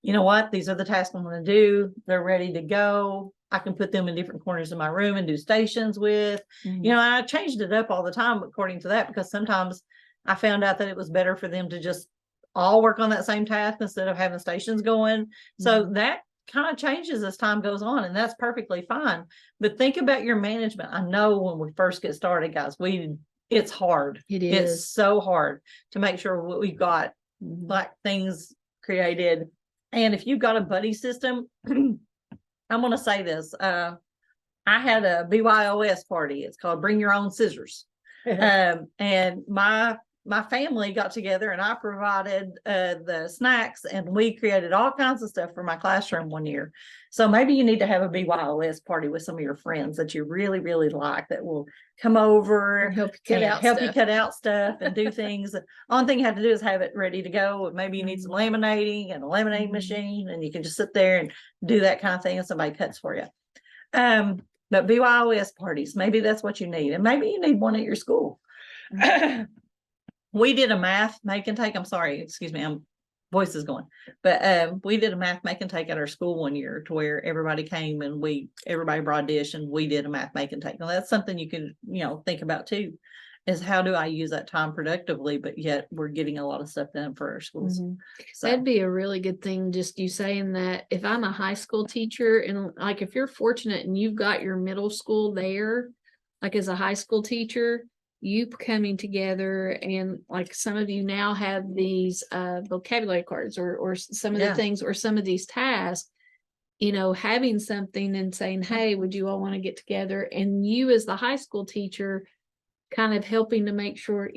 you know what, these are the tasks I'm going to do. They're ready to go. I can put them in different corners of my room and do stations with, Mhm. you know, I changed it up all the time according to that, because sometimes I found out that it was better for them to just all work on that same task instead of having stations going. So that kind of changes as time goes on, and that's perfectly fine. But think about your management. I know when we first get started, guys, it's hard. It It's is. so hard to make sure what we've got, Mhm. like, things created. And if you've got a buddy system, I'm going to say this. I had a BYOS party. It's called Bring Your Own Scissors. And my family got together and I provided the snacks, and we created all kinds of stuff for my classroom one year. So maybe you need to have a BYOS party with some of your friends that you really, really like, that will come over And help you cut and out help you stuff. cut out stuff and do things. Only thing you have to do is have it ready to go. Maybe you need some laminating and a laminating Mhm. machine, and you can just sit there and do that kind of thing, and somebody cuts for you. But BYOS parties, maybe that's what you need. And maybe you need one at your school. We did a math make and take. I'm sorry, excuse me, I'm voice is going. But we did a math make and take at our school one year, to where everybody came and everybody brought a dish and we did a math make and take. Now that's something you can, think about too, is how do I use that time productively, but yet we're getting a lot of stuff done for our schools. Mhm. So That'd be a really good thing, just you saying that. If I'm a high school teacher, and like if you're fortunate and you've got your middle school there, like as a high school teacher, you coming together, and like some of you now have these vocabulary cards, or some of the Yeah. things, or some of these tasks, having something and saying, hey, would you all want to get together? And you as the high school teacher kind of helping to make sure,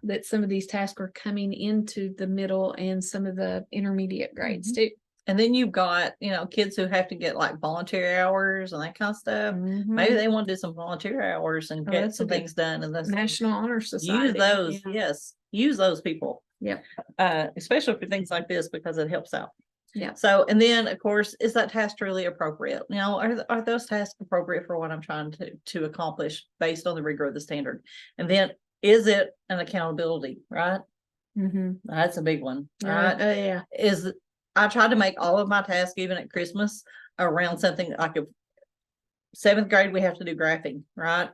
that some of these tasks are coming into the middle and some of the intermediate grades too. And then you've got, kids who have to get like volunteer hours and that kind of stuff. Maybe Mhm. they want to do some volunteer hours and Oh, get that's a some good things done. And those National Honor use Society. those, Yeah. yes, use those people. Yeah. Especially for things like this, because it helps out. Yeah. So, and then of course, is that task really appropriate? Now, are those tasks appropriate for what I'm trying to accomplish based on the rigor of the standard? And then is it an accountability, right? Mm-hmm. That's a big one, Right. right? Oh, yeah. I tried to make all of my tasks, even at Christmas, around something like a 7th grade, we have to do graphing, right?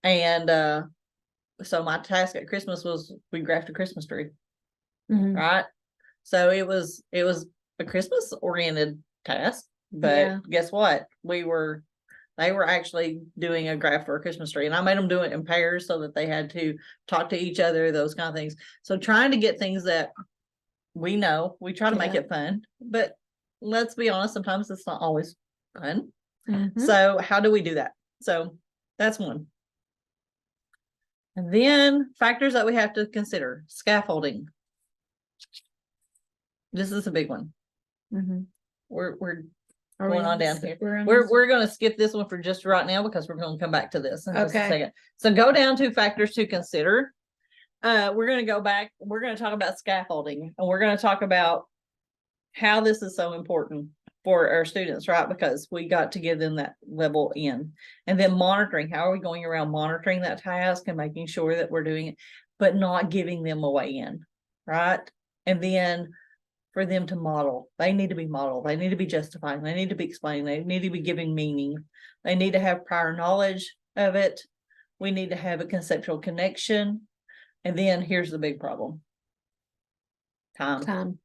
And so my task at Christmas was we graphed a Christmas tree, Mhm. right? So it was a Christmas oriented task, but Yeah. guess what? They were actually doing a graph for a Christmas tree, and I made them do it in pairs so that they had to talk to each other, those kind of things. So trying to get things that we try to make Yeah. it fun, but let's be honest, sometimes it's not always fun. Mhm. So how do we do that? So that's one. And then factors that we have to consider: scaffolding. This is a big one. Mhm. We're Are we going on down here. we're on We're going to skip this one for just right now, because we're going to come back to this in just a Okay. second. So go down to factors to consider. We're going to go back. We're going to talk about scaffolding, and we're going to talk about how this is so important for our students, right? Because we got to give them that level in. And then monitoring. How are we going around monitoring that task and making sure that we're doing it, but not giving them a way in, right? And then for them to model, they need to be modeled. They need to be justifying. They need to be explaining. They need to be giving meaning. They need to have prior knowledge of it. We need to have a conceptual connection. And then here's the big problem: time.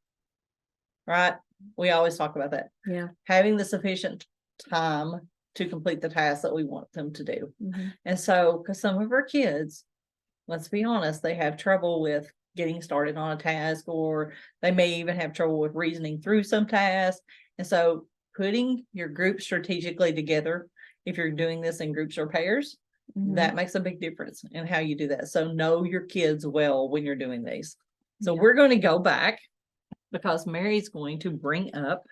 Right? We always talk about that. Yeah. Having the sufficient time to complete the task that we want them to do. Mhm. And so, because some of our kids, let's be honest, they have trouble with getting started on a task, or they may even have trouble with reasoning through some tasks. And so putting your group strategically together, if you're doing this in groups or pairs, That makes a big difference in how you do that. So know your kids well when you're doing these. So Yeah. we're going to go back because Mary's going to bring up,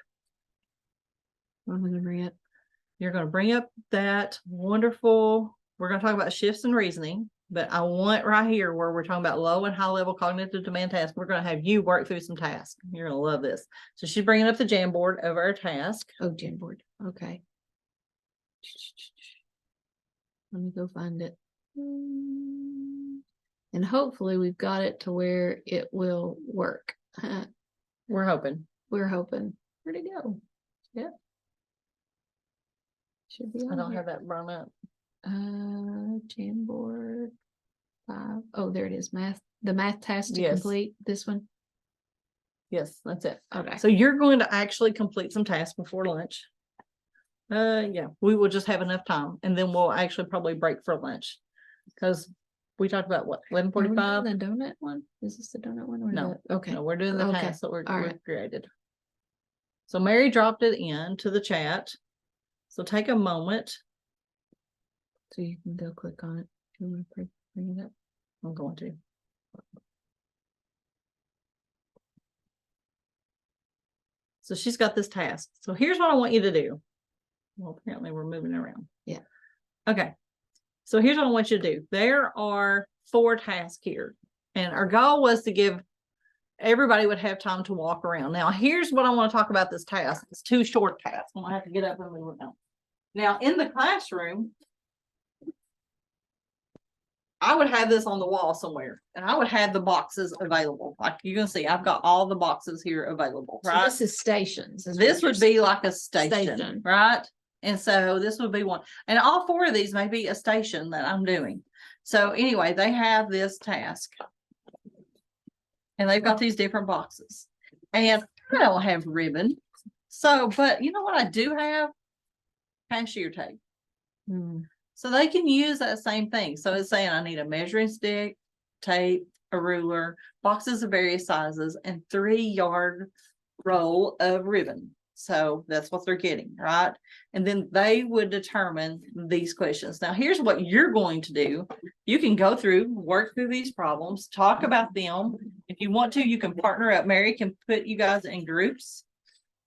I'm gonna bring it. you're going to bring up that wonderful, we're going to talk about shifts and reasoning, but I want right here where we're talking about low and high level cognitive demand tasks, we're going to have you work through some tasks. You're going to love this. So she's bringing up the Jamboard of our task. Oh, Jamboard. Okay. Let me go find it. And hopefully we've got it to where it will work. We're hoping. We're hoping. Where'd it go? Yep. Should be I on don't here. have that brought up. Jamboard 5. Oh, there it is. The math task to Yes. complete. This one. Yes, that's it. Okay. So you're going to actually complete some tasks before lunch. Yeah, we will just have enough time and then we'll actually probably break for lunch. Because we talked about what, Are we doing 11:45? the donut one? Is this the donut one? Or No, okay. No, we're doing the Okay. tasks that All we've right. created. So Mary dropped it into the chat. So take a moment. So you can go click on it. Do you want to bring it up? I'm going to. So she's got this task. So here's what I want you to do. Well, apparently we're moving around. Yeah. Okay. So here's what I want you to do. There are 4 tasks here. And our goal was to give everybody would have time to walk around. Now, here's what I want to talk about this task. It's 2 short tasks. I'm gonna have to get up and move around. Now, in the classroom, I would have this on the wall somewhere and I would have the boxes available. Like you can see, I've got all the boxes here available, So right? this is stations. This would be like a station, Station. right? And so this would be one. And all 4 of these may be a station that I'm doing. So anyway, they have this task. And they've got these different boxes. And I don't have ribbon. So, but you know what I do have? Cashier tape. So they can use that same thing. So it's saying I need a measuring stick, tape, a ruler, boxes of various sizes, and 3-yard roll of ribbon. So that's what they're getting, right? And then they would determine these questions. Now, here's what you're going to do. You can go through, work through these problems, talk about them. If you want to, you can partner up. Mary can put you guys in groups.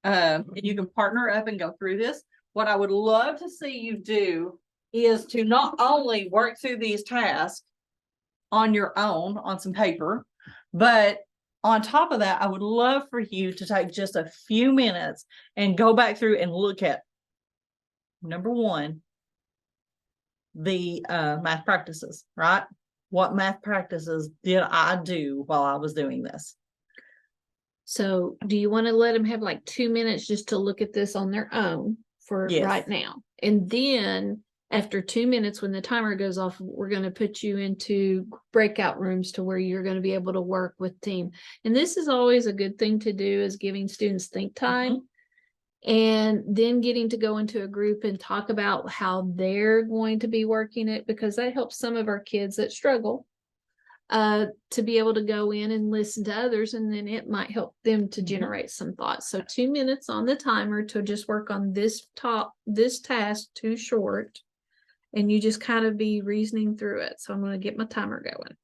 And you can partner up and go through this. What I would love to see you do is to not only work through these tasks on your own on some paper, but on top of that, I would love for you to take just a few minutes and go back through and look at, number 1, the math practices, right? What math practices did I do while I was doing this? So do you want to let them have like 2 minutes just to look at this on their own for Yes. right now? And then after 2 minutes, when the timer goes off, we're going to put you into breakout rooms to where you're going to be able to work with team. And this is always a good thing to do, is giving students think time. And then getting to go into a group and talk about how they're going to be working it, because that helps some of our kids that struggle to be able to go in and listen to others, and then it might help them to generate some thoughts. So 2 minutes on the timer to just work on this task, too short, and you just kind of be reasoning through it. So I'm going to get my timer going.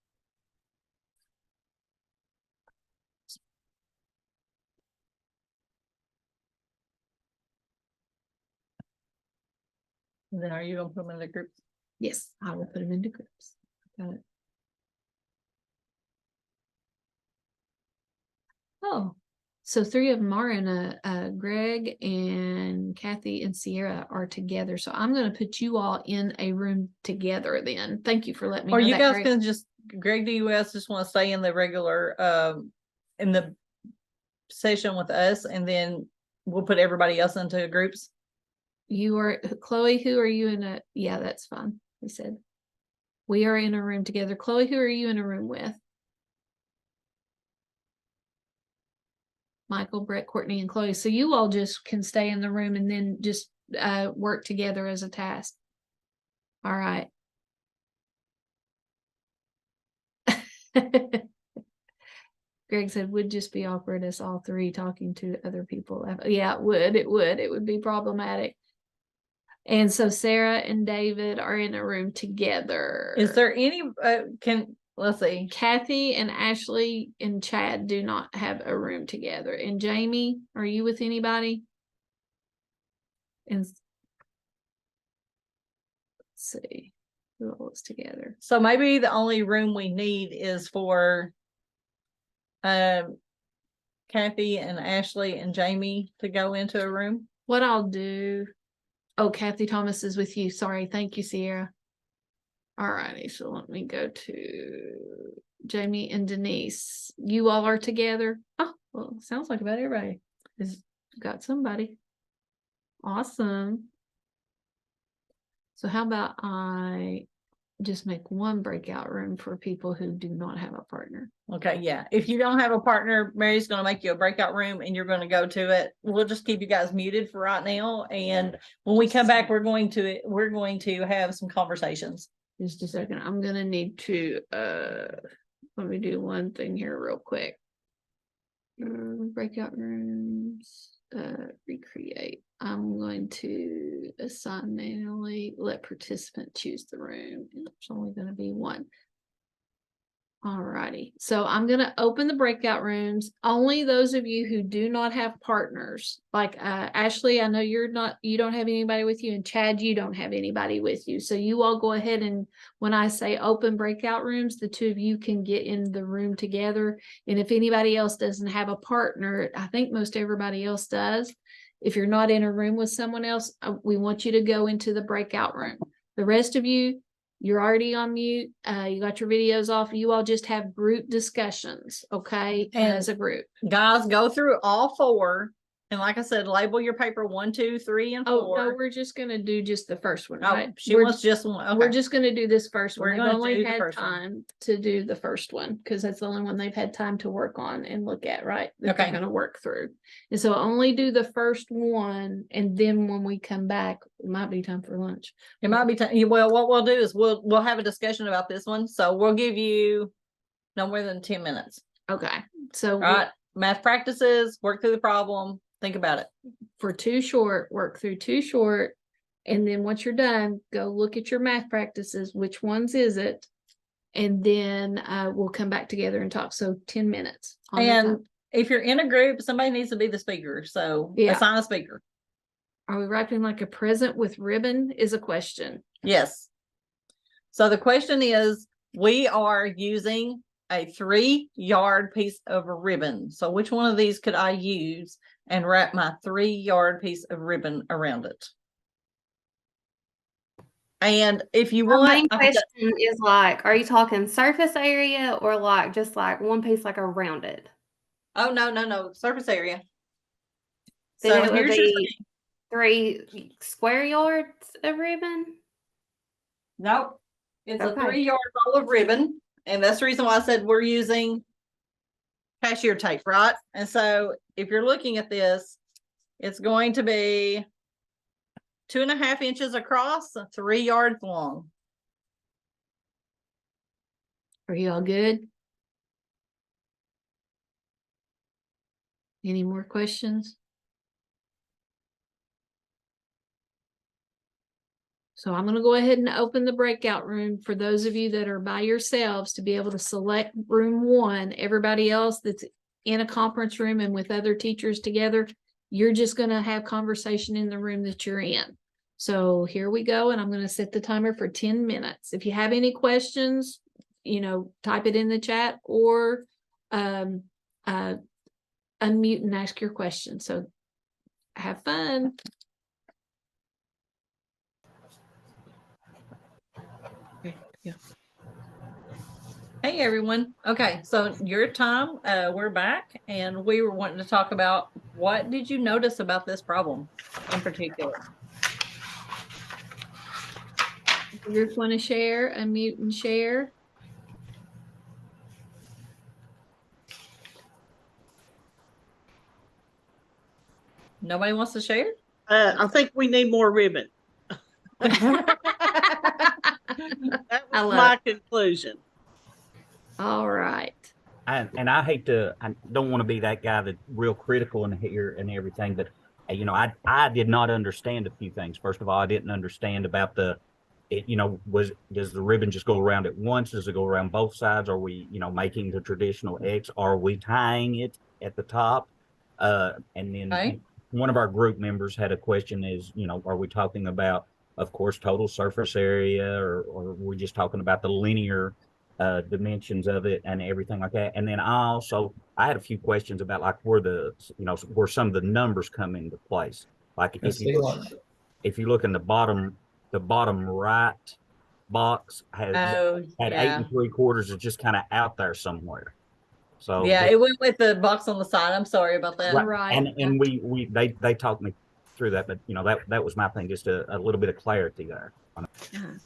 And then are you going to put them in the groups? Yes, I will put them into groups. Got it. Oh, so 3 of them are in Greg and Kathy and Sierra are together. So I'm going to put you all in a room together then. Thank you for letting me Or know you that, guys Greg. can just, Greg, do you guys just want to stay in the regular, in the session with us, and then we'll put everybody else into groups? You are Chloe. Who are you in a? Yeah, that's fine. We said we are in a room together. Chloe, who are you in a room with? Michael, Brett, Courtney, and Chloe. So you all just can stay in the room and then just work together as a task. All right. Greg said, would just be awkward as all 3 talking to other people. Yeah, it would. It would be problematic. And so Sarah and David are in a room together. Is there any, let's see. Kathy and Ashley and Chad do not have a room together. And Jamie, are you with anybody? And let's see who all is together. So maybe the only room we need is for Kathy and Ashley and Jamie to go into a room. What I'll do. Oh, Kathy Thomas is with you. Sorry. Thank you, Sierra. All righty. So let me go to Jamie and Denise. You all are together. Oh, well, sounds like about everybody has got somebody. Awesome. So how about I just make one breakout room for people who do not have a partner? Okay, yeah. If you don't have a partner, Mary's going to make you a breakout room and you're going to go to it. We'll just keep you guys muted for right now. And when we come back, we're going to have some conversations. Just a second. I'm going to need to, let me do one thing here real quick. Breakout rooms, recreate. I'm going to assign manually, let participant choose the room. And there's only going to be one. Alrighty, so I'm going to open the breakout rooms. Only those of you who do not have partners, like Ashley, I know you don't have anybody with you, and Chad, you don't have anybody with you. So you all go ahead, and when I say open breakout rooms, the two of you can get in the room together. And if anybody else doesn't have a partner, I think most everybody else does. If you're not in a room with someone else, we want you to go into the breakout room. The rest of you, you're already on mute. You got your videos off. You all just have group discussions, okay? And as a group. Guys, go through all four. And like I said, label your paper 1, 2, 3, and 4. Oh, no, we're just going to do just the first one, Oh, right? she wants just one. Okay. We're just going to do this first one. We're They've gonna only do the had first one. time to do the first one because that's the only one they've had time to work on and look at, right? That Okay. They're going to work through. And so only do the first one. And then when we come back, it might be time for lunch. It might be time. Well, what we'll do is we'll have a discussion about this one. So we'll give you no more than 10 minutes. Okay. So All right. Math practices, work through the problem, think about it. For 2 short, work through 2 short. And then once you're done, go look at your math practices. Which ones is it? And then we'll come back together and talk. So 10 minutes. And if you're in a group, somebody needs to be the speaker. So assign a speaker. Are we wrapping like a present with ribbon is a question. Yes. So the question is, we are using a 3-yard piece of ribbon. So which one of these could I use and wrap my 3-yard piece of ribbon around it? And if you want, my main question is like, are you talking surface area or like just like one piece like around it? Oh, no, surface area. Then So it would here's your be 3 square yards of ribbon. Nope. It's Okay. a 3-yard roll of ribbon. And that's the reason why I said we're using cashier tape, right? And so if you're looking at this, it's going to be 2.5 inches across, 3 yards long. Are you all good? Any more questions? So I'm going to go ahead and open the breakout room for those of you that are by yourselves to be able to select room 1. Everybody else that's in a conference room and with other teachers together, you're just going to have conversation in the room that you're in. So here we go. And I'm going to set the timer for 10 minutes. If you have any questions, type it in the chat or unmute and ask your question. So have fun. Okay, yeah. Hey everyone. Okay, so your time, we're back and we were wanting to talk about what did you notice about this problem in particular? If you want to share, unmute and share. Nobody wants to share? I think we need more ribbon. That was my conclusion. All right. And I hate to, I don't want to be that guy that's real critical in here and everything, but you know, I did not understand a few things. First of all, I didn't understand about you know, does the ribbon just go around at once? Does it go around both sides? Are we, you know, making the traditional X? Are we tying it at the top? And then Okay. one of our group members had a question is, you know, are we talking about, of course, total surface area, or are we just talking about the linear dimensions of it and everything like that? And then I had a few questions about like where some of the numbers come into place. Like if you look in the bottom right box had Oh, 8 3/4 is just kind of out there somewhere. So yeah, it went with the box on the side. I'm sorry about that. right. And they talked me through that, but you know, that was my thing, just a little bit of clarity there.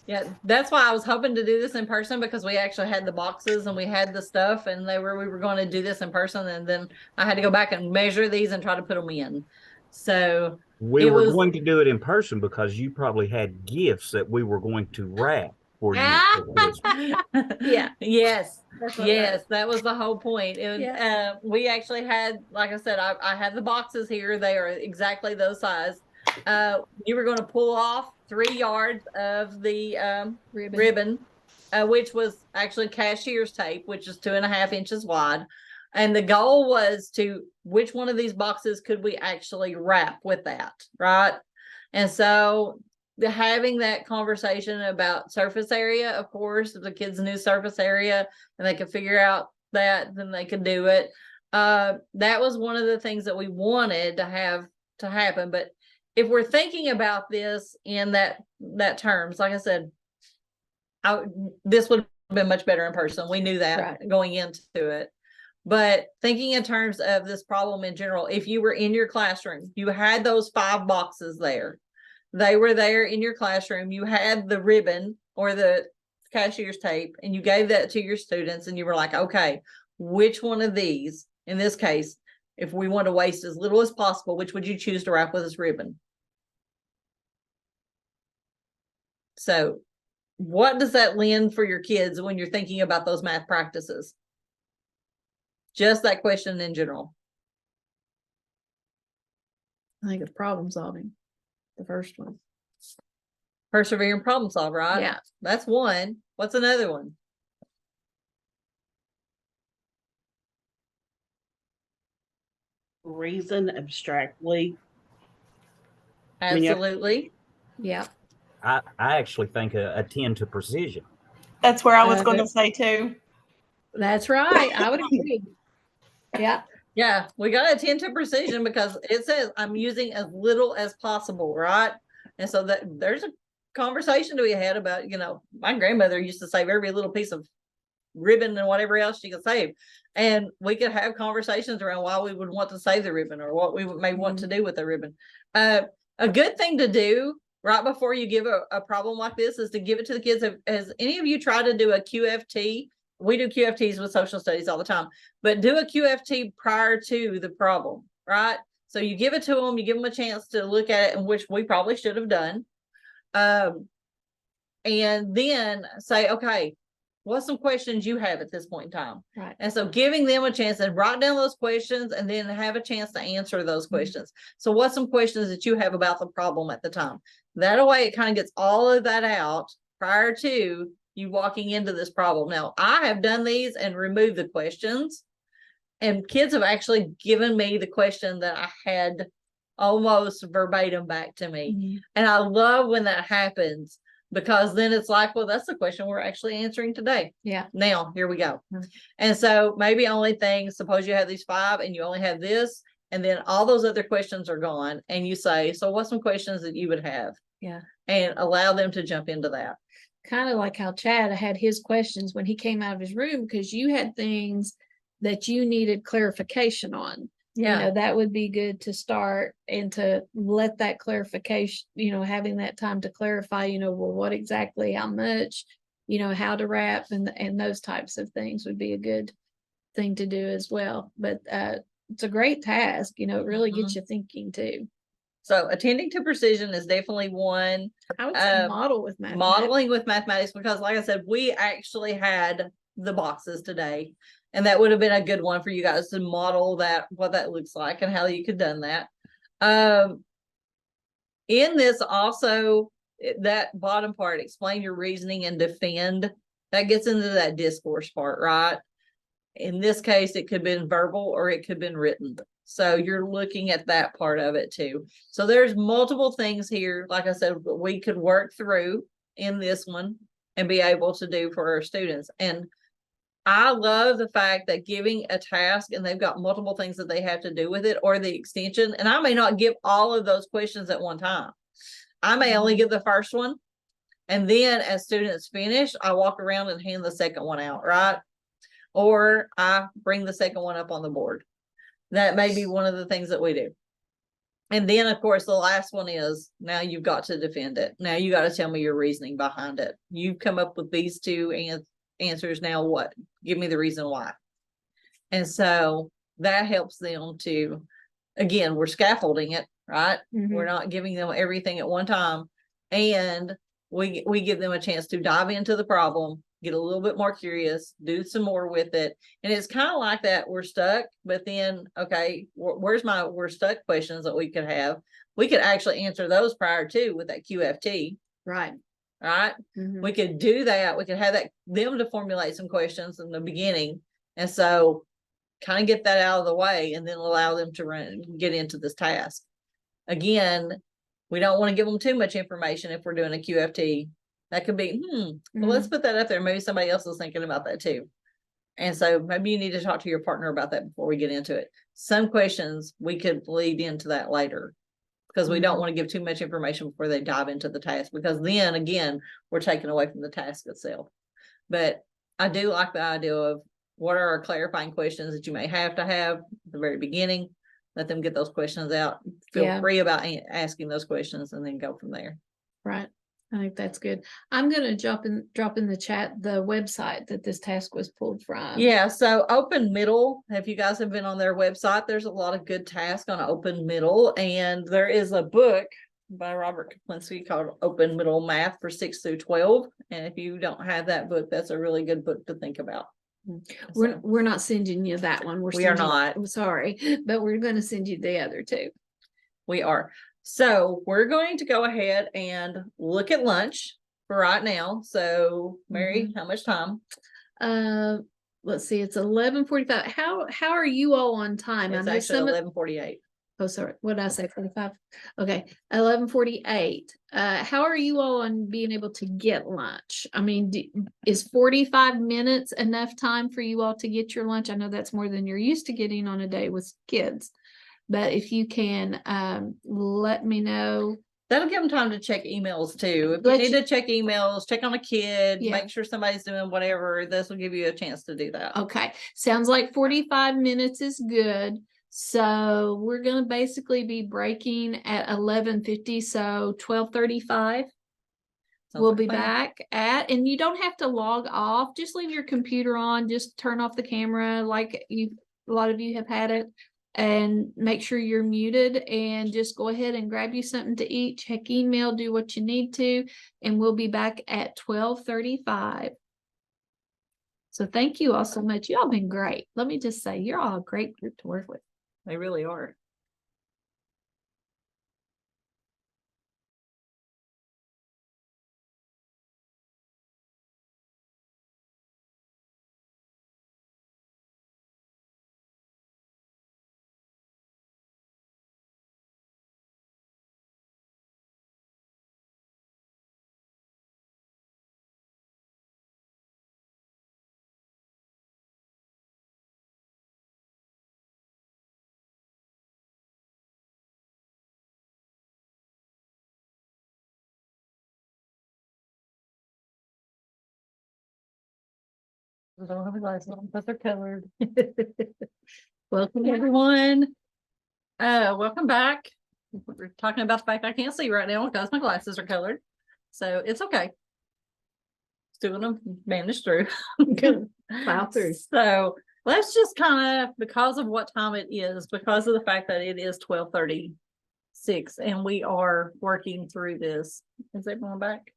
Yeah, that's why I was hoping to do this in person, because we actually had the boxes and we had the stuff, and we were going to do this in person, and then I had to go back and measure these and try to put them in. So We it were was going to do it in person because you probably had gifts that we were going to wrap for you. Yeah. Yes. That's what Yes, that was the whole point. Yeah. We actually had, like I said, I had the boxes here. They are exactly those size. You were going to pull off 3 yards of the ribbon, which was actually cashier's tape, which is 2.5 inches wide. And the goal was which one of these boxes could we actually wrap with that, right? And so having that conversation about surface area, of course, if the kids knew surface area and they could figure out that, then they could do it. That was one of the things that we wanted to have to happen. But if we're thinking about this in that terms, like I said, this would have been much better in person. We knew that going into it. But thinking in terms of this problem in general, if you were in your classroom, you had those 5 boxes there. They were there in your classroom. You had the ribbon or the cashier's tape, and you gave that to your students, and you were like, okay, which one of these, in this case, if we want to waste as little as possible, which would you choose to wrap with this ribbon? So what does that lend for your kids when you're thinking about those math practices? Just that question in general. I think it's problem solving, the first one. Persevere and problem solve, right? Yeah. That's one. What's another one? Reason abstractly. Absolutely. Yeah. I actually think attend to precision. That's where I was going to say too. That's right. I would agree. Yeah. Yeah, we got to attend to precision, because it says I'm using as little as possible, right? And so that there's a conversation to be had about, you know, my grandmother used to save every little piece of ribbon and whatever else she could save. And we could have conversations around why we would want to save the ribbon or what we may want to do with the ribbon. A good thing to do right before you give a problem like this is to give it to the kids. Has any of you tried to do a QFT? We do QFTs with social studies all the time, but do a QFT prior to the problem, right? So you give it to them, you give them a chance to look at it, and which we probably should have done. And then say, okay, what's some questions you have at this point in time? Right. And so giving them a chance and write down those questions and then have a chance to answer those questions. So what's some questions that you have about the problem at the time? That way it kind of gets all of that out prior to you walking into this problem. Now, I have done these and removed the questions, and kids have actually given me the question that I had almost verbatim back to me. And I love when that happens, because then it's like, well, that's the question we're actually answering today. Yeah. Now, here we go. And so maybe only thing, suppose you have these 5 and you only have this, and then all those other questions are gone. And you say, so what's some questions that you would have? Yeah. And allow them to jump into that. Kind of like how Chad had his questions when he came out of his room, because you had things that you needed clarification on. Yeah. You know, that would be good to start and to let that clarification, you know, having that time to clarify, you know, well, what exactly, how much, you know, how to wrap and those types of things would be a good thing to do as well. But it's a great task, you know, it really gets you thinking too. So attending to precision is definitely one. I would say model with mathematics. Modeling with mathematics, because like I said, we actually had the boxes today, and that would have been a good one for you guys to model that, what that looks like and how you could done that. Um, in this also, that bottom part, explain your reasoning and defend, that gets into that discourse part, right? In this case, it could have been verbal or it could have been written. So you're looking at that part of it too. So there's multiple things here, like I said, we could work through in this one and be able to do for our students. And I love the fact that giving a task and they've got multiple things that they have to do with it, or the extension. And I may not give all of those questions at one time. I may only give the first one. And then as students finish, I walk around and hand the second one out, right? Or I bring the second one up on the board. That may be one of the things that we do. And then, of course, the last one is, now you've got to defend it. Now you got to tell me your reasoning behind it. You've come up with these two answers. Now what? Give me the reason why. And so that helps them to, again, we're scaffolding it, right? We're not giving them everything at one time. And we give them a chance to dive into the problem, get a little bit more curious, do some more with it. And it's kind of like that, we're stuck, but then, okay, where's my we're stuck questions that we could have? We could actually answer those prior to with that QFT. Right. Right. We could do that. We could have them to formulate some questions in the beginning. And so kind of get that out of the way and then allow them to get into this task. Again, we don't want to give them too much information if we're doing a QFT. That could be, well, let's put that up there. Maybe somebody else is thinking about that too. And so maybe you need to talk to your partner about that before we get into it. Some questions we could lead into that later, because we don't want to give too much information before they dive into the task, because then again, we're taking away from the task itself. But I do like the idea of what are our clarifying questions that you may have to have at the very beginning. Let them get those questions out. Feel free about asking those questions and then go from there. Right. I think that's good. I'm going to drop in the chat the website that this task was pulled from. Yeah. So Open Middle, if you guys have been on their website, there's a lot of good tasks on Open Middle. And there is a book by Robert Kaplinski called Open Middle Math for 6 through 12. And if you don't have that book, that's a really good book to think about. We're not sending you that one. We are not. I'm sorry, but we're going to send you the other two. We are. So we're going to go ahead and look at lunch for right now. So Mary, how much time? Let's see, it's 11:45. How are you all on time? It's actually 11:48. Oh, sorry. What did I say? 45. Okay. 11:48. How are you all on being able to get lunch? I mean, is 45 minutes enough time for you all to get your lunch? I know that's more than you're used to getting on a day with kids, but if you can, let me know. That'll give them time to check emails too. If you need to check emails, check on a kid, make sure somebody's doing whatever, this will give you a chance to do that. Okay. Sounds like 45 minutes is good. So we're going to basically be breaking at 11:50. So 12:35. We'll be back at, and you don't have to log off. Just leave your computer on. Just turn off the camera like a lot of you have had it, and make sure you're muted, and just go ahead and grab you something to eat, check email, do what you need to, and we'll be back at 12:35. So thank you all so much. Y'all been great. Let me just say, you're all a great group to work with. They really are. I don't have a glasses on, but they're colored. Welcome everyone. Welcome back. We're talking about the fact I can't see right now because my glasses are colored. So it's okay. Still gonna manage through. Plow through. So let's just kind of, because of what time it is, because of the fact that it is 12:36 and we are working through this. Is everyone back?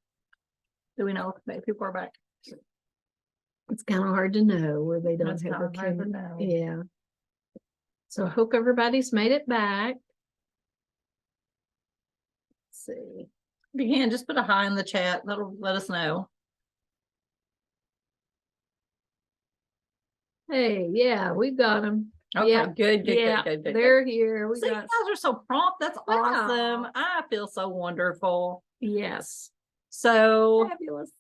Do we know if people are back? It's kind of hard to know where they don't That's have their kinda hard to camera. know. Yeah. So I hope everybody's made it back. see. If you can, just put a hi in the chat. That'll let us know. Hey, yeah, we've got them. Okay, Yeah, good, good, yeah, good, good, good. they're here. We See, you got, guys are so prompt. That's awesome. Wow. I feel so wonderful. yes, So fabulous.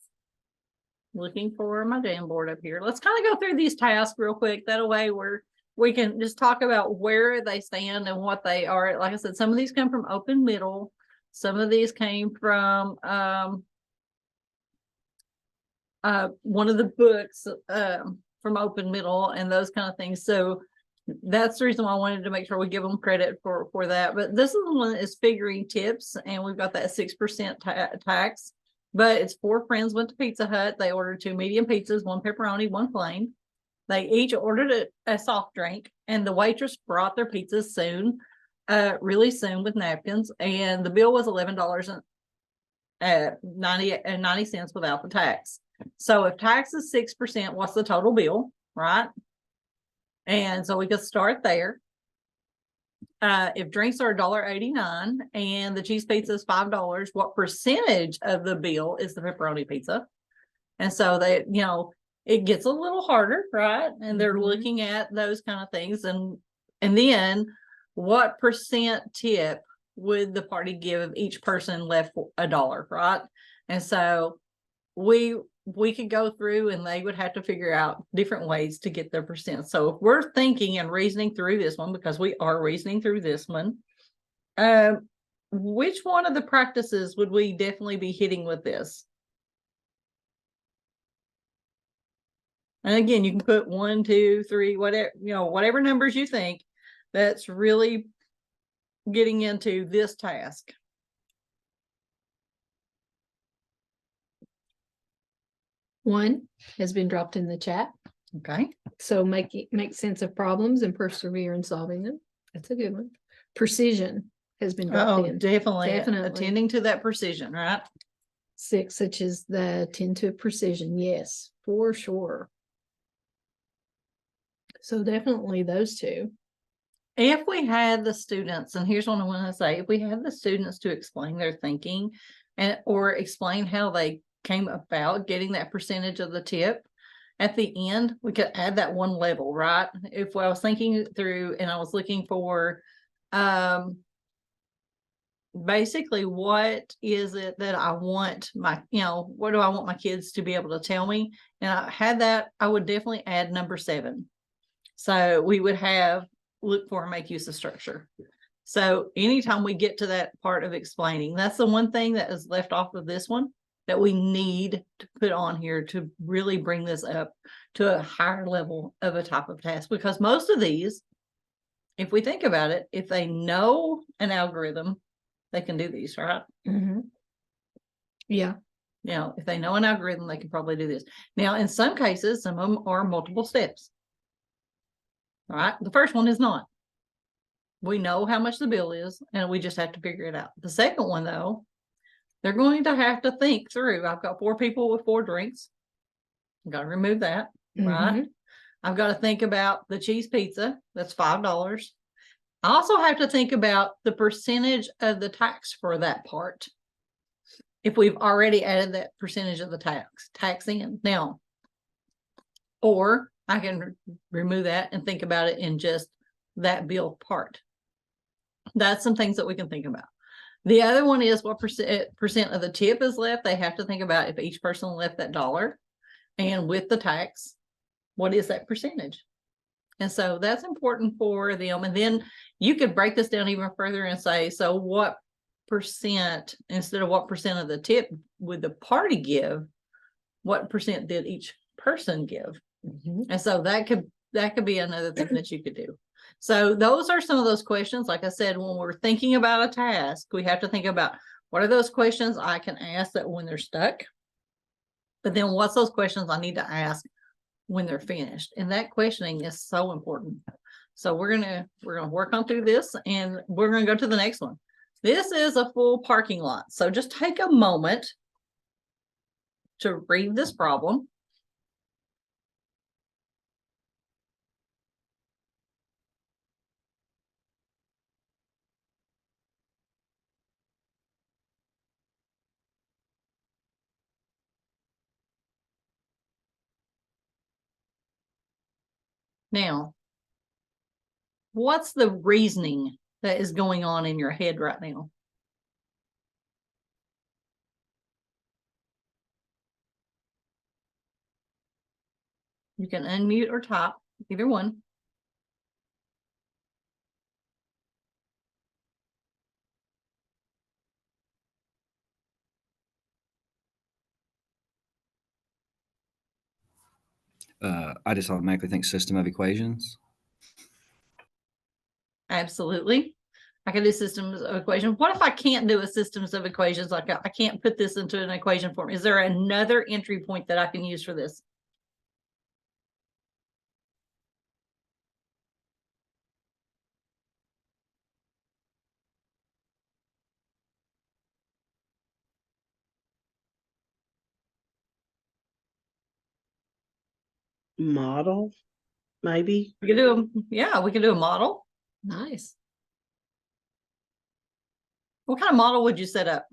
looking for my Jamboard up here. Let's kind of go through these tasks real quick. That way we can just talk about where they stand and what they are. Like I said, some of these come from Open Middle. Some of these came from one of the books from Open Middle and those kind of things. So that's the reason why I wanted to make sure we give them credit for that. But this is the one that is figuring tips, and we've got that 6% tax. But it's 4 friends went to Pizza Hut. They ordered 2 medium pizzas, 1 pepperoni, 1 plain. They each ordered a soft drink, and the waitress brought their pizzas soon, really soon with napkins, and the bill was $11.90 without the tax. So if tax is 6%, what's the total bill, right? And so we could start there. If drinks are $1.89 and the cheese pizza is $5, what percentage of the bill is the pepperoni pizza? And so they, it gets a little harder, right? And they're looking at those kind of things. And then what percent tip would the party give each person left $1, right? And so we could go through and they would have to figure out different ways to get their percent. So if we're thinking and reasoning through this one, because we are reasoning through this one, which one of the practices would we definitely be hitting with this? And again, you can put 1, 2, 3, whatever, whatever numbers you think that's really getting into this task. One has been dropped in the chat. Okay. So make sense of problems and persevere in solving them. That's a good one. Precision has been dropped in. Definitely. Definitely. Attending to that precision, right? 6, such as the attend to precision. Yes, for sure. So definitely those two. If we had the students, and here's what I want to say, if we had the students to explain their thinking or explain how they came about getting that percentage of the tip, at the end, we could add that one level, right? If I was thinking through and I was looking for basically what is it that I want what do I want my kids to be able to tell me? And I had that, I would definitely add number 7. So we would have look for and make use of structure. So anytime we get to that part of explaining, that's the one thing that is left off of this one that we need to put on here to really bring this up to a higher level of a type of task. Because most of these, if we think about it, if they know an algorithm, they can do these, right? Yeah. If they know an algorithm, they can probably do this. Now, in some cases, some of them are multiple steps. All right. The first one is not. We know how much the bill is, and we just have to figure it out. The second one, though, they're going to have to think through. I've got 4 people with 4 drinks. I've got to remove that, right? I've got to think about the cheese pizza. That's $5. I also have to think about the percentage of the tax for that part. If we've already added that percentage of the tax in now, or I can remove that and think about it in just that bill part. That's some things that we can think about. The other one is what percent of the tip is left. They have to think about if each person left that $1 and with the tax, what is that percentage? And so that's important for them. And then you could break this down even further and say, so what percent, instead of what percent of the tip would the party give, what percent did each person give? And so that could be another thing that you could do. So those are some of those questions. Like I said, when we're thinking about a task, we have to think about what are those questions I can ask that when they're stuck, but then what's those questions I need to ask when they're finished. And that questioning is so important. So we're gonna work on through this, and we're gonna go to the next one. This is a full parking lot. So just take a moment to read this problem. Now, what's the reasoning that is going on in your head right now? You can unmute or type, either one. I just automatically think system of equations. Absolutely. I can do systems of equations. What if I can't do a systems of equations? Like I can't put this into an equation form. Is there another entry point that I can use for this? Model, maybe. We could do we could do a model. Nice. What kind of model would you set up?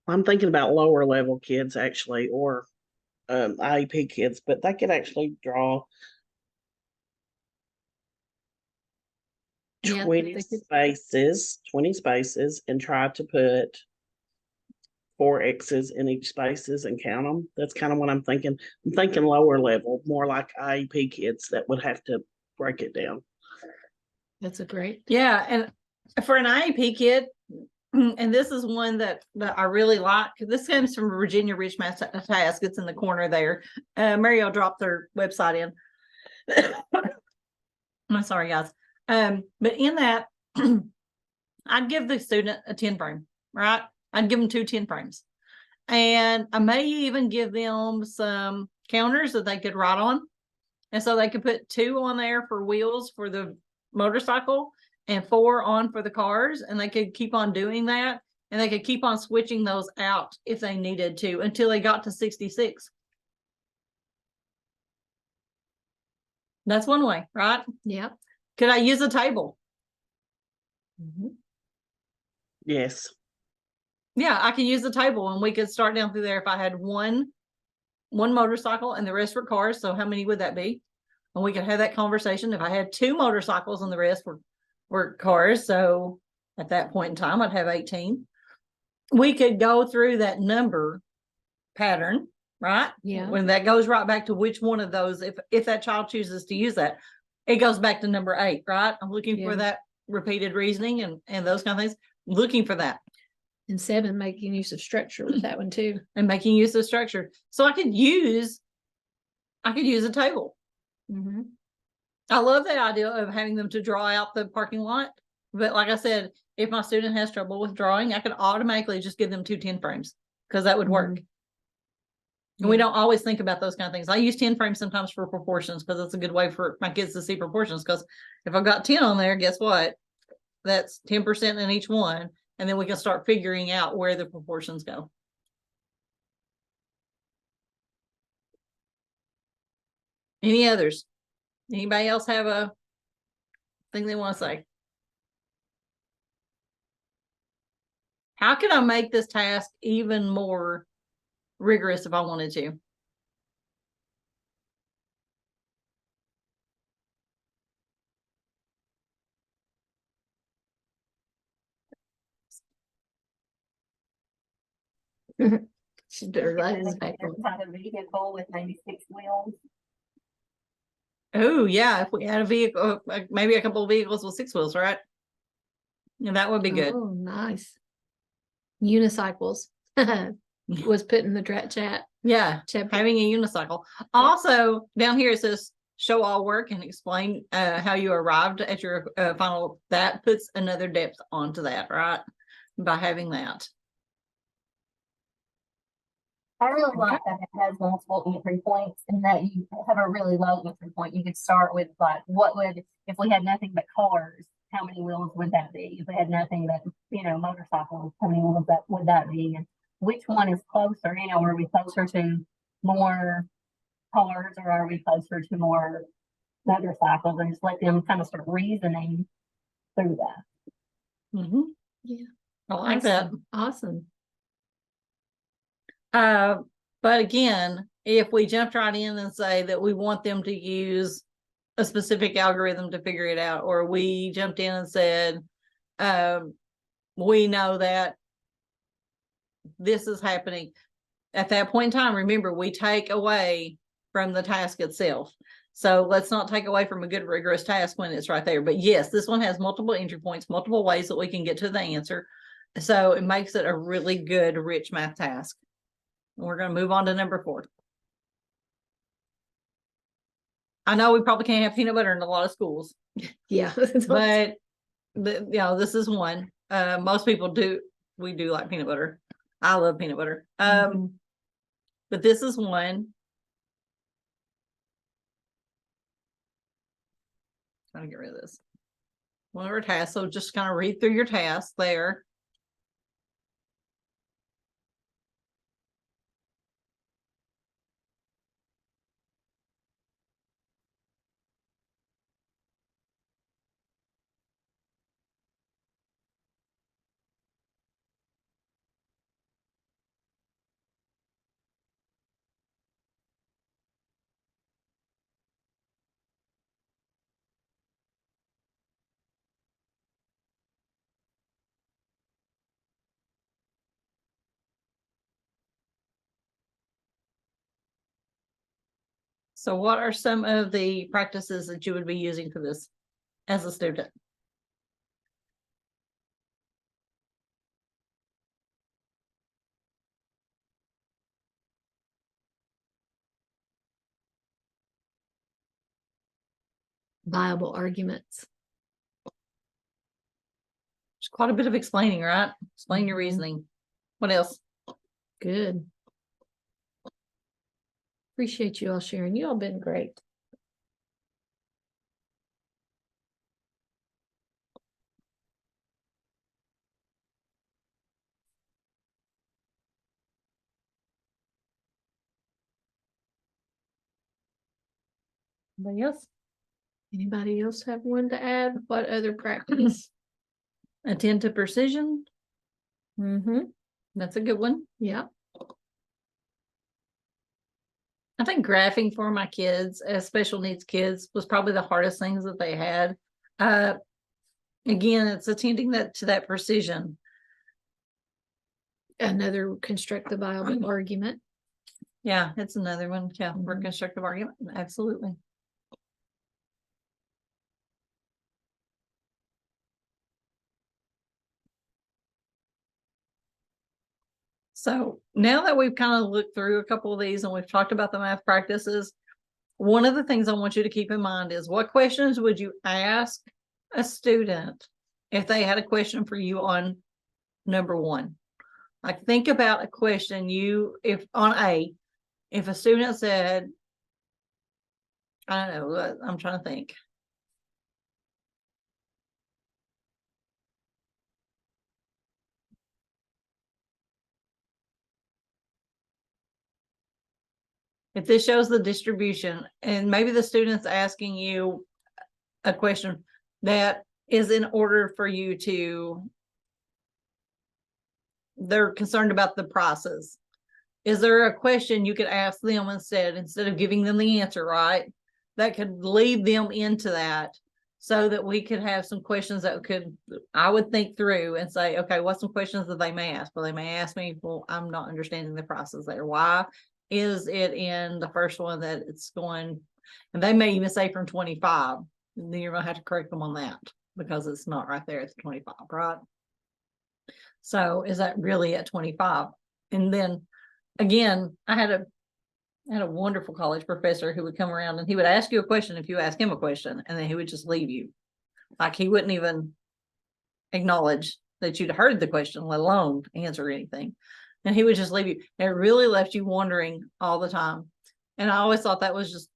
I'm thinking about lower level kids actually, or IEP kids, but they could actually draw Yeah, 20 they could- spaces, 20 spaces, and try to put 4 X's in each spaces and count them. That's kind of what I'm thinking. I'm thinking lower level, more like IEP kids that would have to break it down. That's a great. Yeah, and for an IEP kid, and this is one that I really like. This comes from Virginia Rich Math Task. It's in the corner there. Mario dropped their website in. I'm sorry, guys. But in that, I'd give the student a 10 frame, right? I'd give them 2 10 frames. And I may even give them some counters that they could write on. And so they could put 2 on there for wheels for the motorcycle and 4 on for the cars. And they could keep on doing that. And they could keep on switching those out if they needed to until they got to 66. That's one way, right? Yep. Could I use a table? Mhm. Yes. Yeah, I can use the table and we could start down through there. If I had one motorcycle and the rest were cars, so how many would that be? And we could have that conversation. If I had 2 motorcycles and the rest were cars, so at that point in time I'd have 18. We could go through that number pattern, right? Yeah. When that goes right back to which one of those, if that child chooses to use that, it goes back to number 8, right? I'm looking for Yeah. that repeated reasoning and those kind of things. Looking for that. And 7, making use of structure with that one too. And making use of structure. So I could use a table. Mm-hmm. I love the idea of having them to draw out the parking lot. But like I said, if my student has trouble with drawing, I could automatically just give them 2 10 frames because that would work. And we don't always think about those kind of things. I use 10 frames sometimes for proportions because it's a good way for my kids to see proportions. Because if I've got 10 on there, guess what? That's 10% in each one. And then we can start figuring out where the proportions go. Any others? Anybody else have a thing they want to say? How can I make this task even more rigorous if I wanted to? She's better glad it's back on. Inside a vehicle with maybe 6 wheels. Oh yeah, if we had a vehicle, maybe a couple of vehicles with 6 wheels, right? Yeah, that would be good. Oh, nice. Unicycles was put in the chat. Yeah, Chapter. having a unicycle. Also, down here it says show all work and explain how you arrived at your final. That puts another depth onto that, right? By having that. I really like that it has multiple entry points and that you have a really low entry point. You could start with like, what would, if we had nothing but cars, how many wheels would that be? If we had nothing but, motorcycles, how many wheels would that be? And which one is closer? Are we closer to more cars or are we closer to more motorcycles? And just let them kind of start reasoning through that. Mm-hmm. Yeah. I like that. Awesome. But again, if we jumped right in and say that we want them to use a specific algorithm to figure it out, or we jumped in and said, we know that this is happening at that point in time. Remember, we take away from the task itself. So let's not take away from a good rigorous task when it's right there. But yes, this one has multiple entry points, multiple ways that we can get to the answer. So it makes it a really good, rich math task. We're going to move on to number 4. I know we probably can't have peanut butter in a lot of schools, Yeah. but this is one. Most people do. We do like peanut butter. I love peanut butter. But this is one. Trying to get rid of this. One of our tasks. So just kind of read through your tasks there. So what are some of the practices that you would be using for this as a student? Viable arguments. There's quite a bit of explaining, right? Explain your Mhm. reasoning. What else? Good. Appreciate you all sharing. You all been great. Anybody else? Anybody else have one to add? What other practice? Attend to precision. Mm-hmm. That's a good one. Yeah. I think graphing for my kids as special needs kids was probably the hardest things that they had. Again, it's attending to that precision. Another construct the viable argument. Yeah, it's another one. Yeah, for Mhm. constructive argument. Absolutely. So now that we've kind of looked through a couple of these and we've talked about the math practices, one of the things I want you to keep in mind is what questions would you ask a student if they had a question for you on number 1? Like think about a question if a student said, I don't know, I'm trying to think. If this shows the distribution and maybe the student's asking you a question that is in order for you to, they're concerned about the prices. Is there a question you could ask them instead of giving them the answer, right? That could lead them into that so that we could have some questions that I would think through and say, okay, what's some questions that they may ask? Well, they may ask me, well, I'm not understanding the prices there. Why is it in the first one that it's going, and they may even say from 25, and then you're gonna have to correct them on that because it's not right there at the 25, right? So is that really at 25? And then again, I had a wonderful college professor who would come around and he would ask you a question if you ask him a question, and then he would just leave you. Like he wouldn't even acknowledge that you'd heard the question, let alone answer anything. And he would just leave you. It really left you wondering all the time. And I always thought that was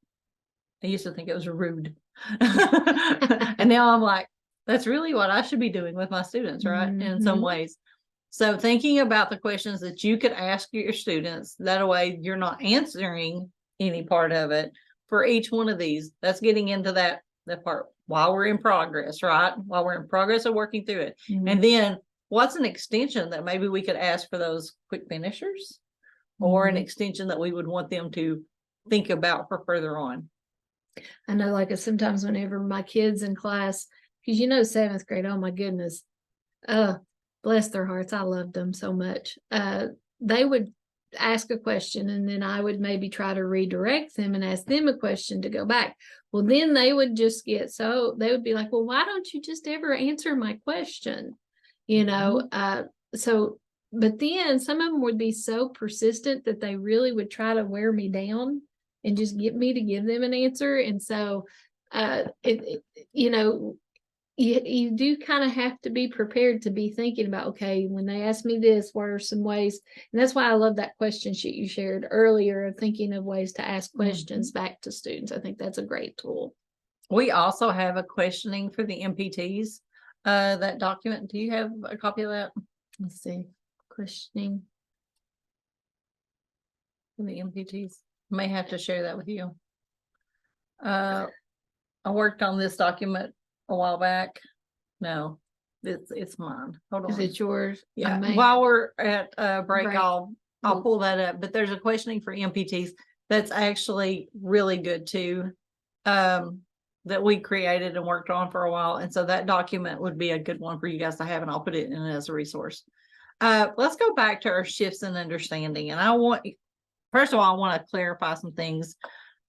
I used to think it was rude. And now I'm like, that's really what I should be doing with my students, right? In some ways. So thinking about the questions that you could ask your students, that way you're not answering any part of it for each one of these. That's getting into that part while we're in progress, right? While we're in progress of working through it. And then what's an extension that maybe we could ask for those quick finishers or an Mhm. extension that we would want them to think about for further on. I know, like, sometimes whenever my kids in class, because you know, seventh grade, oh my goodness, bless their hearts, I loved them so much. They would ask a question, and then I would maybe try to redirect them and ask them a question to go back. Well, then they would just get so they would be like, "Well, why don't you just ever answer my question?" You know, so. But then some of them would be so persistent that they really would try to wear me down and just get me to give them an answer. And so, you know, you do kind of have to be prepared to be thinking about, okay, when they ask me this, what are some ways? And that's why I love that question sheet you shared earlier of thinking of ways to ask questions back to students. I think that's a great tool. We also have a questioning for the MPTs. That document, do you have a copy of that? Let's see, questioning. For the MPTs? May have to share that with you. I worked on this document a while back. No, it's mine. Hold Is on. it yours? I Yeah, may while have- we're at break, Break. I'll We'll- pull that up, but there's a questioning for MPTs that's actually really good too. That we created and worked on for a while. And so that document would be a good one for you guys to have, and I'll put it in as a resource. Let's go back to our shifts and understanding. And first of all, I want to clarify some things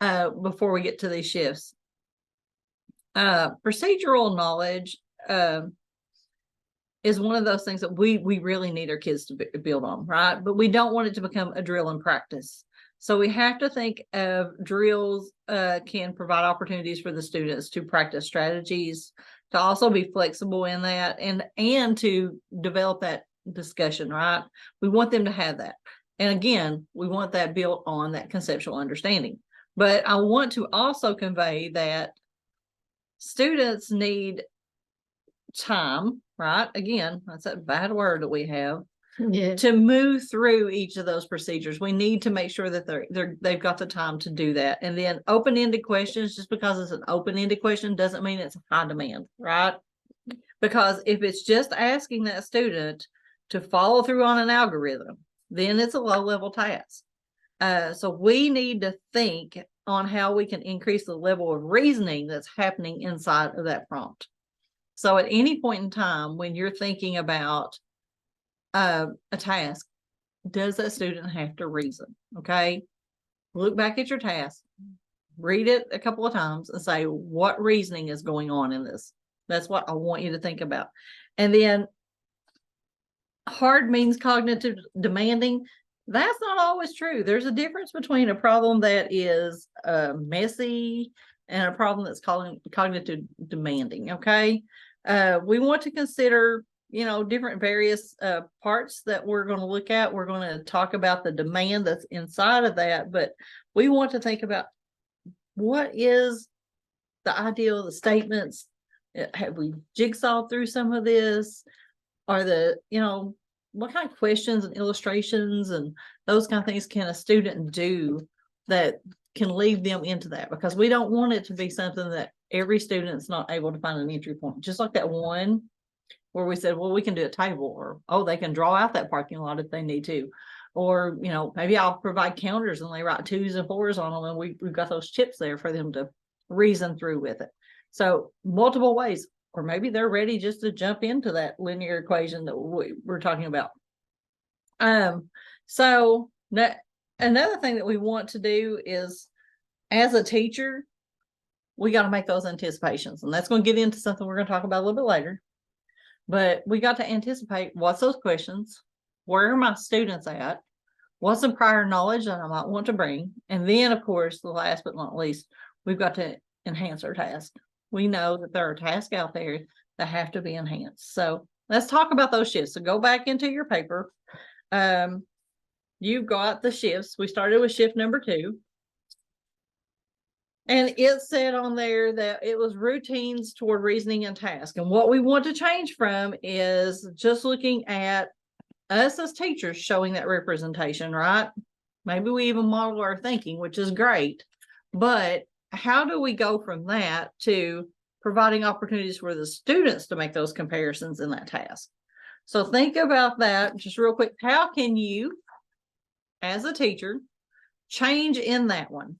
before we get to these shifts. Procedural knowledge is one of those things that we really need our kids to build on, right? But we don't want it to become a drill and practice. So we have to think of drills can provide opportunities for the students to practice strategies, to also be flexible in that, and to develop that discussion, right? We want them to have that. And again, we want that built on that conceptual understanding. But I want to also convey that students need time, right? Again, that's that bad word that we have, Yeah. to move through each of those procedures. We need to make sure that they've got the time to do that. And then open-ended questions, just because it's an open-ended question doesn't mean it's high demand, right? Because if it's just asking that student to follow through on an algorithm, then it's a low-level task. So we need to think on how we can increase the level of reasoning that's happening inside of that prompt. So at any point in time, when you're thinking about a task, does that student have to reason? Okay. Look back at your task, read it a couple of times, and say, what reasoning is going on in this? That's what I want you to think about. And then hard means cognitive demanding. That's not always true. There's a difference between a problem that is messy and a problem that's cognitive demanding. Okay. We want to consider, different various parts that we're going to look at. We're going to talk about the demand that's inside of that, but we want to think about what is the ideal of the statements. Have we jigsawed through some of this? Are what kind of questions and illustrations and those kind of things can a student do that can lead them into that? Because we don't want it to be something that every student's not able to find an entry point. Just like that one where we said, well, we can do a table, or, oh, they can draw out that parking lot if they need to. Or, maybe I'll provide counters and they write 2s and 4s on them, and we've got those chips there for them to reason through with it. So multiple ways. Or maybe they're ready just to jump into that linear equation that we're talking about. So another thing that we want to do is, as a teacher, we got to make those anticipations. And that's going to get into something we're going to talk about a little bit later. But we got to anticipate, what's those questions? Where are my students at? What's some prior knowledge that I might want to bring? And then, of course, the last but not least, we've got to enhance our task. We know that there are tasks out there that have to be enhanced. So let's talk about those shifts. So go back into your paper. You've got the shifts. We started with shift number 2. And it said on there that it was routines toward reasoning and task. And what we want to change from is just looking at us as teachers showing that representation, right? Maybe we even model our thinking, which is great. But how do we go from that to providing opportunities for the students to make those comparisons in that task? So think about that just real quick. How can you as a teacher, change in that one?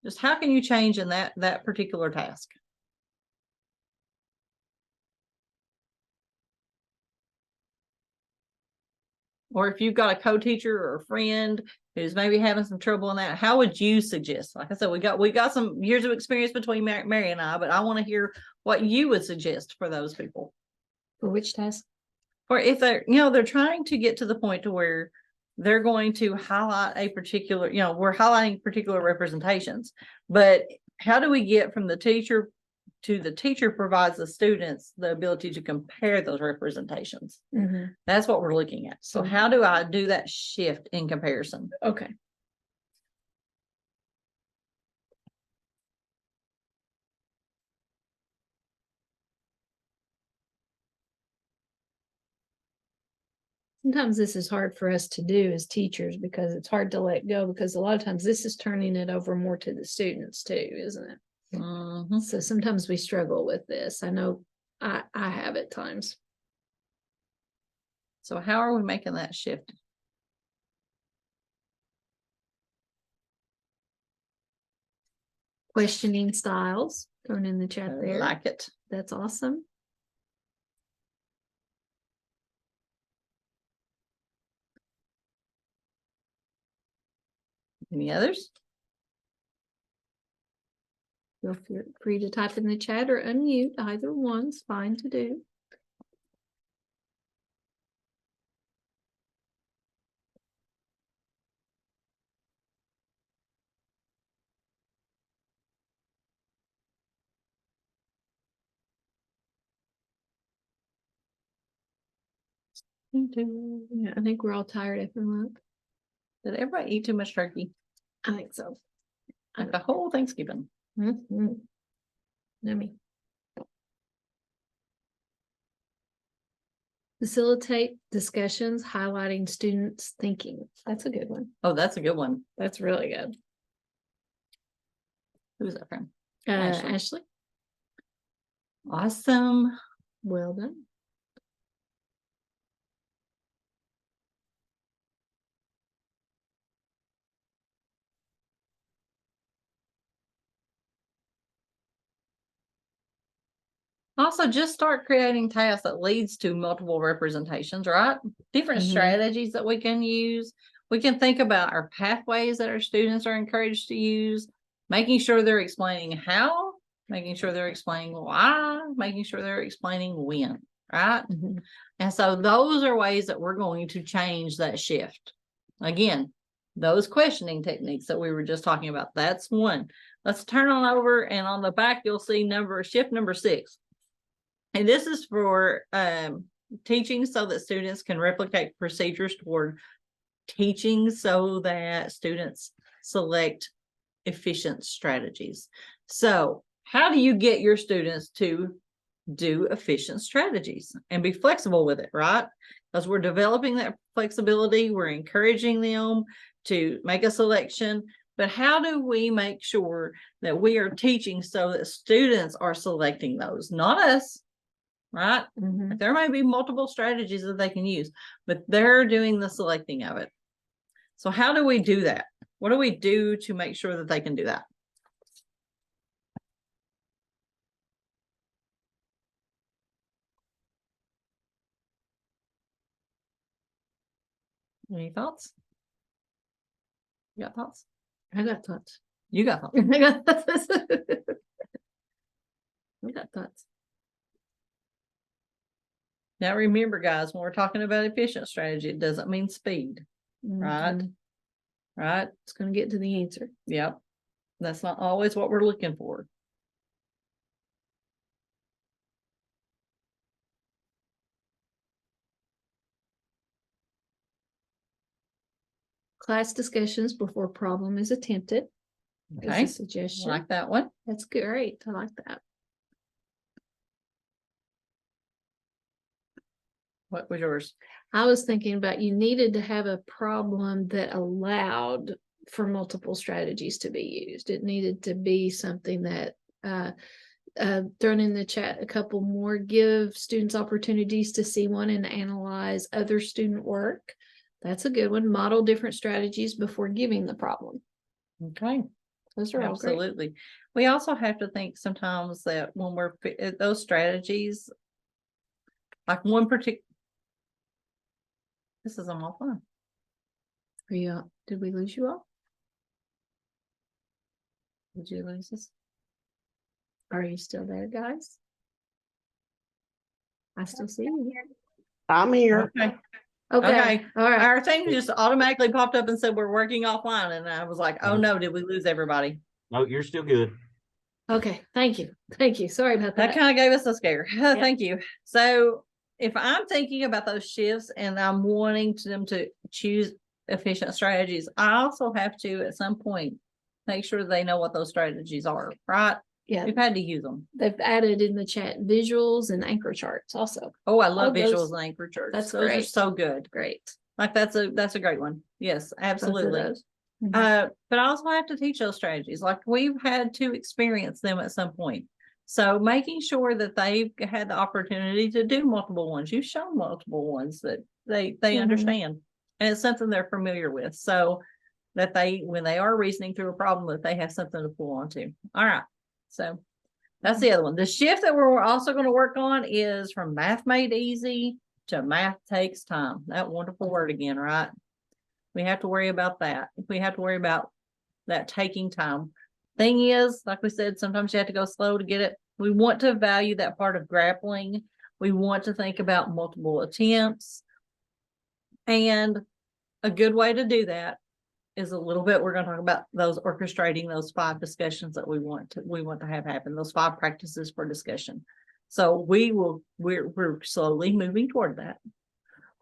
Just how can you change in that particular task? Or if you've got a co-teacher or a friend who's maybe having some trouble in that, how would you suggest? Like I said, we got some years of experience between Mary and I, but I want to hear what you would suggest for those people. For which task? Or if they're trying to get to the point to where they're going to highlight a particular, we're highlighting particular representations, but how do we get from the teacher to the teacher provides the students the ability to compare those representations? Mhm. That's what we're looking at. So how do I do that shift in comparison? Okay. Sometimes this is hard for us to do as teachers because it's hard to let go, because a lot of times this is turning it over more to the students too, isn't it? Mhm. So sometimes we struggle with this. I know I have at times. So how are we making that shift? Questioning styles thrown in the chat I there. like it. That's awesome. Any others? Feel free to type in the chat or unmute. Either one's fine to do. Yeah, I think we're all tired after lunch. Did everybody eat too much turkey? I think so. Like the whole Thanksgiving? Mhm. Yummy. Facilitate discussions highlighting students' thinking. That's a good one. Oh, that's a good one. That's really good. Who's that from? Ashley. Ashley. Awesome. Well done. Also, just start creating tasks that leads to multiple representations, right? Different Mhm. strategies that we can use. We can think about our pathways that our students are encouraged to use, making sure they're explaining how, making sure they're explaining why, making sure they're explaining when, right? Mhm. And so those are ways that we're going to change that shift. Again, those questioning techniques that we were just talking about, that's one. Let's turn on over, and on the back, you'll see shift number 6. And this is for teaching so that students can replicate procedures toward teaching so that students select efficient strategies. So how do you get your students to do efficient strategies and be flexible with it, right? Because we're developing that flexibility, we're encouraging them to make a selection, but how do we make sure that we are teaching so that students are selecting those, not us, right? Mhm. There may be multiple strategies that they can use, but they're doing the selecting of it. So how do we do that? What do we do to make sure that they can do that? Any thoughts? You got thoughts? I got thoughts. You got thoughts. I got thoughts. I got thoughts. Now remember, guys, when we're talking about efficient strategy, it doesn't mean speed, right? Mhm. Right? It's going to get to the answer. Yep. That's not always what we're looking for. Class discussions before problem is attempted. That's Okay. a suggestion. Like that one. That's great. I like that. What was yours? I was thinking about you needed to have a problem that allowed for multiple strategies to be used. It needed to be something that thrown in the chat a couple more, give students opportunities to see one and analyze other student work. That's a good one. Model different strategies before giving the problem. Okay. Those are all great. Absolutely. We also have to think sometimes that when we're those strategies, like one particular, this is on my phone. Are you, did we lose you all? Did you lose us? Are you still there, guys? I still see you. I'm here. Okay. Okay, Okay. all right. Our thing just automatically popped up and said we're working offline, and I was like, oh no, did we lose everybody? No, you're still good. Okay, thank you. Thank you. Sorry about That that. kind of gave us a scare. Thank you. So if I'm thinking about those shifts and I'm wanting them to choose efficient strategies, I also have to at some point make sure they know what those strategies are, right? Yeah, We've had to use them. they've added in the chat visuals and anchor charts also. Oh, I love Oh, those- visuals and anchor charts. that's Those are great. so good. Great. Like that's a great one. Yes, Both of absolutely. those. But I also have to teach those strategies. Like we've had to experience them at some point. So making sure that they've had the opportunity to do multiple ones. You've shown multiple ones that they Mhm. understand. And it's something they're familiar with. So that when they are reasoning through a problem, that they have something to pull onto. All right. So that's the other one. The shift that we're also going to work on is from math made easy to math takes time. That wonderful word again, right? We have to worry about that. We have to worry about that taking time. Thing is, like we said, sometimes you have to go slow to get it. We want to value that part of grappling. We want to think about multiple attempts. And a good way to do that is a little bit, we're going to talk about those orchestrating those 5 discussions that we want to have happen, those 5 practices for discussion. So we're slowly moving toward that.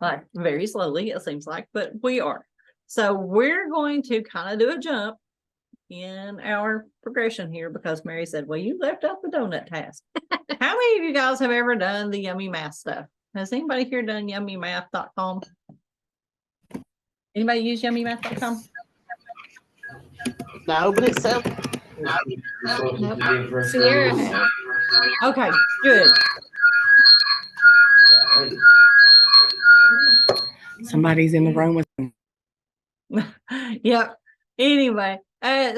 Like very slowly, it seems like, but we are. So we're going to kind of do a jump in our progression here because Mary said, well, you left out the donut task. How many of you guys have ever done the yummy math stuff? Has anybody here done yummymath.com? Anybody use yummymath.com? No, but it sounds Nope. Sierra has. Okay, good. Somebody's in the room with them. Yep. Anyway,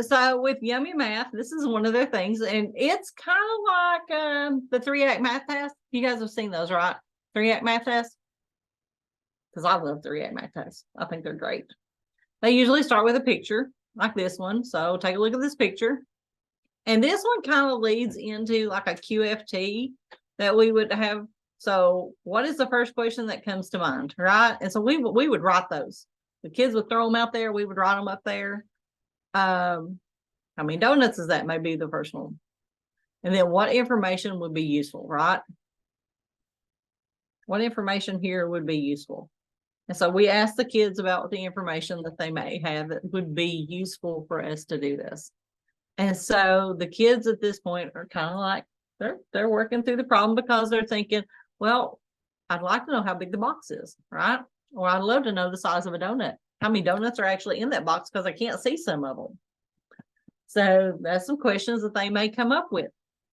so with Yummy Math, this is one of their things, and it's kind of like the 3-act math test. You guys have seen those, right? 3-act math test. Because I love 3-act math tests. I think they're great. They usually start with a picture like this one. So take a look at this picture. And this one kind of leads into like a QFT that we would have. So what is the first question that comes to mind, right? And so we would write those. The kids would throw them out there. We would write them up there. How many donuts is that? Maybe the first one. And then what information would be useful, right? What information here would be useful? And so we asked the kids about the information that they may have that would be useful for us to do this. And so the kids at this point are kind of like, they're working through the problem because they're thinking, well, I'd like to know how big the box is, right? Or I'd love to know the size of a donut. How many donuts are actually in that box because I can't see some of them. So that's some questions that they may come up with.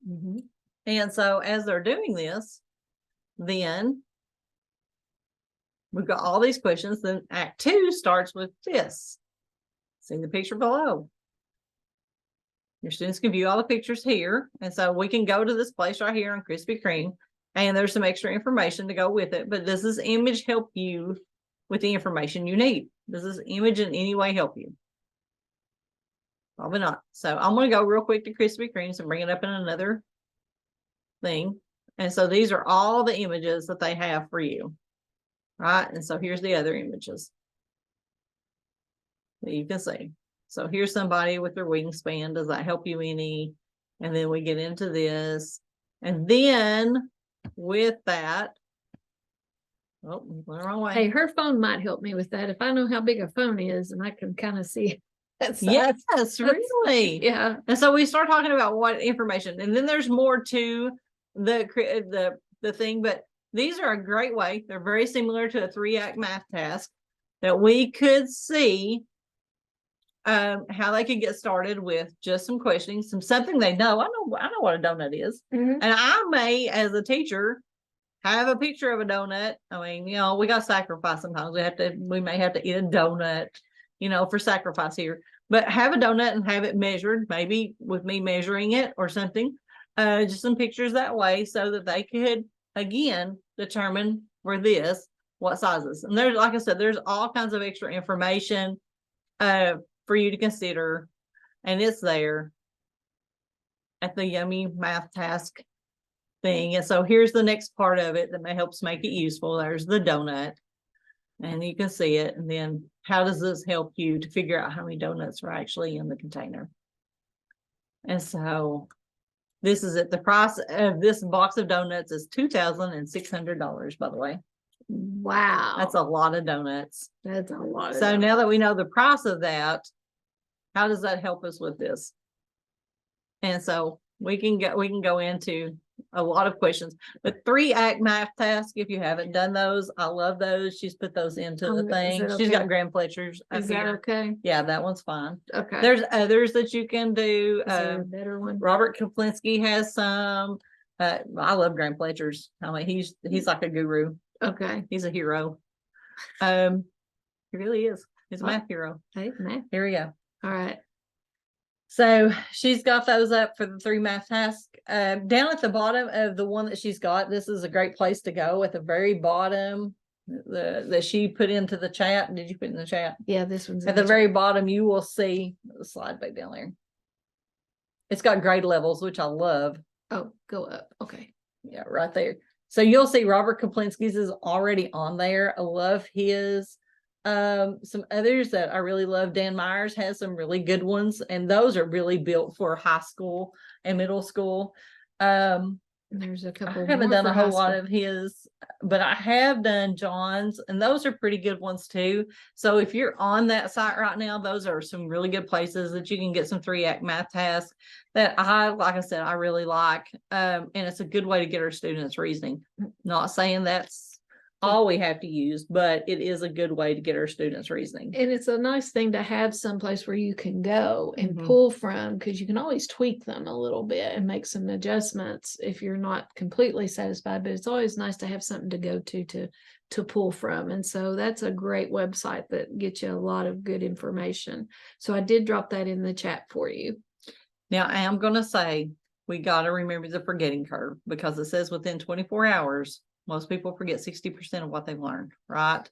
Mm-hmm. And so as they're doing this, then we've got all these questions. Then Act 2 starts with this. See the picture below. Your students can view all the pictures here. And so we can go to this place right here on Krispy Kreme. And there's some extra information to go with it. But does this image help you with the information you need? Does this image in any way help you? Probably not. So I'm going to go real quick to Krispy Kreme's and bring it up in another thing. And so these are all the images that they have for you. Right. And so here's the other images that you can see. So here's somebody with their wingspan. Does that help you any? And then we get into this. And then with that, oh, went the wrong way. Hey, her phone might help me with that. If I know how big a phone is and I can kind of see that size. Yes, really. Yeah. And so we start talking about what information, and then there's more to the thing, but these are a great way. They're very similar to a 3-act math task that we could see how they could get started with just some questioning, something they know. I know what a donut is. Mhm. And I may, as a teacher, have a picture of a donut. I mean, you know, we got sacrifice sometimes. We may have to eat a donut, you know, for sacrifice here. But have a donut and have it measured, maybe with me measuring it or something. Just some pictures that way so that they could again determine for this what sizes. And there's, like I said, there's all kinds of extra information for you to consider, and it's there at the Yummy Math Task thing. And so here's the next part of it that helps make it useful. There's the donut, and you can see it. And then how does this help you to figure out how many donuts are actually in the container? And so this is it. The price of this box of donuts is $2,600, by the way. Wow. That's a lot of donuts. That's a lot. Of So now donuts. that we know the price of that, how does that help us with this? And so we can go into a lot of questions. But 3-act math task, if you haven't done those, I love those. She's put those into the Is thing. it She's okay? got Graham Fletcher's up Is that here. okay? Yeah, that one's fine. Okay. There's others that you can do. Is there a better one? Robert Kaplinski has some. I love Graham Fletcher's. I mean, he's like a guru. Okay. He's a hero. He really is. He's a Oh. math hero. Hey, math. Here we go. All right. So she's got those up for the 3 math tasks. Down at the bottom of the one that she's got, this is a great place to go. At the very bottom, that she put into the chat. Did you put in the chat? Yeah, this one's At the very bottom, you will see the slide back down there. It's got grade levels, which I love. Oh, go up. Okay. Yeah, right there. So you'll see Robert Kaplinski's is already on there. I love his. Some others that I really love. Dan Myers has some really good ones, and those are really built for high school and middle school. And there's a couple. I haven't more done a for whole high lot school. of his, but I have done John's, and those are pretty good ones too. So if you're on that site right now, those are some really good places that you can get some 3-act math tasks that like I said, I really like. And it's a good way to get our students reasoning. Not saying that's all we have to use, but it is a good way to get our students reasoning. And it's a nice thing to have someplace where you can go and Mhm. pull from, because you can always tweak them a little bit and make some adjustments if you're not completely satisfied. But it's always nice to have something to go to pull from. And so that's a great website that gets you a lot of good information. So I did drop that in the chat for you. Now, I am going to say we got to remember the forgetting curve, because it says within 24 hours, most people forget 60% of what they've learned, right?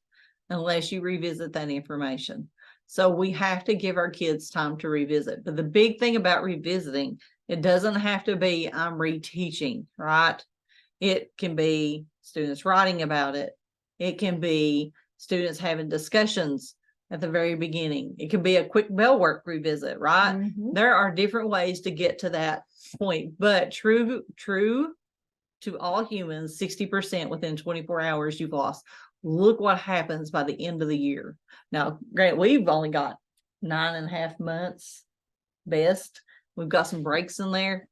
Unless you revisit that information. So we have to give our kids time to revisit. But the big thing about revisiting, it doesn't have to be I'm reteaching, right? It can be students writing about it. It can be students having discussions at the very beginning. It can be a quick bell work revisit, right? Mhm. There are different ways to get to that point, but true to all humans, 60% within 24 hours you've lost. Look what happens by the end of the year. Now, granted, we've only got 9.5 months best. We've got some breaks in there.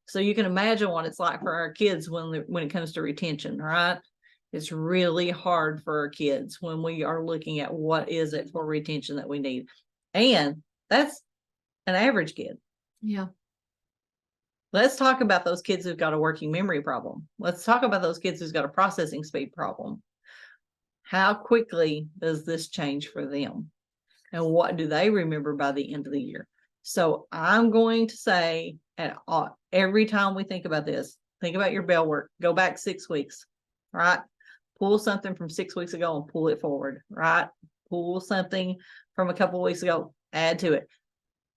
So you can imagine what it's like for our kids when it comes to retention, right? It's really hard for our kids when we are looking at what is it for retention that we need. And that's an average kid. Yeah. Let's talk about those kids who've got a working memory problem. Let's talk about those kids who've got a processing speed problem. How quickly does this change for them? And what do they remember by the end of the year? So I'm going to say every time we think about this, think about your bell work, go back 6 weeks, right? Pull something from 6 weeks ago and pull it forward, right? Pull something from a couple of weeks ago, add to it.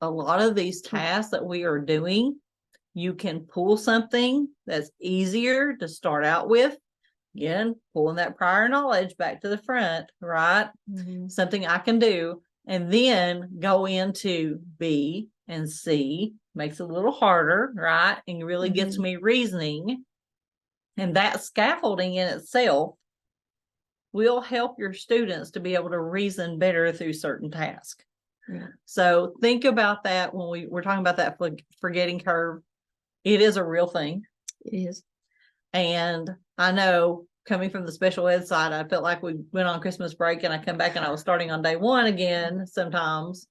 A lot of these tasks that we are doing, you can pull something that's easier to start out with. Again, pulling that prior knowledge back to the front, right? Mm-hmm. Something I can do, and then go into B and C, makes it a little harder, right? And really gets me reasoning. And that scaffolding in itself will help your students to be able to reason better through certain tasks. Yeah. So think about that when we're talking about that forgetting curve. It is a real thing. It is. And I know coming from the special ed side, I felt like we went on Christmas break and I come back and I was starting on day one again sometimes.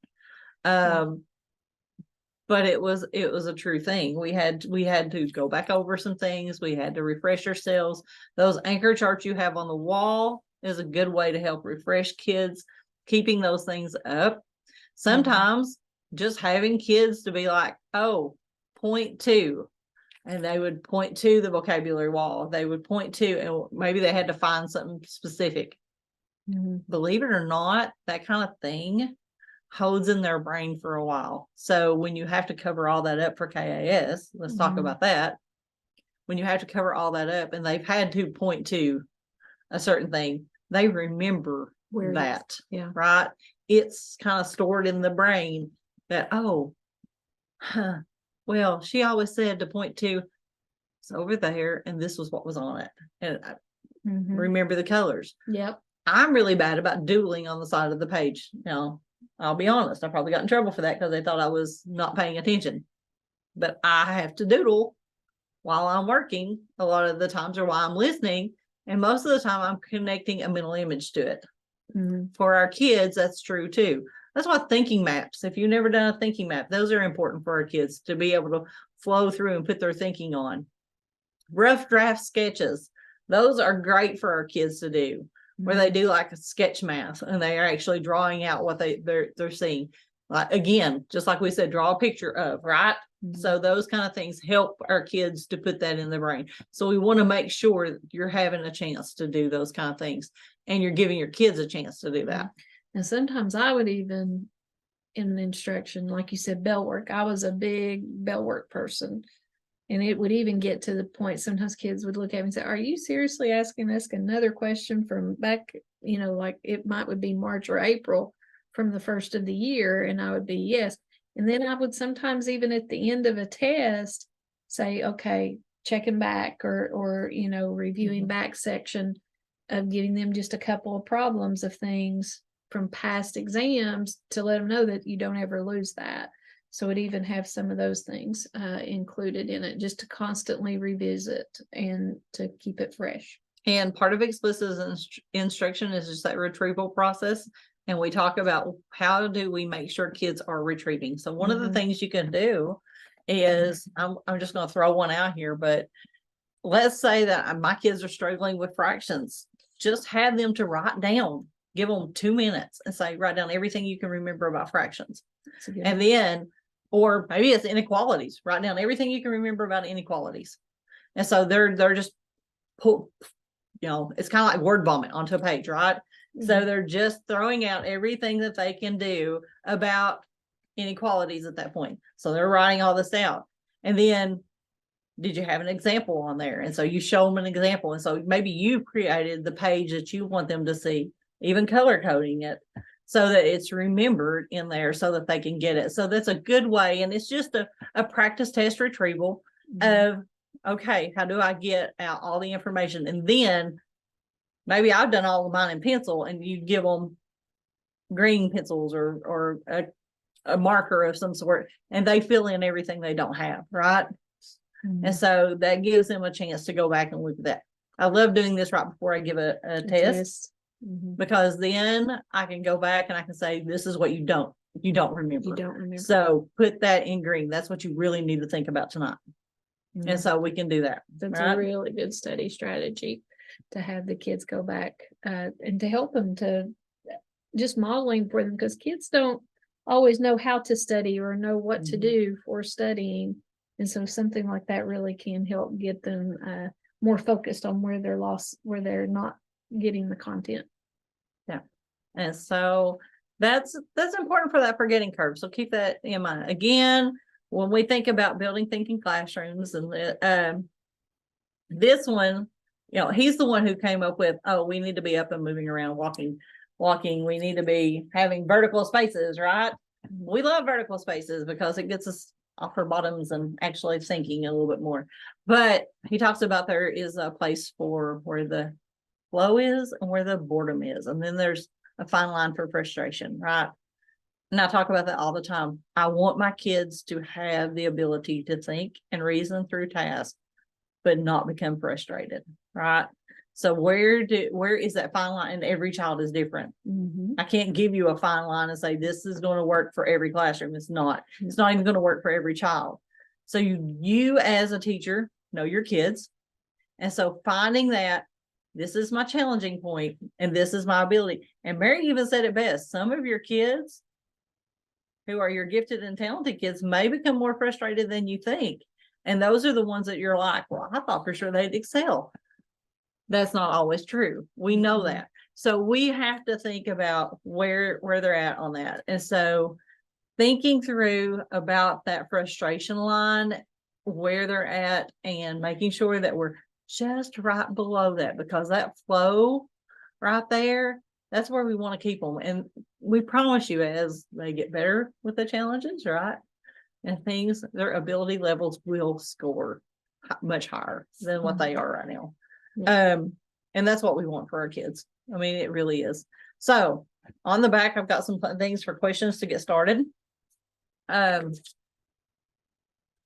But but it was a true thing. We had to go back over some things. We had to refresh ourselves. Those anchor charts you have on the wall is a good way to help refresh kids, keeping those things up. Sometimes just having kids to be like, oh, point to, and they would point to the vocabulary wall. They would point to, and maybe they had to find something specific. Believe it or not, that kind of thing holds in their brain for a while. So when you have to cover all that up for KAS, let's talk about that. When you have to cover all that up and they've had to point to a certain thing, they remember Where that, yeah. right? It's kind of stored in the brain that, oh, well, she always said to point to, it's over there, and this was what was on it. And I remember the colors. Yep. I'm really bad about doodling on the side of the page. You know, I'll be honest, I probably got in trouble for that because they thought I was not paying attention. But I have to doodle while I'm working a lot of the times, or while I'm listening. And most of the time I'm connecting a mental image to it. For our kids, that's true too. That's why thinking maps, if you've never done a thinking map, those are important for our kids to be able to flow through and put their thinking on. Rough draft sketches, those are great for our kids to do, where they do like a sketch math and they are actually drawing out what they're seeing. Like, again, just like we said, draw a picture of, right? So those kind of things help our kids to put that in the brain. So we want to make sure that you're having a chance to do those kind of things, and you're giving your kids a chance to do that. And sometimes I would even, in an instruction, like you said, bell work. I was a big bell work person. And it would even get to the point, sometimes kids would look at me and say, are you seriously asking us another question from back, like it would be March or April from the first of the year? And I would be, yes. And then I would sometimes even at the end of a test say, okay, checking back or reviewing back section of giving them just a couple of problems of things from past exams to let them know that you don't ever lose that. So it even have some of those things included in it, just to constantly revisit and to keep it fresh. And part of explicit instruction is just that retrieval process. And we talk about how do we make sure kids are retrieving. So one of the things you can do is, I'm just going to throw one out here, but let's say that my kids are struggling with fractions. Just have them to write down, give them 2 minutes and say, write down everything you can remember about fractions. And then, or maybe it's inequalities, write down everything you can remember about inequalities. And so they're just pull, it's kind of like word vomit onto a page, right? So they're just throwing out everything that they can do about inequalities at that point. So they're writing all this out. And then, did you have an example on there? And so you show them an example. And so maybe you created the page that you want them to see, even color coding it, so that it's remembered in there so that they can get it. So that's a good way. And it's just a practice test retrieval of, okay, how do I get out all the information? And then maybe I've done all of mine in pencil, and you give them green pencils or a marker of some sort, and they fill in everything they don't have, right? And so that gives them a chance to go back and look at that. I love doing this right before I give a test. Because then I can go back and I can say, this is what you don't remember. You don't remember. So put that in green. That's what you really need to think about tonight. And so we can do that. That's right? a really good study strategy to have the kids go back and to help them to just modeling for them, because kids don't always know how to study or know what to do for studying. And so something like that really can help get them more focused on where they're lost, where they're not getting the content. Yeah. And so that's important for that forgetting curve. So keep that in mind. Again, when we think about building thinking classrooms, and this one, he's the one who came up with, oh, we need to be up and moving around, walking. We need to be having vertical spaces, right? We love vertical spaces because it gets us off our bottoms and actually thinking a little bit more. But he talks about there is a place for where the flow is and where the boredom is. And then there's a fine line for frustration, right? And I talk about that all the time. I want my kids to have the ability to think and reason through tasks, but not become frustrated, right? So where is that fine line? And every child is different. Mhm. I can't give you a fine line and say this is going to work for every classroom. It's not even going to work for every child. So you as a teacher know your kids. And so finding that this is my challenging point and this is my ability. And Mary even said it best. Some of your kids who are your gifted and talented kids may become more frustrated than you think. And those are the ones that you're like, well, I thought for sure they'd excel. That's not always true. We know that. So we have to think about where they're at on that. And so thinking through about that frustration line, where they're at, and making sure that we're just right below that, because that flow right there, that's where we want to keep them. And we promise you, as they get better with the challenges, right? And things, their ability levels will score much higher than what they are right now. And that's what we want for our kids. I mean, it really is. So on the back, I've got some things for questions to get started.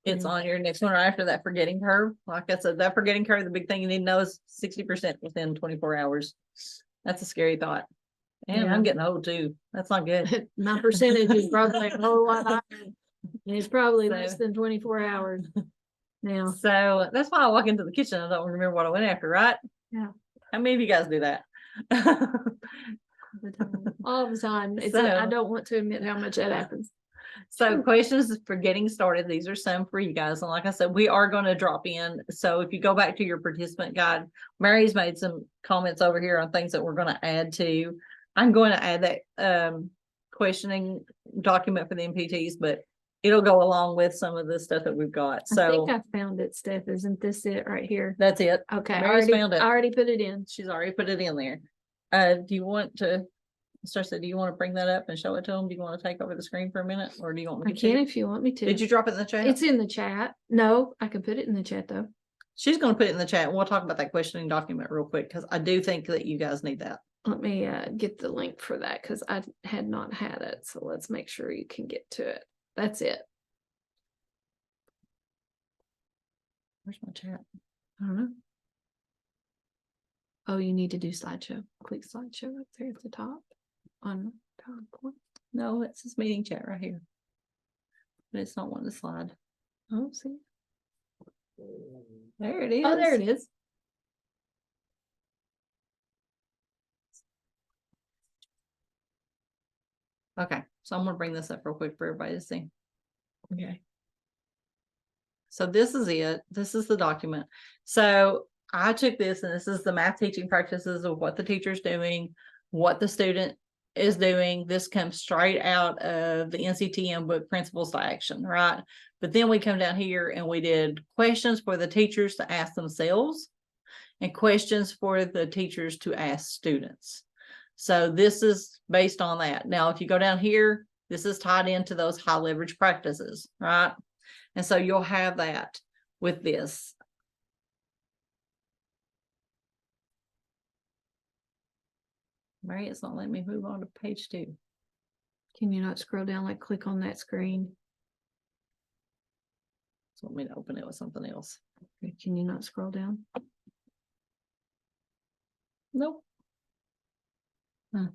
It's on your next one right after that forgetting curve. Like I said, that forgetting curve, the big thing you need to know is 60% within 24 hours. That's a scary thought. And Yeah. I'm getting old too. That's not good. My percentage is probably a whole lot higher. And it's probably So- less than 24 hours now. So that's why I walk into the kitchen. I don't remember what I went after, right? Yeah. How many of you guys do that? All the time. I So- don't want to admit how much that happens. So questions for getting started. These are some for you guys. And like I said, we are going to drop in. So if you go back to your participant guide, Mary's made some comments over here on things that we're going to add to. I'm going to add that questioning document for the MPTs, but it'll go along with some of the stuff that we've got. I So think I found it, Steph. Isn't this it right here? that's it. Okay. Mary's found it. I already put it in. She's already put it in there. Do you want to, Starsa, do you want to bring that up and show it to them? Do you want to take over the screen for a minute, or do you want me I to? can if you want me to. Did you drop it in the chat? It's in the chat. No, I can put it in the chat though. She's going to put it in the chat. We'll talk about that questioning document real quick, because I do think that you guys need that. Let me get the link for that because I had not had it. So let's make sure you can get to it. That's it. Where's my chat? I don't know. Oh, you need to do slideshow. Click slideshow up there at the top on PowerPoint. No, it's this meeting chat right here. But it's not wanting to slide. Oh, see. There it is. Oh, there it is. Okay, so I'm going to bring this up real quick for everybody to see. Okay. So this is it. This is the document. So I took this, and this is the math teaching practices of what the teacher's doing, what the student is doing. This comes straight out of the NCTM book, Principles to Action, right? But then we come down here and we did questions for the teachers to ask themselves and questions for the teachers to ask students. So this is based on that. Now, if you go down here, this is tied into those high leverage practices, right? And so you'll have that with this. Mary, it's not letting me move on to page 2. Can you not scroll down, like click on that screen? It's want me to open it with something else. Can you not scroll down? Nope. Oh,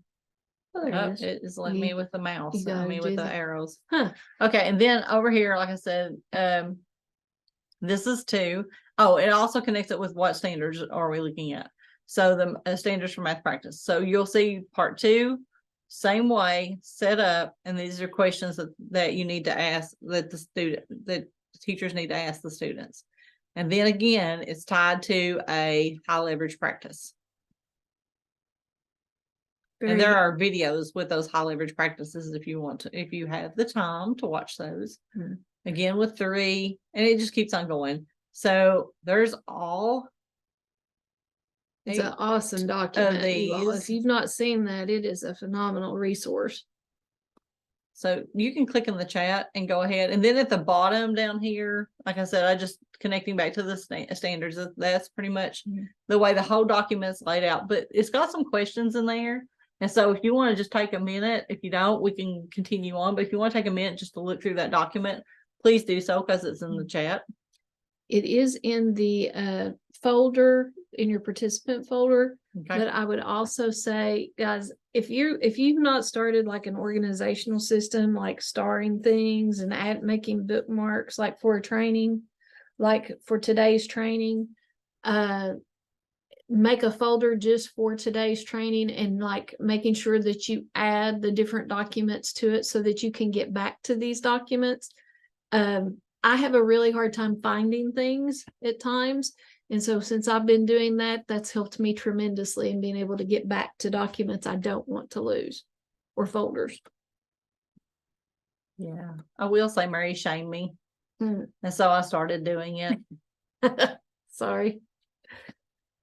there Oh, it is. it is letting me with the mouse. you I go, mean, with the Jason. arrows. Huh. Okay, and then over here, like I said, this is 2. Oh, it also connects it with what standards are we looking at. So the standards for math practice. So you'll see part 2, same way, set up, and these are questions that you need to ask, that the teachers need to ask the students. And then again, it's tied to a high leverage practice. And there are videos with those high leverage practices if you want to, if you have the time to watch those. Again with 3, and it just keeps on going. So there's all. It's an 8 awesome document. You all. these. If you've not seen that, it is a phenomenal resource. So you can click in the chat and go ahead. And then at the bottom down here, like I said, I just connecting back to the standards. That's pretty much the way the whole document's laid out. But it's got some questions in there. And so if you want to just take a minute, if you don't, we can continue on. But if you want to take a minute just to look through that document, please do so, because it's in the chat. It is in the folder, in your participant folder. Okay. But I would also say, guys, if you've not started like an organizational system, like starring things and making bookmarks, like for a training, like for today's training, make a folder just for today's training and like making sure that you add the different documents to it so that you can get back to these documents. I have a really hard time finding things at times. And so since I've been doing that, that's helped me tremendously in being able to get back to documents I don't want to lose or folders. Yeah, I will say Mary shamed me. Hmm. And so I started doing it. Sorry.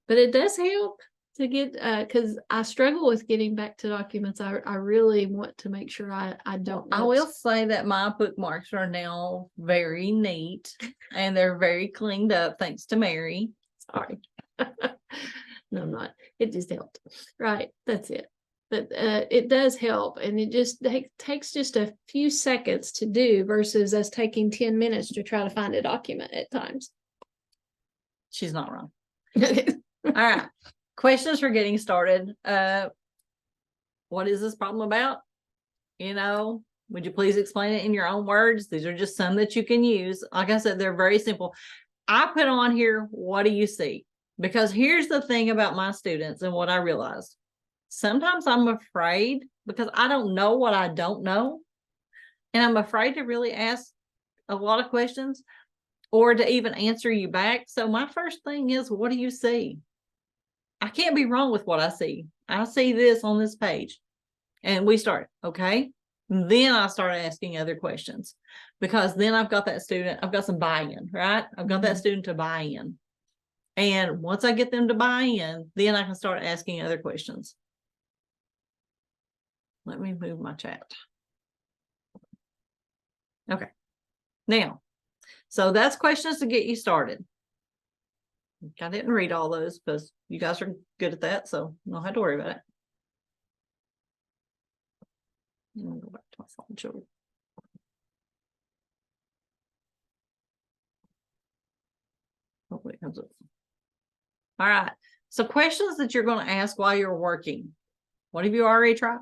But it does help to get, because I struggle with getting back to documents. I really want to make sure I don't. I will say that my bookmarks are now very neat and they're very cleaned up thanks to Mary. Sorry. No, I'm not. It just helped. Right. That's it. But it does help. And it just takes just a few seconds to do versus us taking 10 minutes to try to find a document at times. She's not wrong. All right. Questions for getting started. What is this problem about? You know, would you please explain it in your own words? These are just some that you can use. Like I said, they're very simple. I put on here, what do you see? Because here's the thing about my students and what I realized. Sometimes I'm afraid because I don't know what I don't know. And I'm afraid to really ask a lot of questions or to even answer you back. So my first thing is, what do you see? I can't be wrong with what I see. I see this on this page. And we start, okay? Then I start asking other questions because then I've got that student, I've got some buy-in, right? I've got that student to buy in. And once I get them to buy in, then I can start asking other questions. Let me move my chat. Okay. Now, so that's questions to get you started. I didn't read all those because you guys are good at that, so you don't have to worry about it. Let me go back to my slideshow. Hopefully it comes up. All right. So questions that you're going to ask while you're working. What have you already tried?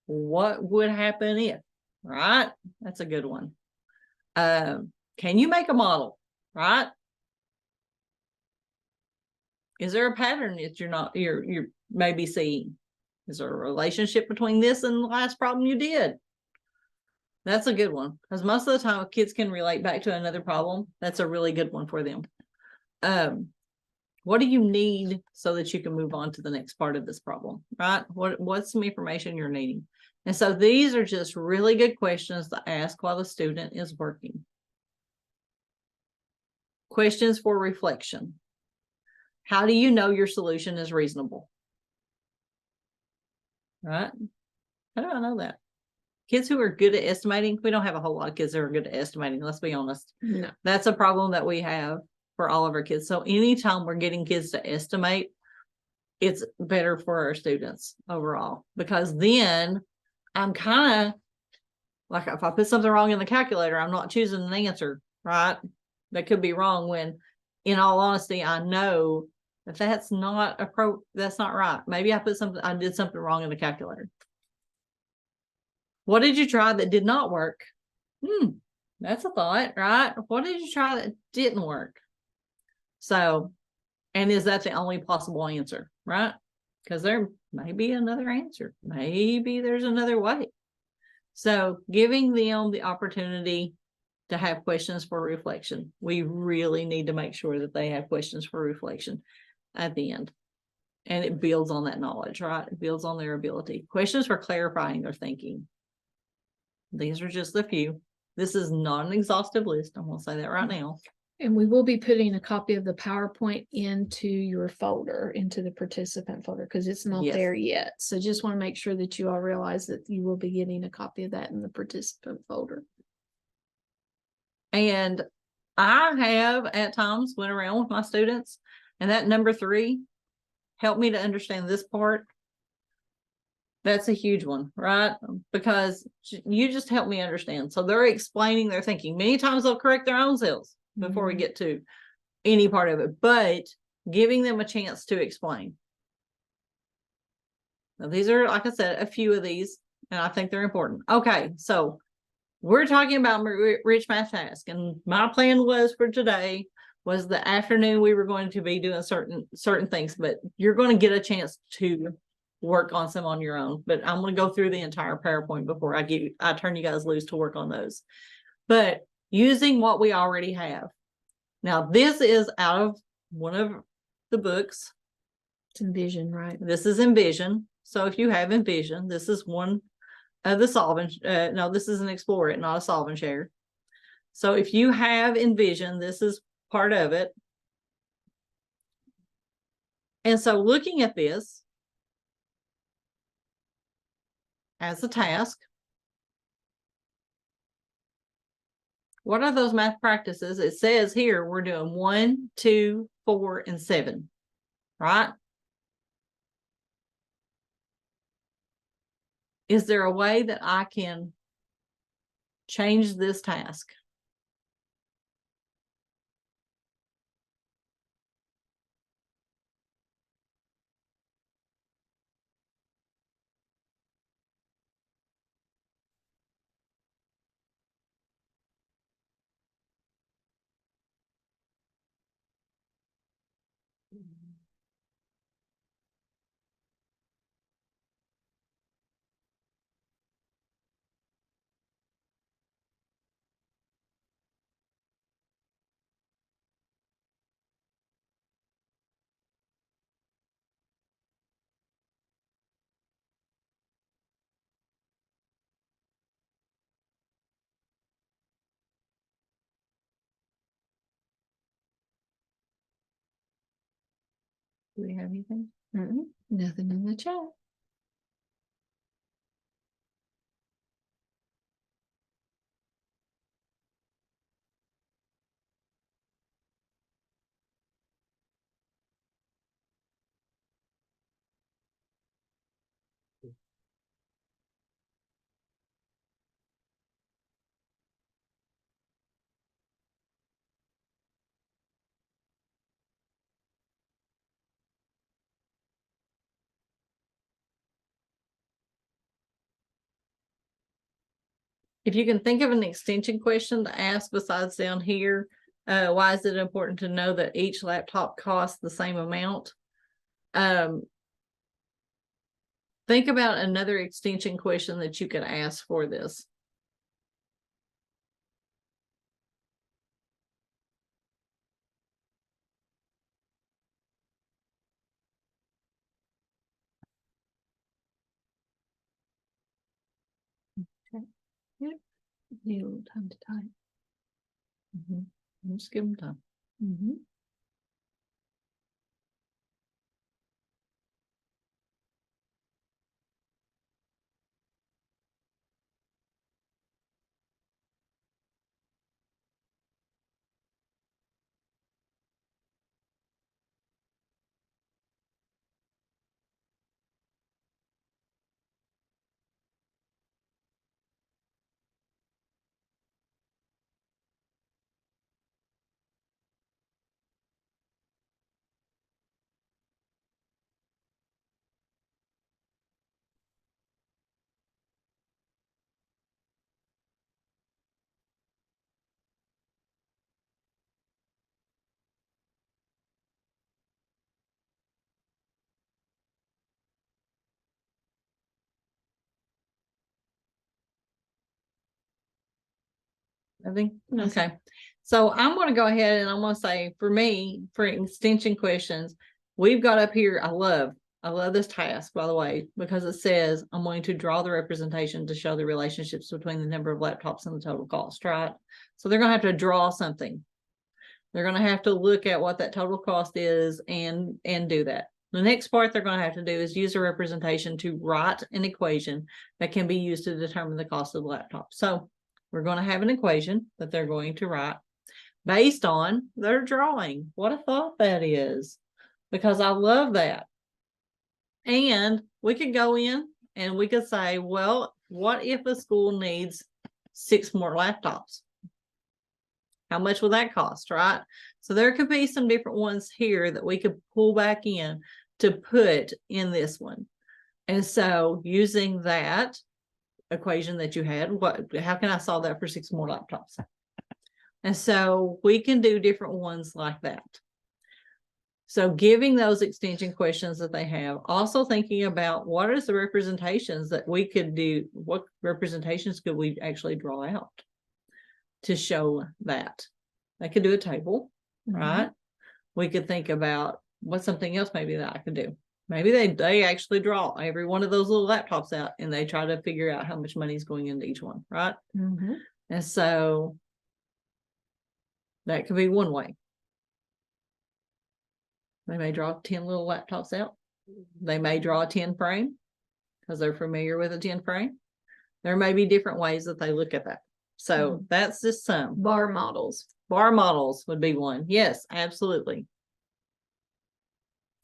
What would happen if? Right? That's a good one. Can you make a model? Right? Is there a pattern that you're maybe seeing? Is there a relationship between this and the last problem you did? That's a good one because most of the time kids can relate back to another problem. That's a really good one for them. What do you need so that you can move on to the next part of this problem, right? What's some information you're needing? And so these are just really good questions to ask while the student is working. Questions for reflection. How do you know your solution is reasonable? Right? How do I know that? Kids who are good at estimating, we don't have a whole lot of kids that are good at estimating, let's be honest. No. That's a problem that we have for all of our kids. So anytime we're getting kids to estimate, it's better for our students overall, because then I'm kind of like, if I put something wrong in the calculator, I'm not choosing an answer, right? That could be wrong when, in all honesty, I know that that's not that's not right. Maybe I did something wrong in the calculator. What did you try that did not work? That's a thought, right? What did you try that didn't work? So, and is that the only possible answer, right? Because there may be another answer. Maybe there's another way. So giving them the opportunity to have questions for reflection. We really need to make sure that they have questions for reflection at the end. And it builds on that knowledge, right? It builds on their ability. Questions for clarifying their thinking. These are just a few. This is not an exhaustive list. I'm going to say that right now. And we will be putting a copy of the PowerPoint into your folder, into the participant folder, because it's not there yet. So just want to make sure that you all realize that you will be getting a copy of that in the participant folder. And I have at times went around with my students, and that number 3 helped me to understand this part. That's a huge one, right? Because you just help me understand. So they're explaining their thinking. Many times they'll correct their own selves before we get to any part of it, but giving them a chance to explain. Now, these are, like I said, a few of these, and I think they're important. Okay, so we're talking about rich math task, and my plan was for today was the afternoon we were going to be doing certain things, but you're going to get a chance to work on some on your own. But I'm going to go through the entire PowerPoint before I turn you guys loose to work on those. But using what we already have. Now, this is out of one of the books. It's Envision, right? This is Envision. So if you have Envision, this is one of the solving. No, this is an Explore It, not a solve and share. So if you have Envision, this is part of it. And so looking at this as a task, what are those math practices? It says here we're doing 1, 2, 4, and 7, right? Is there a way that I can change this task? Do we have anything? Nothing in the chat. If you can think of an extension question to ask besides down here, why is it important to know that each laptop costs the same amount? Think about another extension question that you could ask for this. Need a little time to type. Just give them time. Nothing? Okay. So I'm going to go ahead and I'm going to say for me, for extension questions, we've got up here, I love this task, by the way, because it says I'm going to draw the representation to show the relationships between the number of laptops and the total cost, right? So they're going to have to draw something. They're going to have to look at what that total cost is and do that. The next part they're going to have to do is use a representation to write an equation that can be used to determine the cost of the laptop. So we're going to have an equation that they're going to write based on their drawing. What a thought that is, because I love that. And we could go in and we could say, well, what if a school needs 6 more laptops? How much will that cost, right? So there could be some different ones here that we could pull back in to put in this one. And so using that equation that you had, how can I solve that for 6 more laptops? And so we can do different ones like that. So giving those extension questions that they have, also thinking about what is the representations that we could do, what representations could we actually draw out to show that? They could do a table, right? We could think about what's something else maybe that I could do. Maybe they actually draw every one of those little laptops out and they try to figure out how much money is going into each one, right? And so that could be one way. They may draw 10 little laptops out. They may draw a 10 frame because they're familiar with a 10 frame. There may be different ways that they look at that. So that's just some. Bar models. Bar models would be one. Yes, absolutely.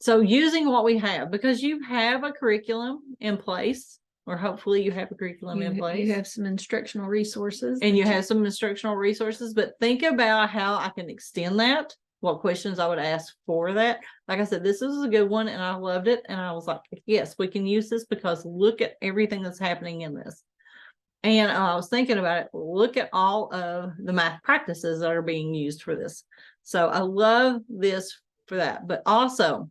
So using what we have, because you have a curriculum in place, or hopefully you have a curriculum in place. You have some instructional resources. And you have some instructional resources, but think about how I can extend that, what questions I would ask for that. Like I said, this is a good one and I loved it. And I was like, yes, we can use this because look at everything that's happening in this. And I was thinking about it, look at all of the math practices that are being used for this. So I love this for that, but also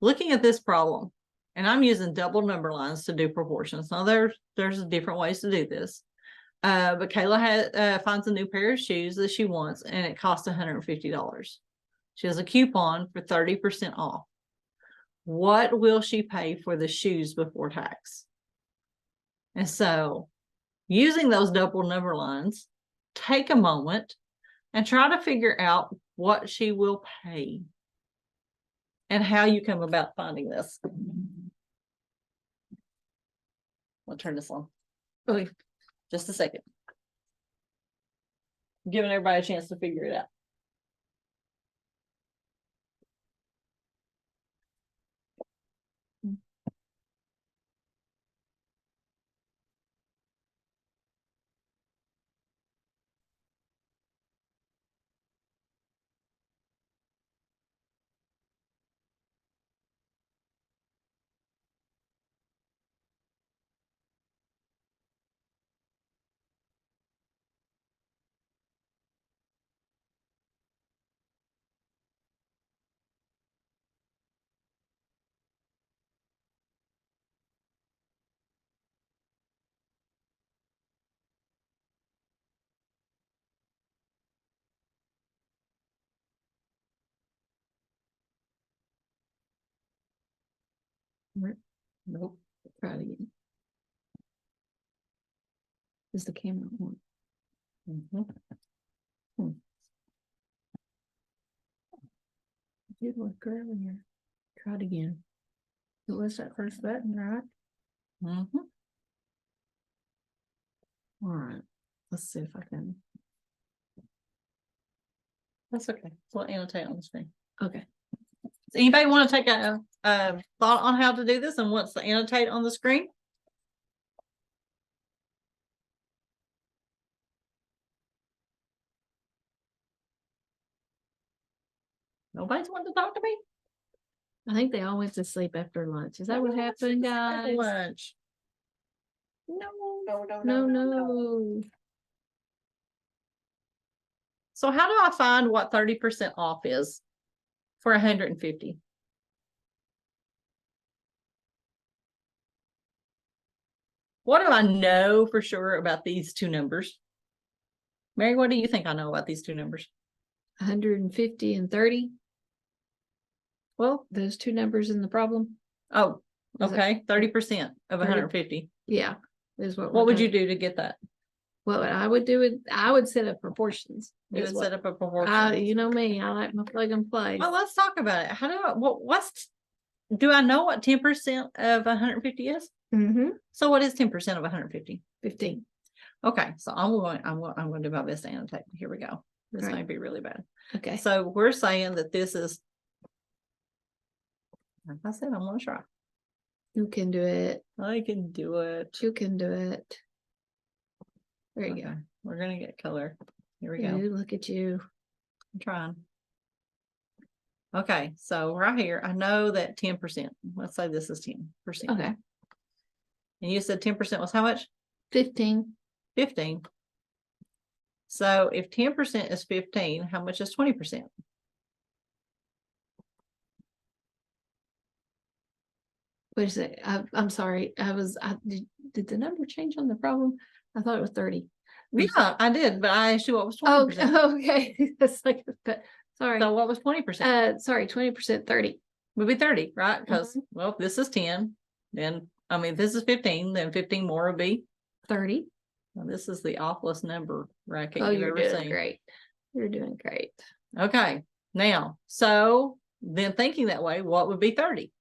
looking at this problem, and I'm using double number lines to do proportions. Now there's different ways to do this. But Kayla finds a new pair of shoes that she wants and it costs $150. She has a coupon for 30% off. What will she pay for the shoes before tax? And so using those double number lines, take a moment and try to figure out what she will pay and how you come about finding this. I'll turn this on. Okay, just a second. I'm giving everybody a chance to figure it out. Nope. Try it again. Is the camera on? It did work earlier. Try it again. It was that first button, right? All right. Let's see if I can. That's okay. We'll annotate on the screen. Okay. Does anybody want to take a thought on how to do this and wants to annotate on the screen? Nobody's wanting to talk to me? I think they all went to sleep after lunch. Is that what happened, guys? Lunch. No. So how do I find what 30% off is for 150? What do I know for sure about these two numbers? Mary, what do you think I know about these two numbers? 150 and 30. Well, those two numbers in the problem. Oh, Is it- okay. 30% of 30? 150. Yeah. Is what What would you do to get that? What I would do it, I would set up proportions. You is would what- set up a proportion. you know me, I like my plug and play. Well, let's talk about it. How do I, do I know what 10% of 150 is? So what is 10% of 150? 15. Okay, so I'm going to do my best to annotate. Here we go. This Right. may be really bad. Okay. So we're saying that this is, like I said, I'm gonna try. You can do it. I can do it. You can do it. There you go. Okay, we're gonna get color. Here we go. Ooh, look at you. I'm trying. Okay, so right here, I know that 10%. Let's say this is 10%. Okay, And you said 10% was how much? 15. 15. So if 10% is 15, how much is 20%? Wait a sec. I'm sorry. Did the number change on the problem? I thought it was 30. Yeah, I did, but I asked you what was Oh, 20%. okay. That's like, sorry. So what was 20%? Sorry, 20%, 30. Would be 30, right? Because, Mm-hmm. well, if this is 10, then, I mean, if this is 15, then 15 more would be, 30. well, this is the awfulest number racket Oh, you've you're ever doing seen. great. You're doing great. Okay, now, so then thinking that way, what would be 30?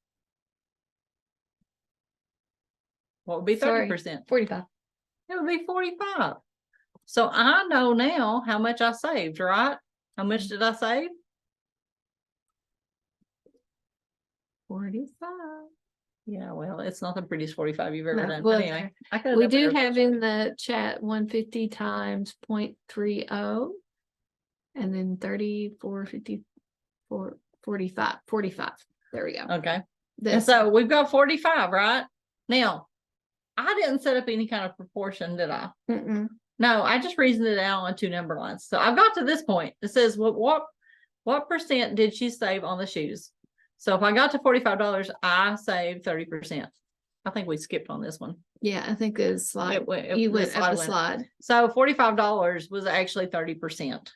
What would be Sorry. 30%? 45. It would be 45. So I know now how much I saved, right? How much did I save? 45. Yeah, well, it's not the prettiest 45 you've ever No, done. well, But anyway, I could We do have in the chat 150 times 0.30 and then 34, 54, 45. There we go. Okay. And This, so we've got 45, right? Now, I didn't set up any kind of proportion, did I? mm-mm. No, I just reasoned it out on 2 number lines. So I've got to this point. It says, what percent did she save on the shoes? So if I got to $45, I saved 30%. I think we skipped on this one. Yeah, I think it's like you this went up the went. slide. So $45 was actually 30%.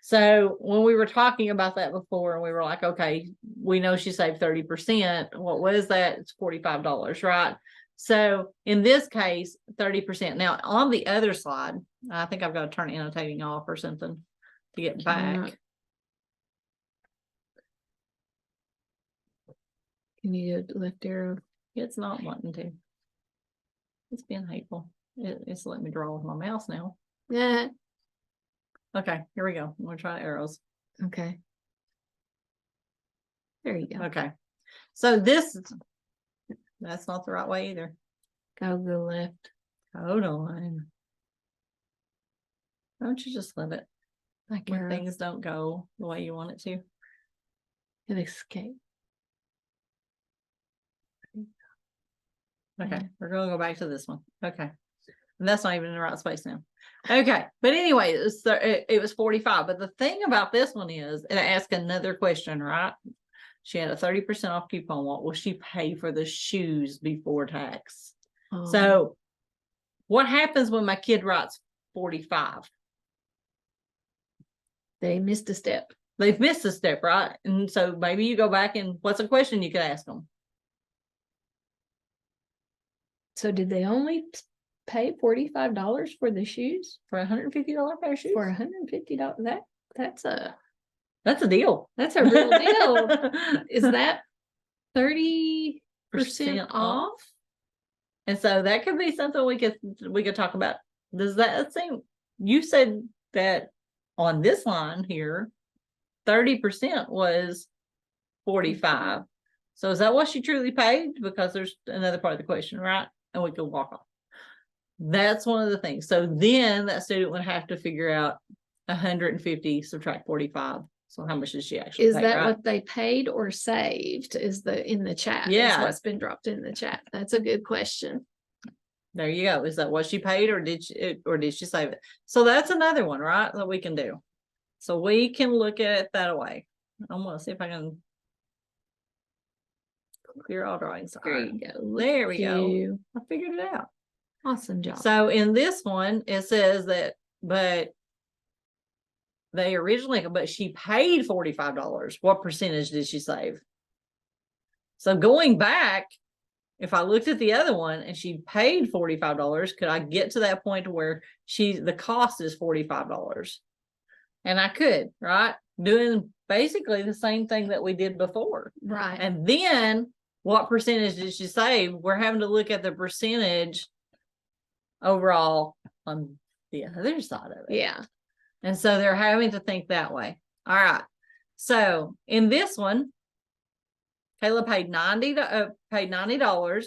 So when we were talking about that before, and we were like, okay, we know she saved 30%. What was that? It's $45, right? So in this case, 30%. Now on the other slide, I think I've got to turn annotating off or something to get back. Can you do left arrow? It's not wanting to. It's being hateful. It's letting me draw with my mouse now. Yeah. Okay, here we go. I'm gonna try arrows. Okay. There you go. Okay. So that's not the right way either. Go to the left. Hold on. Don't you just love it Like when arrow things don't go the way you want it to? and escape. Okay, Yeah. we're gonna go back to this one. Okay. And that's not even in the right space now. Okay, but anyway, it was 45. But the thing about this one is, it asked another question, right? She had a 30% off coupon. What will she pay for the shoes before tax? So what happens when my kid writes 45? They missed a step. They've missed a step, right? And so maybe you go back and what's a question you could ask them? So did they only pay $45 for the shoes? For $150 pair of shoes? For $150? That's a deal. That's a real deal. Is that 30% Percent off? And so that could be something we could talk about. Does that seem, you said that on this line here, 30% was 45. So is that what she truly paid? Because there's another part of the question, right? And we could walk off. That's one of the things. So then that student would have to figure out 150 subtract 45. So how much did she actually Is pay, that right? what they paid or saved? Is in the chat? Yeah. Is what's been dropped in the chat. That's a good question. There you go. Is that what she paid or did she save it? So that's another one, right? That we can do. So we can look at it that way. I'm gonna see if I can clear all drawings. There you go. Look There at we go. you. I figured it out. Awesome job. So in this one, it says that, but she paid $45. What percentage did she save? So going back, if I looked at the other one and she paid $45, could I get to that point to where the cost is $45? And I could, right? Doing basically the same thing that we did before. Right. And then what percentage did she save? We're having to look at the percentage overall on the other side of it. Yeah. And so they're having to think that way. All right. So in this one, Kayla paid $90.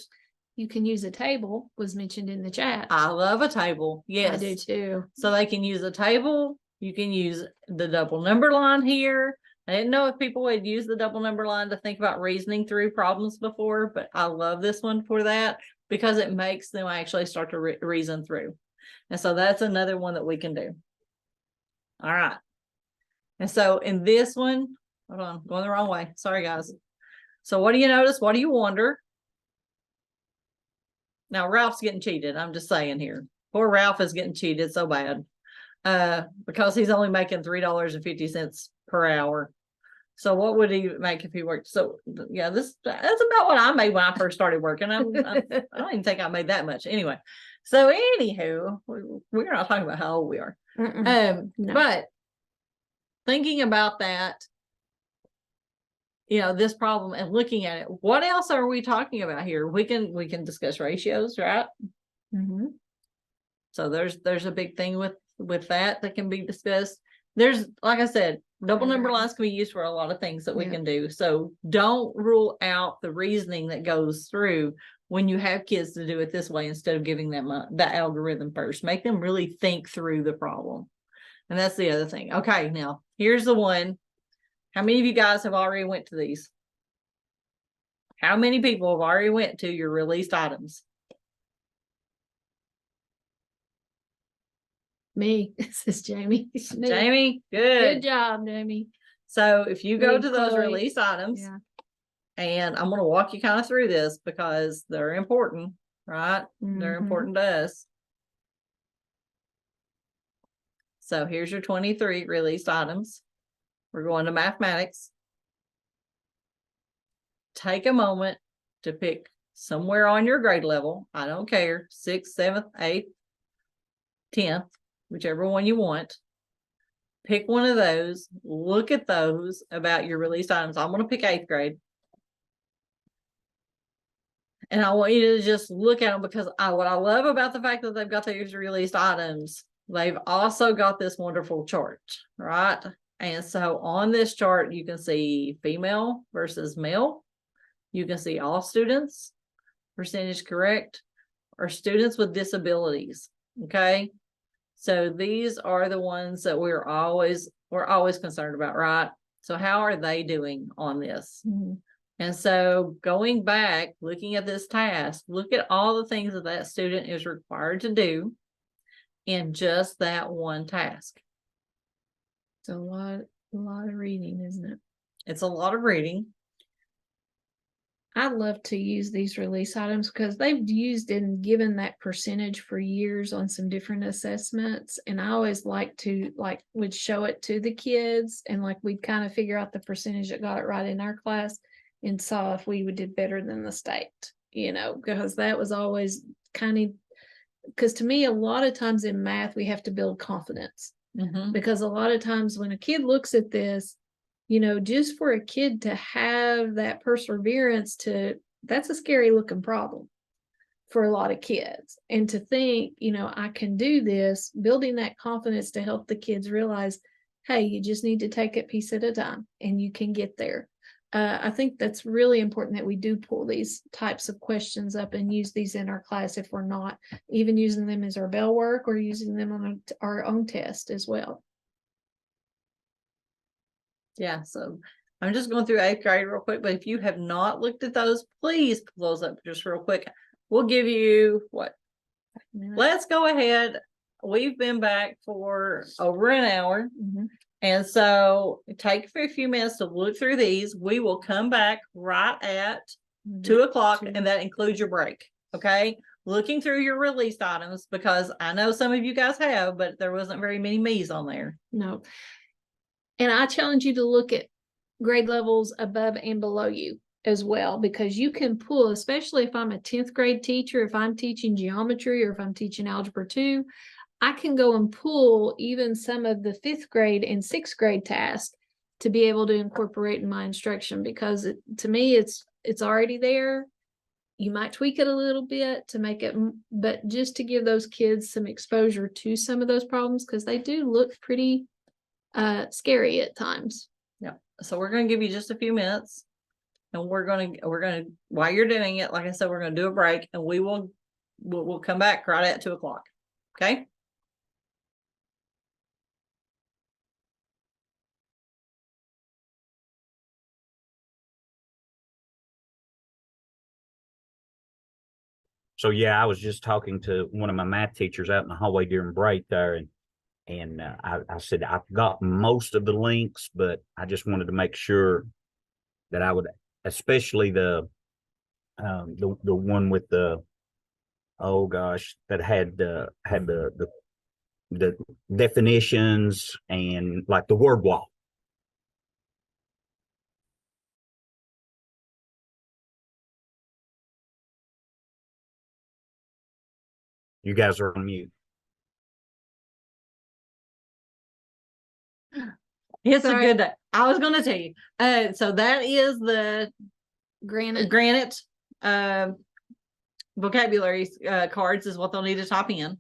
You can use a table, was mentioned in the chat. I love a table. Yes. I do too. So they can use a table You can use the double number line here. I didn't know if people would use the double number line to think about reasoning through problems before, but I love this one for that because it makes them actually start to reason through. And so that's another one that we can do. All right. And so in this one, hold on, going the wrong way. Sorry, guys. So what do you notice? What do you wonder? Now Ralph's getting cheated. I'm just saying here. Poor Ralph is getting cheated so bad. Because he's only making $3.50 per hour. So what would he make if he worked? So yeah, that's about what I made when I first started working. I don't even think I made that much anyway. So anywho, we're not talking about how old we are. No. But thinking about that, this problem and looking at it, what else are we talking about here? We can discuss ratios, right? Mhm. So there's a big thing with that can be discussed. There's, like I said, double number lines can be used for a lot of things that we Yeah. can do. So don't rule out the reasoning that goes through when you have kids to do it this way instead of giving them the algorithm first. Make them really think through the problem. And that's the other thing. Okay, now here's the one. How many of you guys have already went to these? How many people have already went to your released items? Me. This is Jamie. It's me. Jamie, Good good. job, Jamie. So if you go Me, to those Chloe. released items, Yeah. and I'm going to walk you kind of through this because they're important, right? They're Mhm. important to us. So here's your 23 released items. We're going to mathematics. Take a moment to pick somewhere on your grade level. I don't care. 6th, 7th, 8th, 10th, whichever one you want. Pick one of those. Look at those about your released items. I'm going to pick 8th grade. And I want you to just look at them because what I love about the fact that they've got these released items, they've also got this wonderful chart, right? And so on this chart, you can see female versus male. You can see all students, percentage correct, or students with disabilities. Okay. So these are the ones that we're always concerned about, right? So how are they doing on this? Mhm. And so going back, looking at this task, look at all the things that student is required to do in just that one task. It's a lot of reading, isn't it? It's a lot of reading. I love to use these release items because they've used and given that percentage for years on some different assessments. And I always would show it to the kids and we'd kind of figure out the percentage that got it right in our class and saw if we did better than the state, because that was always because to me, a lot of times in math, we have to build confidence because a lot of times when a kid looks at this, just for a kid to have that perseverance that's a scary looking problem for a lot of kids. And to think, I can do this, building that confidence to help the kids realize, hey, you just need to take it piece at a time and you can get there. I think that's really important that we do pull these types of questions up and use these in our class if we're not even using them as our bell work or using them on our own test as well. Yeah, so I'm just going through 8th grade real quick, but if you have not looked at those, please pull those up just real quick. We'll give you what? Let's go ahead. We've been back for over an hour. And so take a few minutes to look through these. We will come back right at 2 o'clock, and that includes your break. Okay. Looking through your released items because I know some of you guys have, but there wasn't very many me's on there. No. And I challenge you to look at grade levels above and below you as well, because you can pull, especially if I'm a 10th grade teacher, if I'm teaching geometry or if I'm teaching algebra 2, I can go and pull even some of the 5th grade and 6th grade tasks to be able to incorporate in my instruction because to me, it's already there. You might tweak it a little bit to make it, but just to give those kids some exposure to some of those problems because they do look pretty scary at times. Yeah. So we're going to give you just a few minutes and we're going to, while you're doing it, like I said, we're going to do a break and we'll come back right at 2 o'clock. Okay. So yeah, I was just talking to one of my math teachers out in the hallway during break there, and I said I've got most of the links, but I just wanted to make sure that I would, especially the one with the, oh gosh, that had the definitions and like the word wall. You guys are on mute. It's Sorry. a good day. I was gonna tell you. So that is the Granite. vocabulary cards is what they'll need to top in.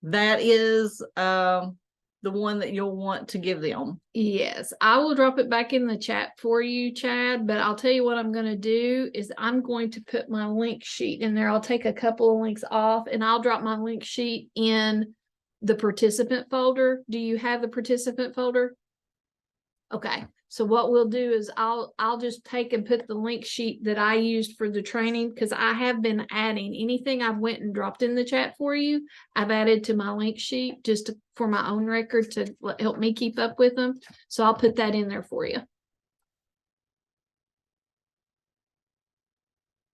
That is the one that you'll want to give them. Yes, I will drop it back in the chat for you, Chad, but I'll tell you what I'm going to do is I'm going to put my link sheet in there. I'll take a couple of links off and I'll drop my link sheet in the participant folder. Do you have the participant folder? Okay, so what we'll do is I'll just take and put the link sheet that I used for the training, because I have been adding anything I've went and dropped in the chat for you. I've added to my link sheet just for my own record to help me keep up with them. So I'll put that in there for you.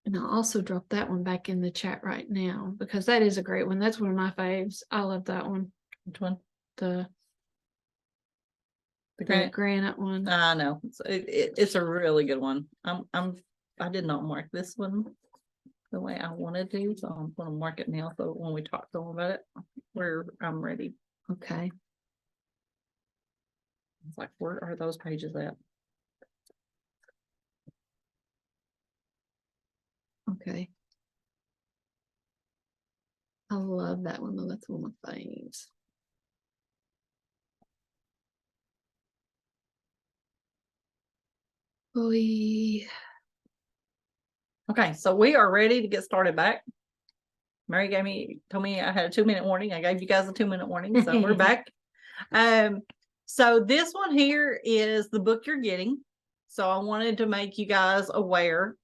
And I'll also drop that one back in the chat right now, because that is a great one. That's one of my faves. I love that one. Which one? The Granite. granite one. I know it's a really good one. I did not mark this one the way I wanted to, so I'm going to mark it now. So when we talk to them about it, I'm ready. Okay. It's like, where are those pages at? Okay. I love that one though. That's one of my faves. Boy. Okay, so we are ready to get started back. Mary told me I had a 2-minute warning. I gave you guys a 2-minute warning, so we're back. So this one here is the book you're getting. So I wanted to make you guys aware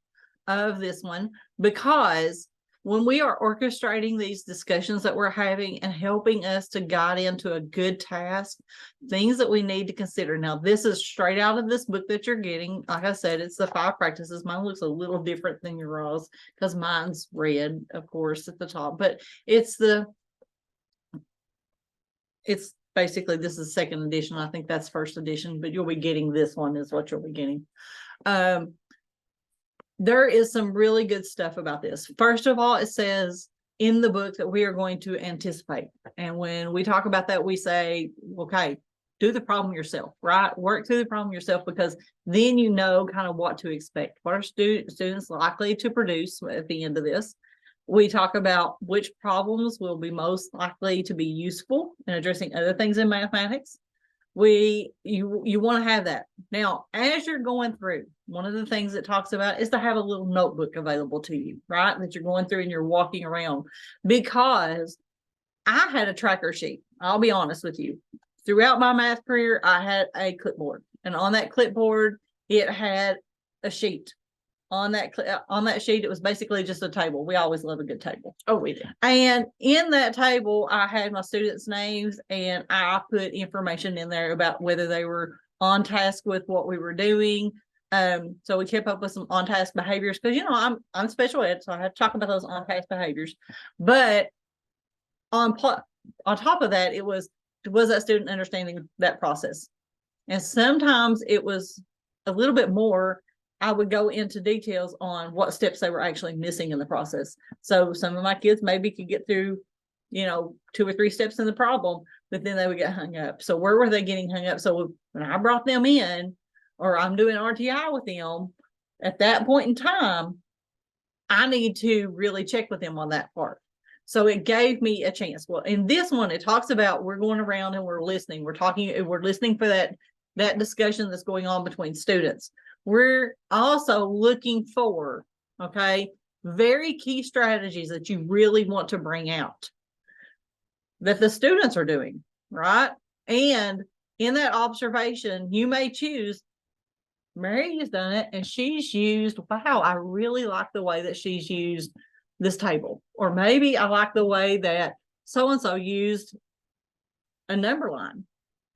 of this one, because when we are orchestrating these discussions that we're having and helping us to guide into a good task, things that we need to consider. Now, this is straight out of this book that you're getting. Like I said, it's the 5 practices. Mine looks a little different than your all's because mine's red, of course, at the top, but it's basically, this is 2nd edition. I think that's 1st edition, but you'll be getting this one is what you'll be getting. There is some really good stuff about this. First of all, it says in the book that we are going to anticipate. And when we talk about that, we say, okay, do the problem yourself, right? Work through the problem yourself, because then you know kind of what to expect. What are students likely to produce at the end of this? We talk about which problems will be most likely to be useful in addressing other things in mathematics. You want to have that. Now, as you're going through, one of the things it talks about is to have a little notebook available to you, right? That you're going through and you're walking around, because I had a tracker sheet. I'll be honest with you. Throughout my math career, I had a clipboard, and on that clipboard, it had a sheet. On that sheet, it was basically just a table. We always love a good table. Oh, we did. And in that table, I had my students' names, and I put information in there about whether they were on task with what we were doing. So we kept up with some on-task behaviors, because I'm special ed, so I had to talk about those on-task behaviors. But on top of that, was that student understanding that process? And sometimes it was a little bit more. I would go into details on what steps they were actually missing in the process. So some of my kids maybe could get through, 2 or 3 steps in the problem, but then they would get hung up. So where were they getting hung up? So when I brought them in, or I'm doing RTI with them, at that point in time, I need to really check with them on that part. So it gave me a chance. Well, in this one, it talks about we're going around and we're listening. We're listening for that discussion that's going on between students. We're also looking for, very key strategies that you really want to bring out that the students are doing, right? And in that observation, you may choose, Mary has done it, and she's used, wow, I really like the way that she's used this table, or maybe I like the way that so-and-so used a number line.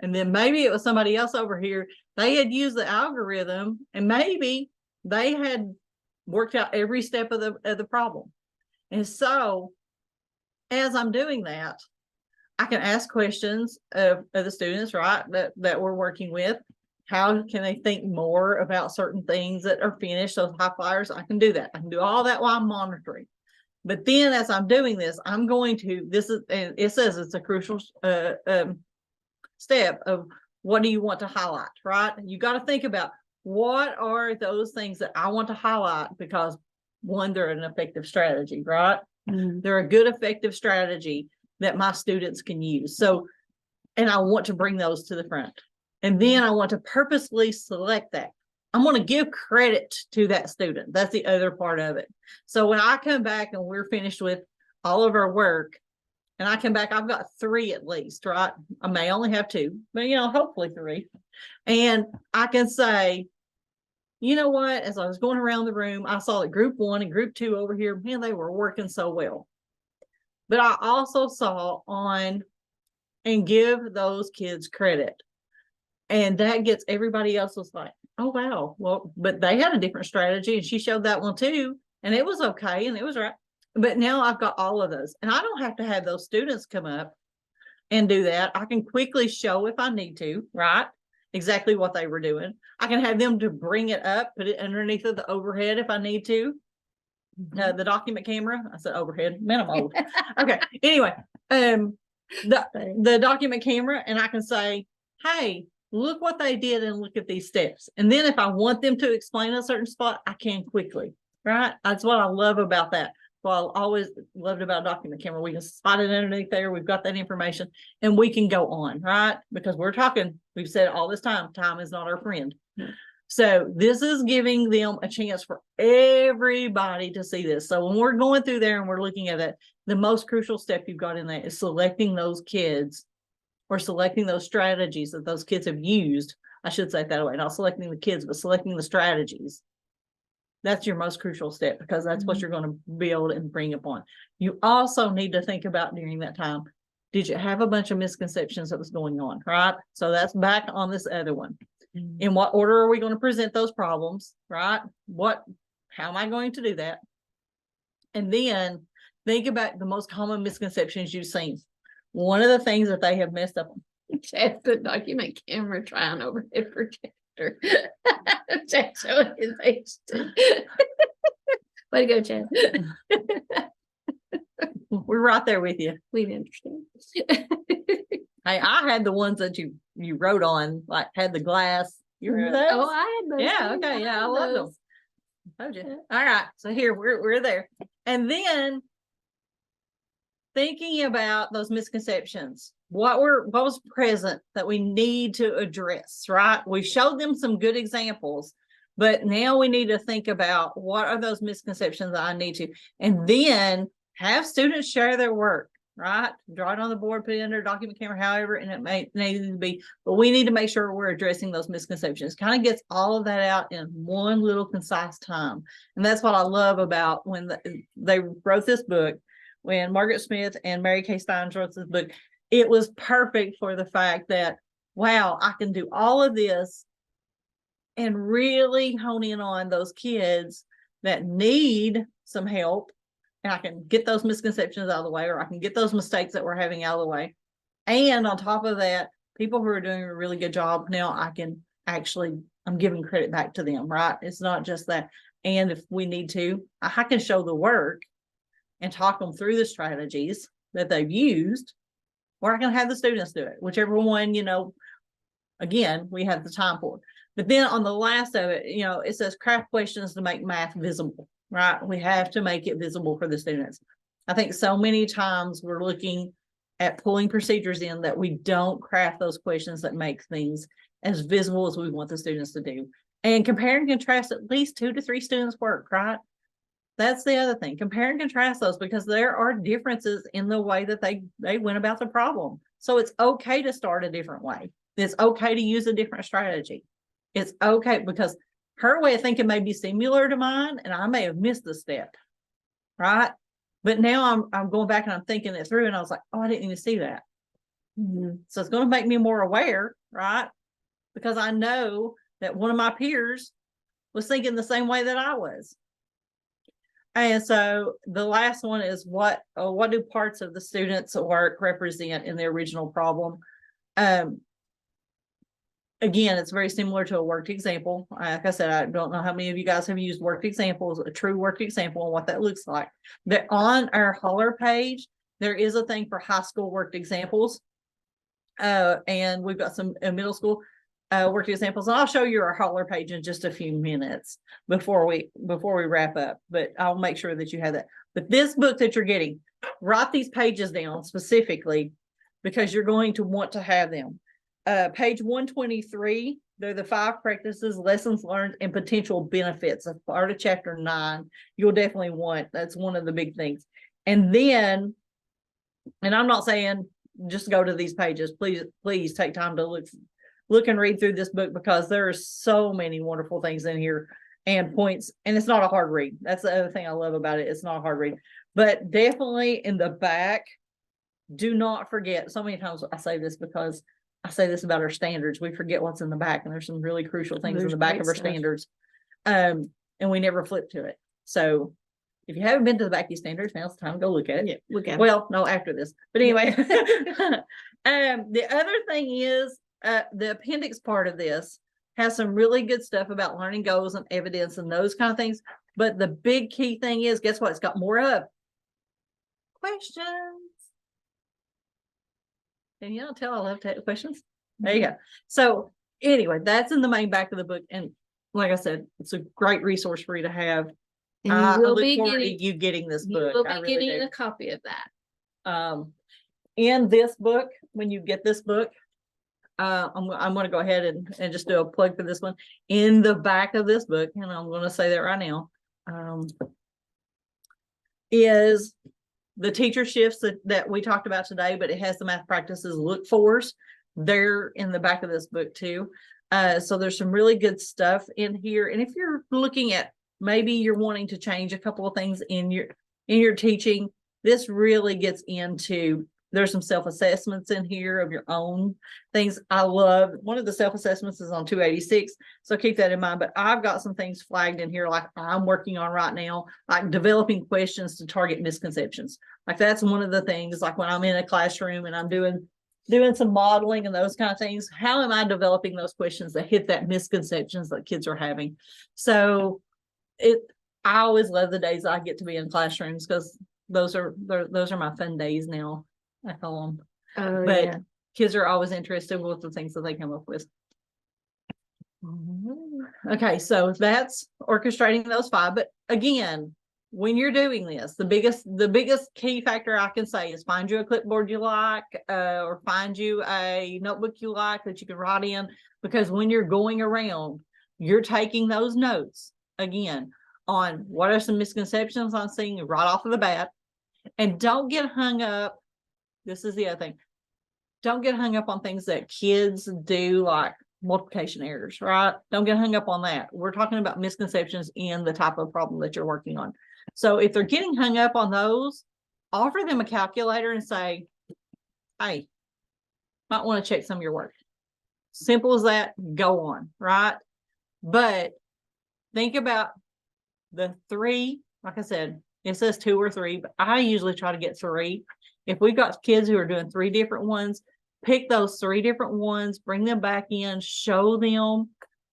And then maybe it was somebody else over here. They had used the algorithm and maybe they had worked out every step of the problem. And so as I'm doing that, I can ask questions of the students, right, that we're working with. How can they think more about certain things that are finished, those high flyers? I can do that. I can do all that while I'm monitoring. But then as I'm doing this, I'm going to, and it says it's a crucial step of what do you want to highlight, right? You got to think about what are those things that I want to highlight, because one, they're an effective strategy, right? They're a good effective strategy that my students can use. So, and I want to bring those to the front. And then I want to purposely select that. I'm going to give credit to that student. That's the other part of it. So when I come back and we're finished with all of our work, and I come back, I've got 3 at least, right? I may only have 2, but hopefully 3. And I can say, you know what? As I was going around the room, I saw that group 1 and group 2 over here, man, they were working so well. But I also saw on and give those kids credit. And that gets everybody else was like, oh, wow. Well, but they had a different strategy and she showed that one too. And it was okay. And it was right. But now I've got all of those, and I don't have to have those students come up and do that. I can quickly show if I need to, right? Exactly what they were doing. I can have them to bring it up, put it underneath of the overhead if I need to. The document camera. I said overhead. Man, I'm old. Okay. Anyway, the document camera, and I can say, hey, look what they did and look at these steps. And then if I want them to explain a certain spot, I can quickly, right? That's what I love about that. Well, I always loved about document camera. We can spot it underneath there. We've got that information and we can go on, right? Because we're talking, we've said all this time is not our friend. So this is giving them a chance for everybody to see this. So when we're going through there and we're looking at it, the most crucial step you've got in there is selecting those kids, or selecting those strategies that those kids have used. I should say it that way, not selecting the kids, but selecting the strategies. That's your most crucial step, because that's what you're going to be able to bring upon. You also need to think about during that time, did you have a bunch of misconceptions that was going on, right? So that's back on this other one. In what order are we going to present those problems, right? How am I going to do that? And then think about the most common misconceptions you've seen. One of the things that they have messed up on. Chad's the document camera trying overhead projector. Chad showing his age. Way to go, Chad. We're right there with you. We understand. Hey, I had the ones that you wrote on, like had the glass. You remember those? Oh, I had those. Yeah, too. okay, yeah, I had love them. those. Told you. Yeah. All right, so here we're there. And then thinking about those misconceptions, what was present that we need to address, right? We showed them some good examples, but now we need to think about what are those misconceptions that I need to, and then have students share their work, right? Draw it on the board, put it under a document camera, however, and it may need to be, but we need to make sure we're addressing those misconceptions. Kind of gets all of that out in one little concise time. And that's what I love about when they wrote this book. When Margaret Smith and Mary Kay Steins wrote this book, it was perfect for the fact that, wow, I can do all of this and really hone in on those kids that need some help. And I can get those misconceptions out of the way, or I can get those mistakes that we're having out of the way. And on top of that, people who are doing a really good job, now I'm giving credit back to them, right? It's not just that. And if we need to, I can show the work and talk them through the strategies that they've used, or I can have the students do it, whichever one, again, we have the time for. But then on the last of it, it says craft questions to make math visible, right? We have to make it visible for the students. I think so many times we're looking at pulling procedures in that we don't craft those questions that make things as visible as we want the students to do. And compare and contrast at least 2 to 3 students' work, right? That's the other thing. Compare and contrast those, because there are differences in the way that they went about the problem. So it's okay to start a different way. It's okay to use a different strategy. It's okay, because her way of thinking may be similar to mine and I may have missed the step, right? But now I'm going back and I'm thinking it through and I was like, oh, I didn't even see that. So it's going to make me more aware, right? Because I know that one of my peers was thinking the same way that I was. And so the last one is what do parts of the students' work represent in the original problem? Again, it's very similar to a worked example. Like I said, I don't know how many of you guys have used worked examples, a true worked example, and what that looks like. That on our holler page, there is a thing for high school worked examples. And we've got some middle school worked examples, and I'll show you our holler page in just a few minutes before we wrap up, but I'll make sure that you have that. But this book that you're getting, write these pages down specifically because you're going to want to have them. Page 123, they're the 5 practices, lessons learned, and potential benefits of part of chapter 9. You'll definitely want, that's one of the big things. And then, and I'm not saying just go to these pages, please take time to look and read through this book, because there are so many wonderful things in here and points, and it's not a hard read. That's the other thing I love about it. It's not a hard read, but definitely in the back, do not forget. So many times I say this because I say this about our standards. We forget what's in the back, and there's some really crucial things in There's the back great of our stuff. standards. And we never flip to it. So if you haven't been to the back of your standards, now's the time to go look at it. Yeah, we can. Well, no, after this, but anyway, the other thing is, the appendix part of this has some really good stuff about learning goals and evidence and those kind of things. But the big key thing is, guess what? It's got more of questions. And you know, tell I love to take questions. There you go. So anyway, that's in the main back of the book. And like I said, it's a great resource for you to have. And I you will look be forward getting, to you getting this you book. will I be really getting do. a copy of that. In this book, when you get this book, I'm going to go ahead and just do a plug for this one. In the back of this book, and I'm going to say that right now, is the teacher shifts that we talked about today, but it has the math practices look fors. They're in the back of this book too. So there's some really good stuff in here. And if you're looking at, maybe you're wanting to change a couple of things in your teaching, this really gets into, there's some self-assessments in here of your own things. I love, one of the self-assessments is on 286. So keep that in mind, but I've got some things flagged in here, like I'm working on right now, like developing questions to target misconceptions. Like that's one of the things, like when I'm in a classroom and I'm doing some modeling and those kind of things, how am I developing those questions that hit that misconceptions that kids are having? So I always love the days I get to be in classrooms, because those are my fun days now, I call them. Oh, But yeah. kids are always interested with the things that they come up with. Okay, so that's orchestrating those 5. But again, when you're doing this, the biggest key factor I can say is find you a clipboard you like, or find you a notebook you like that you can write in, because when you're going around, you're taking those notes again on what are some misconceptions I'm seeing right off of the bat. And don't get hung up. This is the other thing. Don't get hung up on things that kids do, like multiplication errors, right? Don't get hung up on that. We're talking about misconceptions in the type of problem that you're working on. So if they're getting hung up on those, offer them a calculator and say, hey, might want to check some of your work. Simple as that. Go on, right? But think about the 3, like I said, it says 2 or 3, but I usually try to get 3. If we've got kids who are doing 3 different ones, pick those 3 different ones, bring them back in, show them,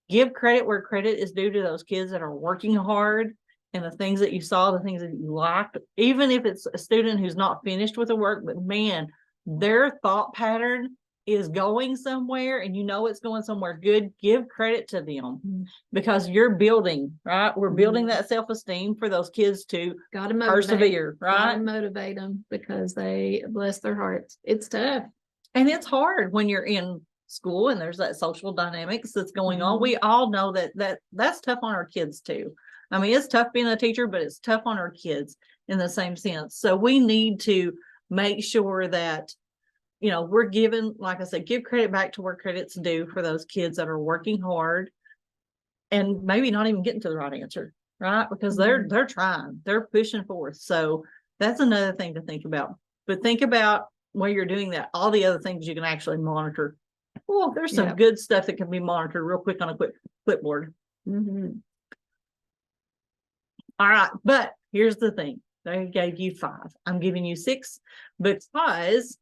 give credit where credit is due to those kids that are working hard, and the things that you saw, the things that you liked, even if it's a student who's not finished with the work, but man, their thought pattern is going somewhere, and you know it's going somewhere good. Give credit to them, because you're building, right? We're building that self-esteem for those kids to Gotta motivate, persevere, right? gotta motivate them, because they, bless their hearts, it's tough. And it's hard when you're in school and there's that social dynamics that's going on. We all know that's tough on our kids too. I mean, it's tough being a teacher, but it's tough on our kids in the same sense. So we need to make sure that, you know, we're giving, like I said, give credit back to where credit's due for those kids that are working hard and maybe not even getting to the right answer, right? Because they're trying, they're pushing forth. So That's another thing to think about. But think about while you're doing that, all the other things you can actually monitor. Well, there's some Yeah. good stuff that can be monitored real quick on a quick clipboard. Mhm. All right, but here's the thing. They gave you 5. I'm giving you 6 because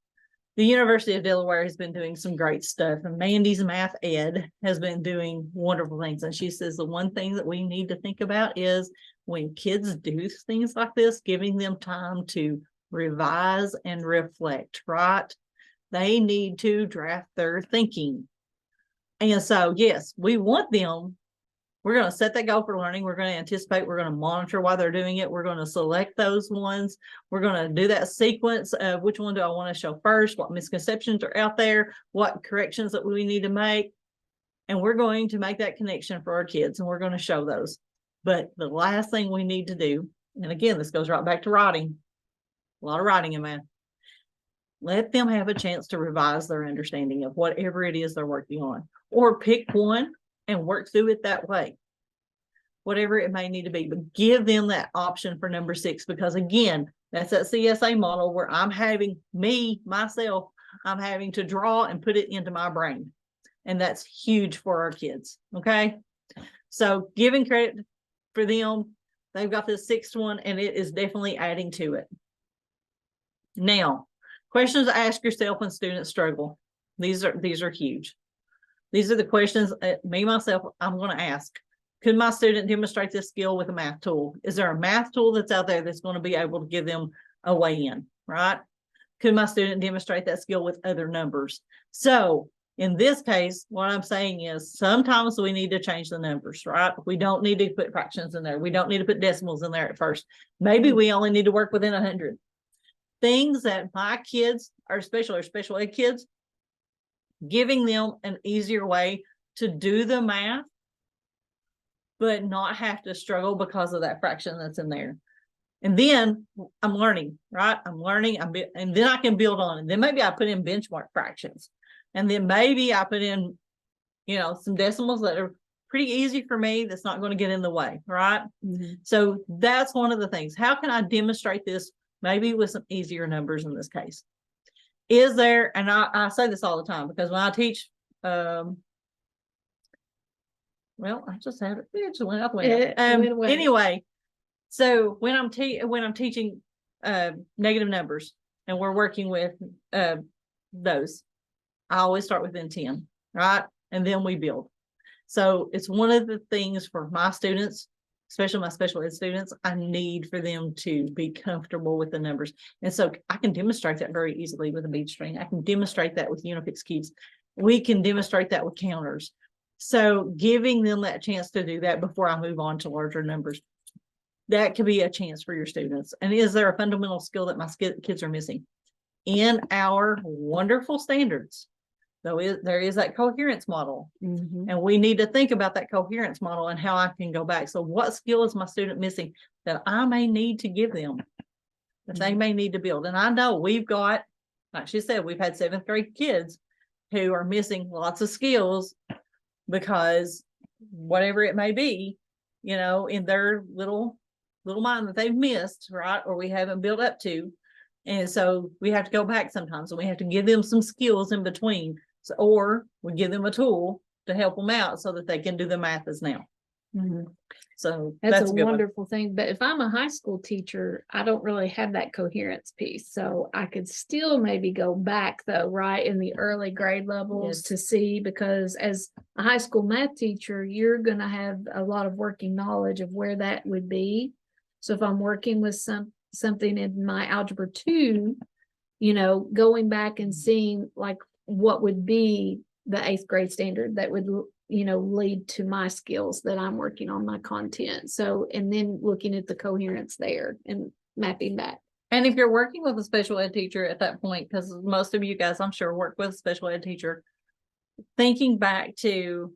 the University of Delaware has been doing some great stuff, and Mandy's math ed has been doing wonderful things. And she says the one thing that we need to think about is when kids do things like this, giving them time to revise and reflect, right? They need to draft their thinking. And so, yes, we want them. We're going to set that goal for learning. We're going to anticipate. We're going to monitor while they're doing it. We're going to select those ones. We're going to do that sequence of which one do I want to show first, what misconceptions are out there, what corrections that we need to make. And we're going to make that connection for our kids, and we're going to show those. But the last thing we need to do, and again, this goes right back to writing, a lot of writing in math. Let them have a chance to revise their understanding of whatever it is they're working on, or pick one and work through it that way, whatever it may need to be. But give them that option for number 6, because again, that's that CSA model where I'm having myself, I'm having to draw and put it into my brain. And that's huge for our kids. Okay. So giving credit for them, they've got this 6th one, and it is definitely adding to it. Now, questions to ask yourself when students struggle. These are huge. These are the questions myself, I'm going to ask. Could my student demonstrate this skill with a math tool? Is there a math tool that's out there that's going to be able to give them a way in, right? Could my student demonstrate that skill with other numbers? So in this case, what I'm saying is sometimes we need to change the numbers, right? We don't need to put fractions in there. We don't need to put decimals in there at first. Maybe we only need to work within 100. Things that my kids are special ed kids, giving them an easier way to do the math, but not have to struggle because of that fraction that's in there. And then I'm learning, right? I'm learning, and then I can build on it. Then maybe I put in benchmark fractions. And then maybe I put in, some decimals that are pretty easy for me, that's not going to get in the way, right? Mm-hmm. So that's one of the things. How can I demonstrate this maybe with some easier numbers in this case? Is there, and I say this all the time, because when I teach, well, I just had it just went out the window. Went away. Anyway, so when I'm teaching negative numbers and we're working with those, I always start within 10, right? And then we build. So it's one of the things for my students, especially my special ed students, I need for them to be comfortable with the numbers. And so I can demonstrate that very easily with a bead string. I can demonstrate that with Unifix keys. We can demonstrate that with counters. So giving them that chance to do that before I move on to larger numbers, that could be a chance for your students. And is there a fundamental skill that my kids are missing? In our wonderful standards, there is that coherence model. Mm-hmm. And we need to think about that coherence model and how I can go back. So what skill is my student missing that I may need to give them, that they may need to build? And I know we've got, like she said, we've had 7th grade kids who are missing lots of skills because whatever it may be, in their little mind that they've missed, right? Or we haven't built up to. And so we have to go back sometimes, and we have to give them some skills in between. So, or we give them a tool to help them out so that they can do the math as now. Mm-hmm. So That's a a good one. wonderful thing. But if I'm a high school teacher, I don't really have that coherence piece. So I could still maybe go back though, right, in the early grade levels Yes. to see, because as a high school math teacher, you're going to have a lot of working knowledge of where that would be. So if I'm working with something in my algebra 2, going back and seeing like what would be the 8th grade standard that would lead to my skills that I'm working on, my content. So, and then looking at the coherence there and mapping that. And if you're working with a special ed teacher at that point, because most of you guys, I'm sure, work with a special ed teacher, thinking back to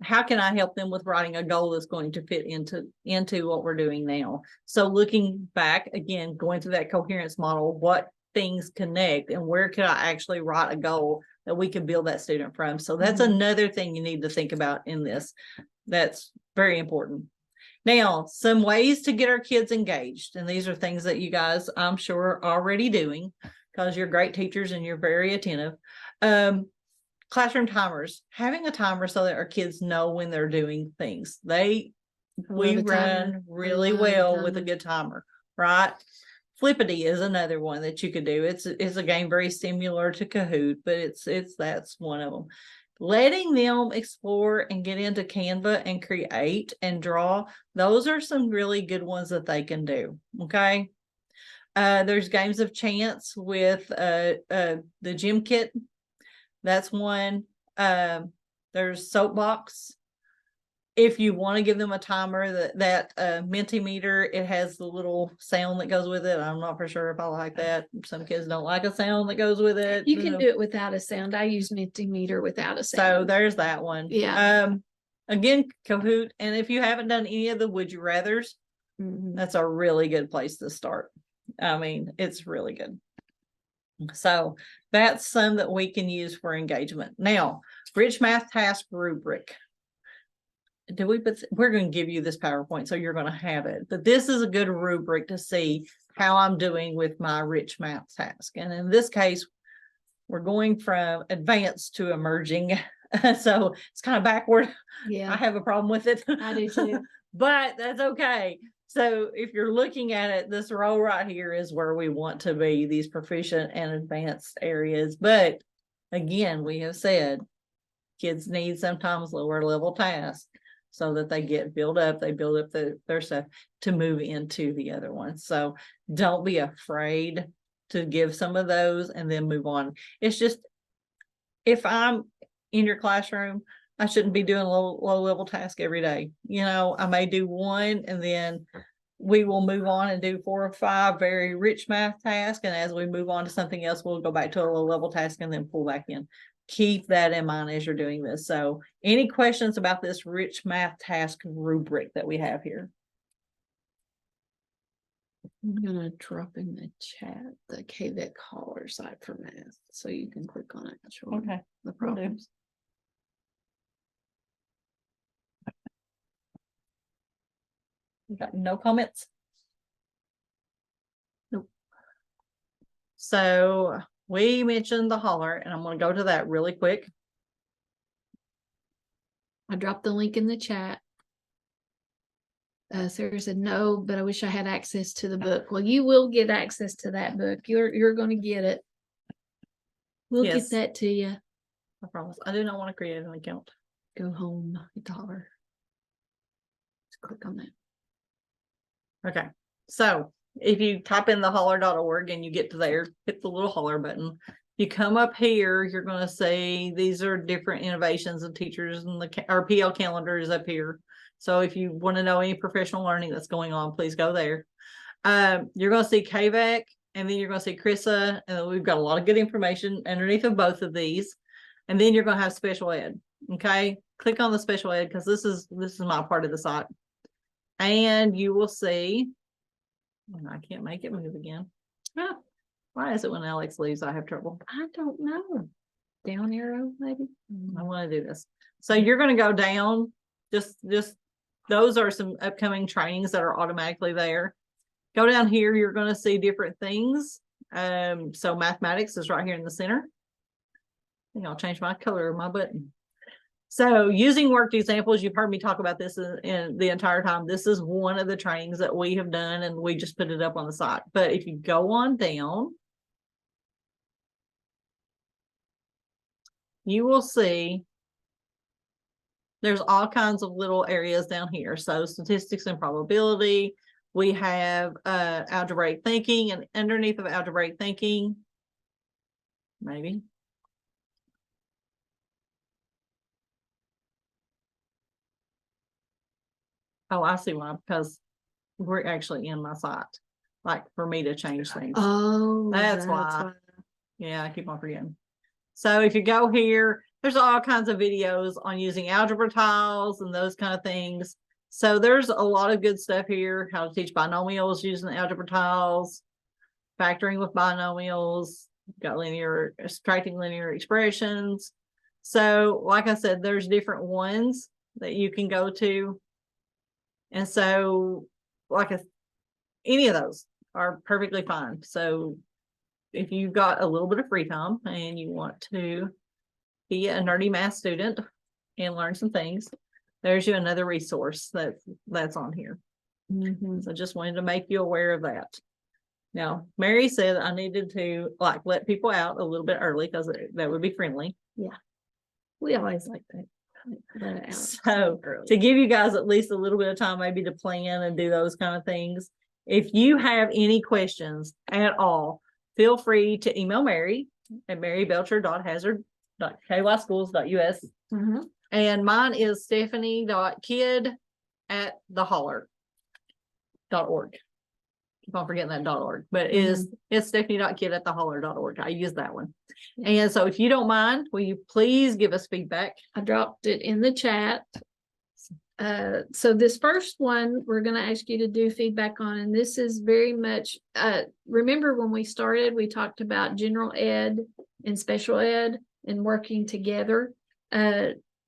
how can I help them with writing a goal that's going to fit into what we're doing now? So looking back again, going through that coherence model, what things connect and where could I actually write a goal that we can build that student from? So that's another thing you need to think about in this. That's very important. Now, some ways to get our kids engaged, and these are things that you guys, I'm sure, are already doing because you're great teachers and you're very attentive. Classroom timers, having a timer so that our kids know when they're doing things. We love a timer. run I really love a well with a timer. good timer, right? Flippity is another one that you could do. It's a game very similar to Kahoot, but that's one of them. Letting them explore and get into Canva and create and draw, those are some really good ones that they can do. Okay. There's games of chance with the gym kit. That's one. There's soapbox. If you want to give them a timer, that Mentimeter, it has the little sound that goes with it. I'm not for sure if I like that. Some kids don't like a sound that goes with it. You can do it without a sound. I use Mentimeter without a sound. So there's that one. Yeah. Again, Kahoot. And if you haven't done any of the would you rathers, Mhm. that's a really good place to start. I mean, it's really good. So that's some that we can use for engagement. Now, Rich Math Task Rubric. We're going to give you this PowerPoint, so you're going to have it. But this is a good rubric to see how I'm doing with my Rich Math task. And in this case, we're going from advanced to emerging. So it's kind of backward. I Yeah. have a problem with it. I do too. But that's okay. So if you're looking at it, this row right here is where we want to be, these proficient and advanced areas. But again, we have said kids need sometimes lower level tasks so that they build up their stuff to move into the other ones. So don't be afraid to give some of those and then move on. It's just, if I'm in your classroom, I shouldn't be doing low level task every day. I may do one and then we will move on and do 4 or 5 very rich math tasks. And as we move on to something else, we'll go back to a low level task and then pull back in. Keep that in mind as you're doing this. So any questions about this rich math task rubric that we have here? I'm gonna drop in the chat the KVIC caller site for math, so you can click on it. Show them the problems. You got no comments? Nope. So we mentioned the holler, and I'm going to go to that really quick. I dropped the link in the chat. Sarah said no, but I wish I had access to the book. Well, you will get access to that book. You're going to get it. We'll Yes. get that to you. I promise. I do not want to create an account. Go home, hit the holler. Just click on that. Okay. So if you type in the holler.org and you get to there, hit the little holler button. You come up here, you're going to see these are different innovations of teachers, and our PL calendar is up here. So if you want to know any professional learning that's going on, please go there. You're going to see KVAC, and then you're going to see CRISA, and we've got a lot of good information underneath of both of these. And then you're going to have special ed. Okay. Click on the special ed because this is my part of the site. And you will see, I can't make it move again. Ah, why is it when Alex leaves, I have trouble? I don't know. Down arrow, maybe. I want to do this. So you're going to go down, just those are some upcoming trainings that are automatically there. Go down here, you're going to see different things. So mathematics is right here in the center. I think I'll change my color of my button. So using worked examples, you've heard me talk about this in the entire time. This is one of the trainings that we have done, and we just put it up on the site. But if you go on down, you will see there's all kinds of little areas down here. So statistics and probability. We have algebraic thinking, and underneath of algebraic thinking, maybe. Oh, I see why, because we're actually in my site. Like for me to change things. Oh, That's why. Yeah, I keep on forgetting. So if you go here, there's all kinds of videos on using algebra tiles and those kind of things. So there's a lot of good stuff here. How to teach binomials using algebra tiles, factoring with binomials, got subtracting linear expressions. So like I said, there's different ones that you can go to. And so, like any of those are perfectly fine. So if you've got a little bit of free time and you want to be a nerdy math student and learn some things, there's you another resource that's on here. So just wanted to make you aware of that. Now, Mary said I needed to like let people out a little bit early because that would be friendly. We always like that. Let it out So early. to give you guys at least a little bit of time, maybe to plan and do those kind of things. If you have any questions at all, feel free to email Mary at marybelcher.hazard.kyschools.us. And mine is stephanie.kid@theholler.org. If I'm forgetting that .org, but it's stephanie.kid@theholler.org. I use that one. And so if you don't mind, will you please give us feedback? I dropped it in the chat. So this first one, we're going to ask you to do feedback on, and this is very much, remember when we started, we talked about general ed and special ed and working together,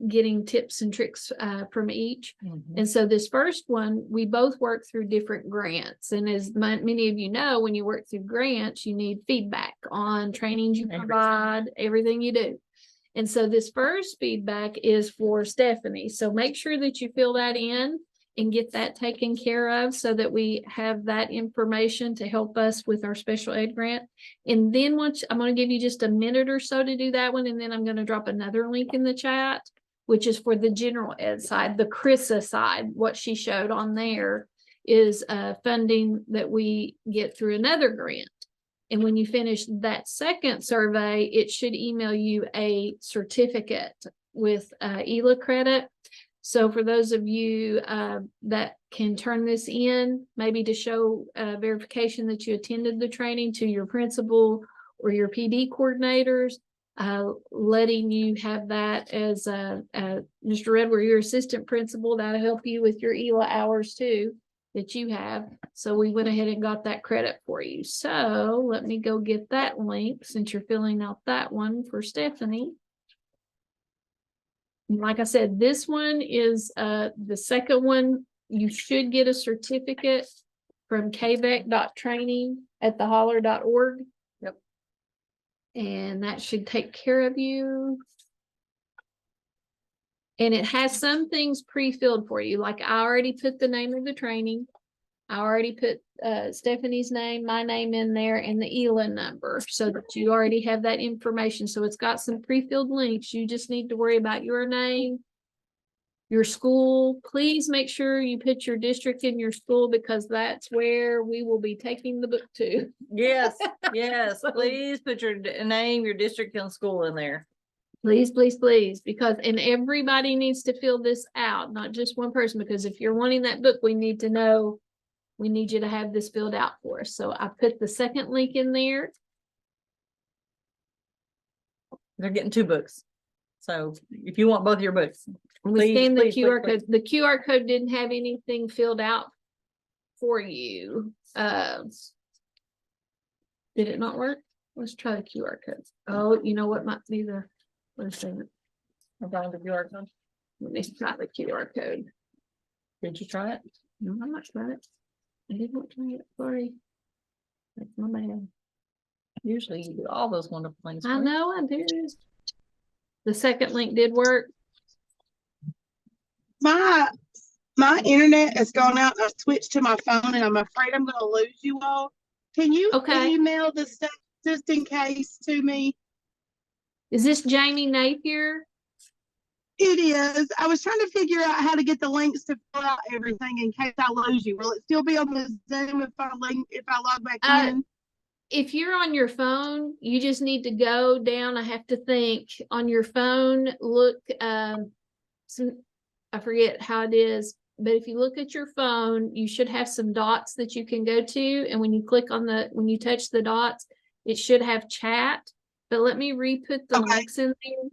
getting tips and tricks from each. And so this first one, we both work through different grants. And as many of you know, when you work through grants, you need feedback on trainings you provide, everything you do. And so this first feedback is for Stephanie. So make sure that you fill that in and get that taken care of so that we have that information to help us with our special ed grant. And then once I'm going to give you just a minute or so to do that one, and then I'm going to drop another link in the chat, which is for the general ed side, the CRISA side. What she showed on there is funding that we get through another grant. And when you finish that second survey, it should email you a certificate with ELA credit. So for those of you that can turn this in, maybe to show verification that you attended the training to your principal or your PD coordinators, letting you have that as Mr. Edward, your assistant principal, that'll help you with your ELA hours too that you have. So we went ahead and got that credit for you. So let me go get that link since you're filling out that one for Stephanie. And like I said, this one is the second one. You should get a certificate from kvec.training@theholler.org. Yep. And that should take care of you. And it has some things pre-filled for you. Like I already put the name of the training. I already put Stephanie's name, my name in there, and the ELA number so that you already have that information. So it's got some pre-filled links. You just need to worry about your name, your school. Please make sure you put your district in your school because that's where we will be taking the book to. Yes, yes. Please put your name, your district, and school in there. Please, please, please, because, and everybody needs to fill this out, not just one person, because if you're wanting that book, we need to know, we need you to have this filled out for us. So I put the second link in there. They're getting 2 books. So if you want both your books, We please, scanned the please, QR please, code. The QR code didn't have anything filled out for you. Did it not work? Let's try the QR code. Oh, you know what might be the, let's see. I'll find the QR code. Let me try the QR code. Did you try it? No, I'm not trying it. I didn't try it. Sorry. That's my bad. Usually you do all those wonderful things. I for me. know I do. The second link did work. My internet has gone out and I switched to my phone and I'm afraid I'm going to lose you all. Can you email the stuff just in case to me? Is this Jamie Napier? It is. I was trying to figure out how to get the links to fill out everything in case I lose you. Will it still be on the Zoom if I log back in? If you're on your phone, you just need to go down. I have to think on your phone, look, I forget how it is, but if you look at your phone, you should have some dots that you can go to. And when you click on when you touch the dots, it should have chat, but let me re-put the links in there.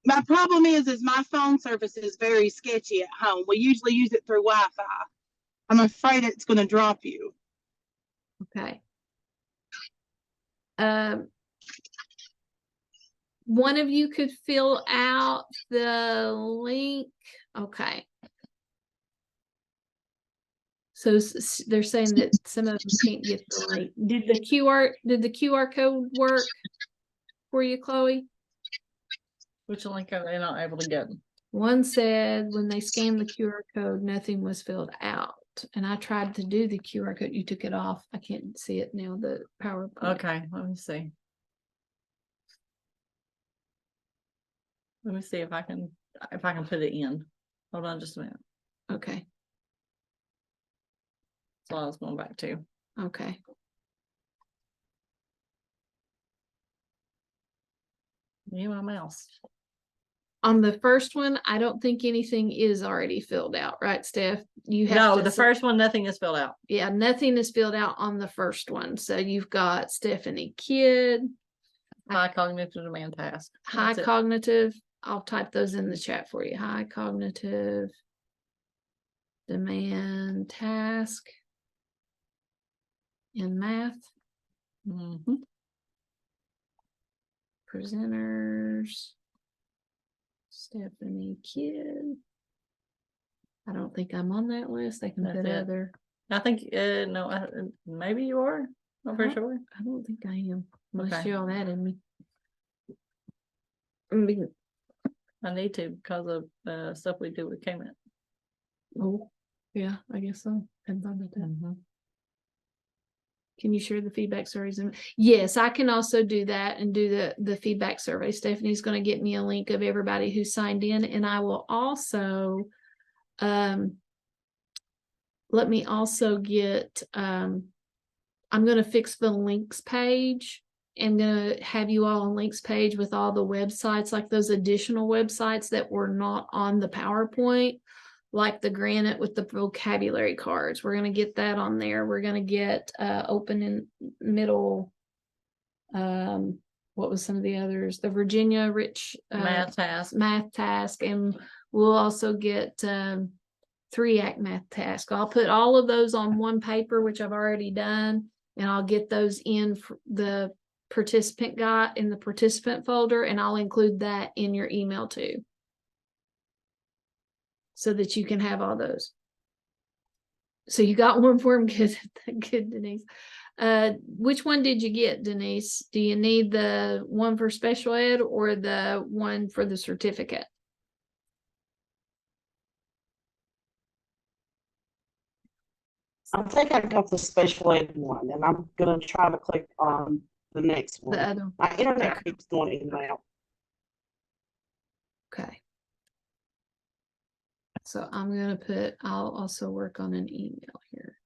My problem is my phone service is very sketchy at home. We usually use it through Wi-Fi. I'm afraid it's going to drop you. Okay. One of you could fill out the link. Okay. So they're saying that some of them can't get the link. Did the QR code work for you, Chloe? Which link are they not able to get? One said when they scanned the QR code, nothing was filled out. And I tried to do the QR code. You took it off. I can't see it now, the PowerPoint. Okay, let me see. Let me see if I can put it in. Hold on just a minute. Okay. That's what I was going back to. Okay. Me and my mouse. On the first one, I don't think anything is already filled out, right, Steph? You have No, to the first one, nothing is filled out. Yeah, nothing is filled out on the first one. So you've got Stephanie Kidd, High cognitive demand task. high That's it. cognitive. I'll type those in the chat for you. High cognitive demand task in math. Mhm. Presenters. Stephanie Kidd. I don't think I'm on that list. I can That's put it. other. I think no, maybe you are. Not for sure. I don't think I am, unless Okay. y'all added me. I mean, I need to because of stuff we do with K-Met. oh, yeah, I guess so. Depends on the time. Mm-hmm. Can you share the feedback surveys? Yes, I can also do that and do the feedback survey. Stephanie's going to get me a link of everybody who signed in, and I will also let me also get I'm going to fix the links page. I'm going to have you all on links page with all the websites, like those additional websites that were not on the PowerPoint, like the Granite with the vocabulary cards. We're going to get that on there. We're going to get open and middle. What was some of the others? The Virginia Rich Math task. And we'll also get 3-act math task. I'll put all of those on one paper, which I've already done, and I'll get those in the participant guide in the participant folder, and I'll include that in your email too, so that you can have all those. So you got one for them. Good, good, Denise. Which one did you get, Denise? Do you need the one for special ed or the one for the certificate? I think I got the special ed one, and I'm gonna try to click on the next one. The other. My internet keeps going in and out. Okay. So I'm gonna I'll also work on an email here.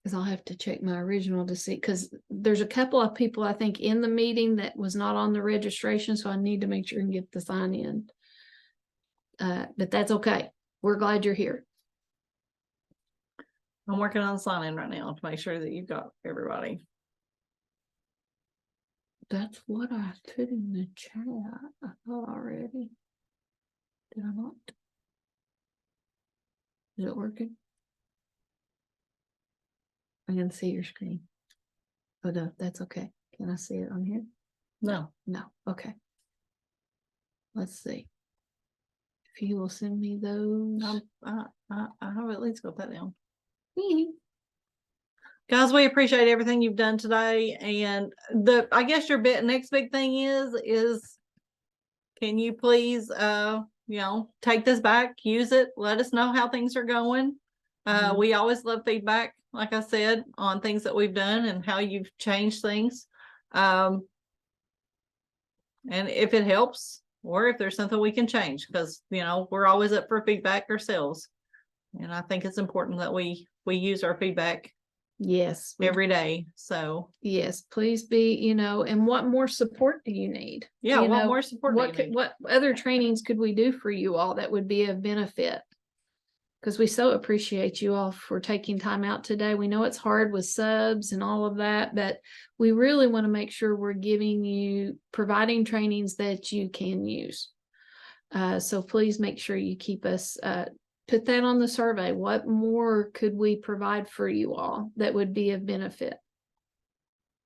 Because I'll have to check my original to see, because there's a couple of people I think in the meeting that was not on the registration, so I need to make sure and get the sign in. But that's okay. We're glad you're here. I'm working on signing right now to make sure that you've got everybody. That's what I put in the chat. I thought already. Did I not? Is it working? I can see your screen. Oh no, that's okay. Can I see it on here? No. No. Okay. Let's see. If you will send me those. I have at least got that down. Guys, we appreciate everything you've done today. And I guess your next big thing is can you please take this back, use it, let us know how things are going. We always love feedback, like I said, on things that we've done and how you've changed things. And if it helps, or if there's something we can change, because we're always up for feedback ourselves. And I think it's important that we use our feedback Yes. every day. So yes, please be, and what more support do you need? yeah, what more support do you need? What other trainings could we do for you all that would be of benefit? Because we so appreciate you all for taking time out today. We know it's hard with subs and all of that, but we really want to make sure we're providing trainings that you can use. So please make sure you keep us, put that on the survey. What more could we provide for you all that would be of benefit?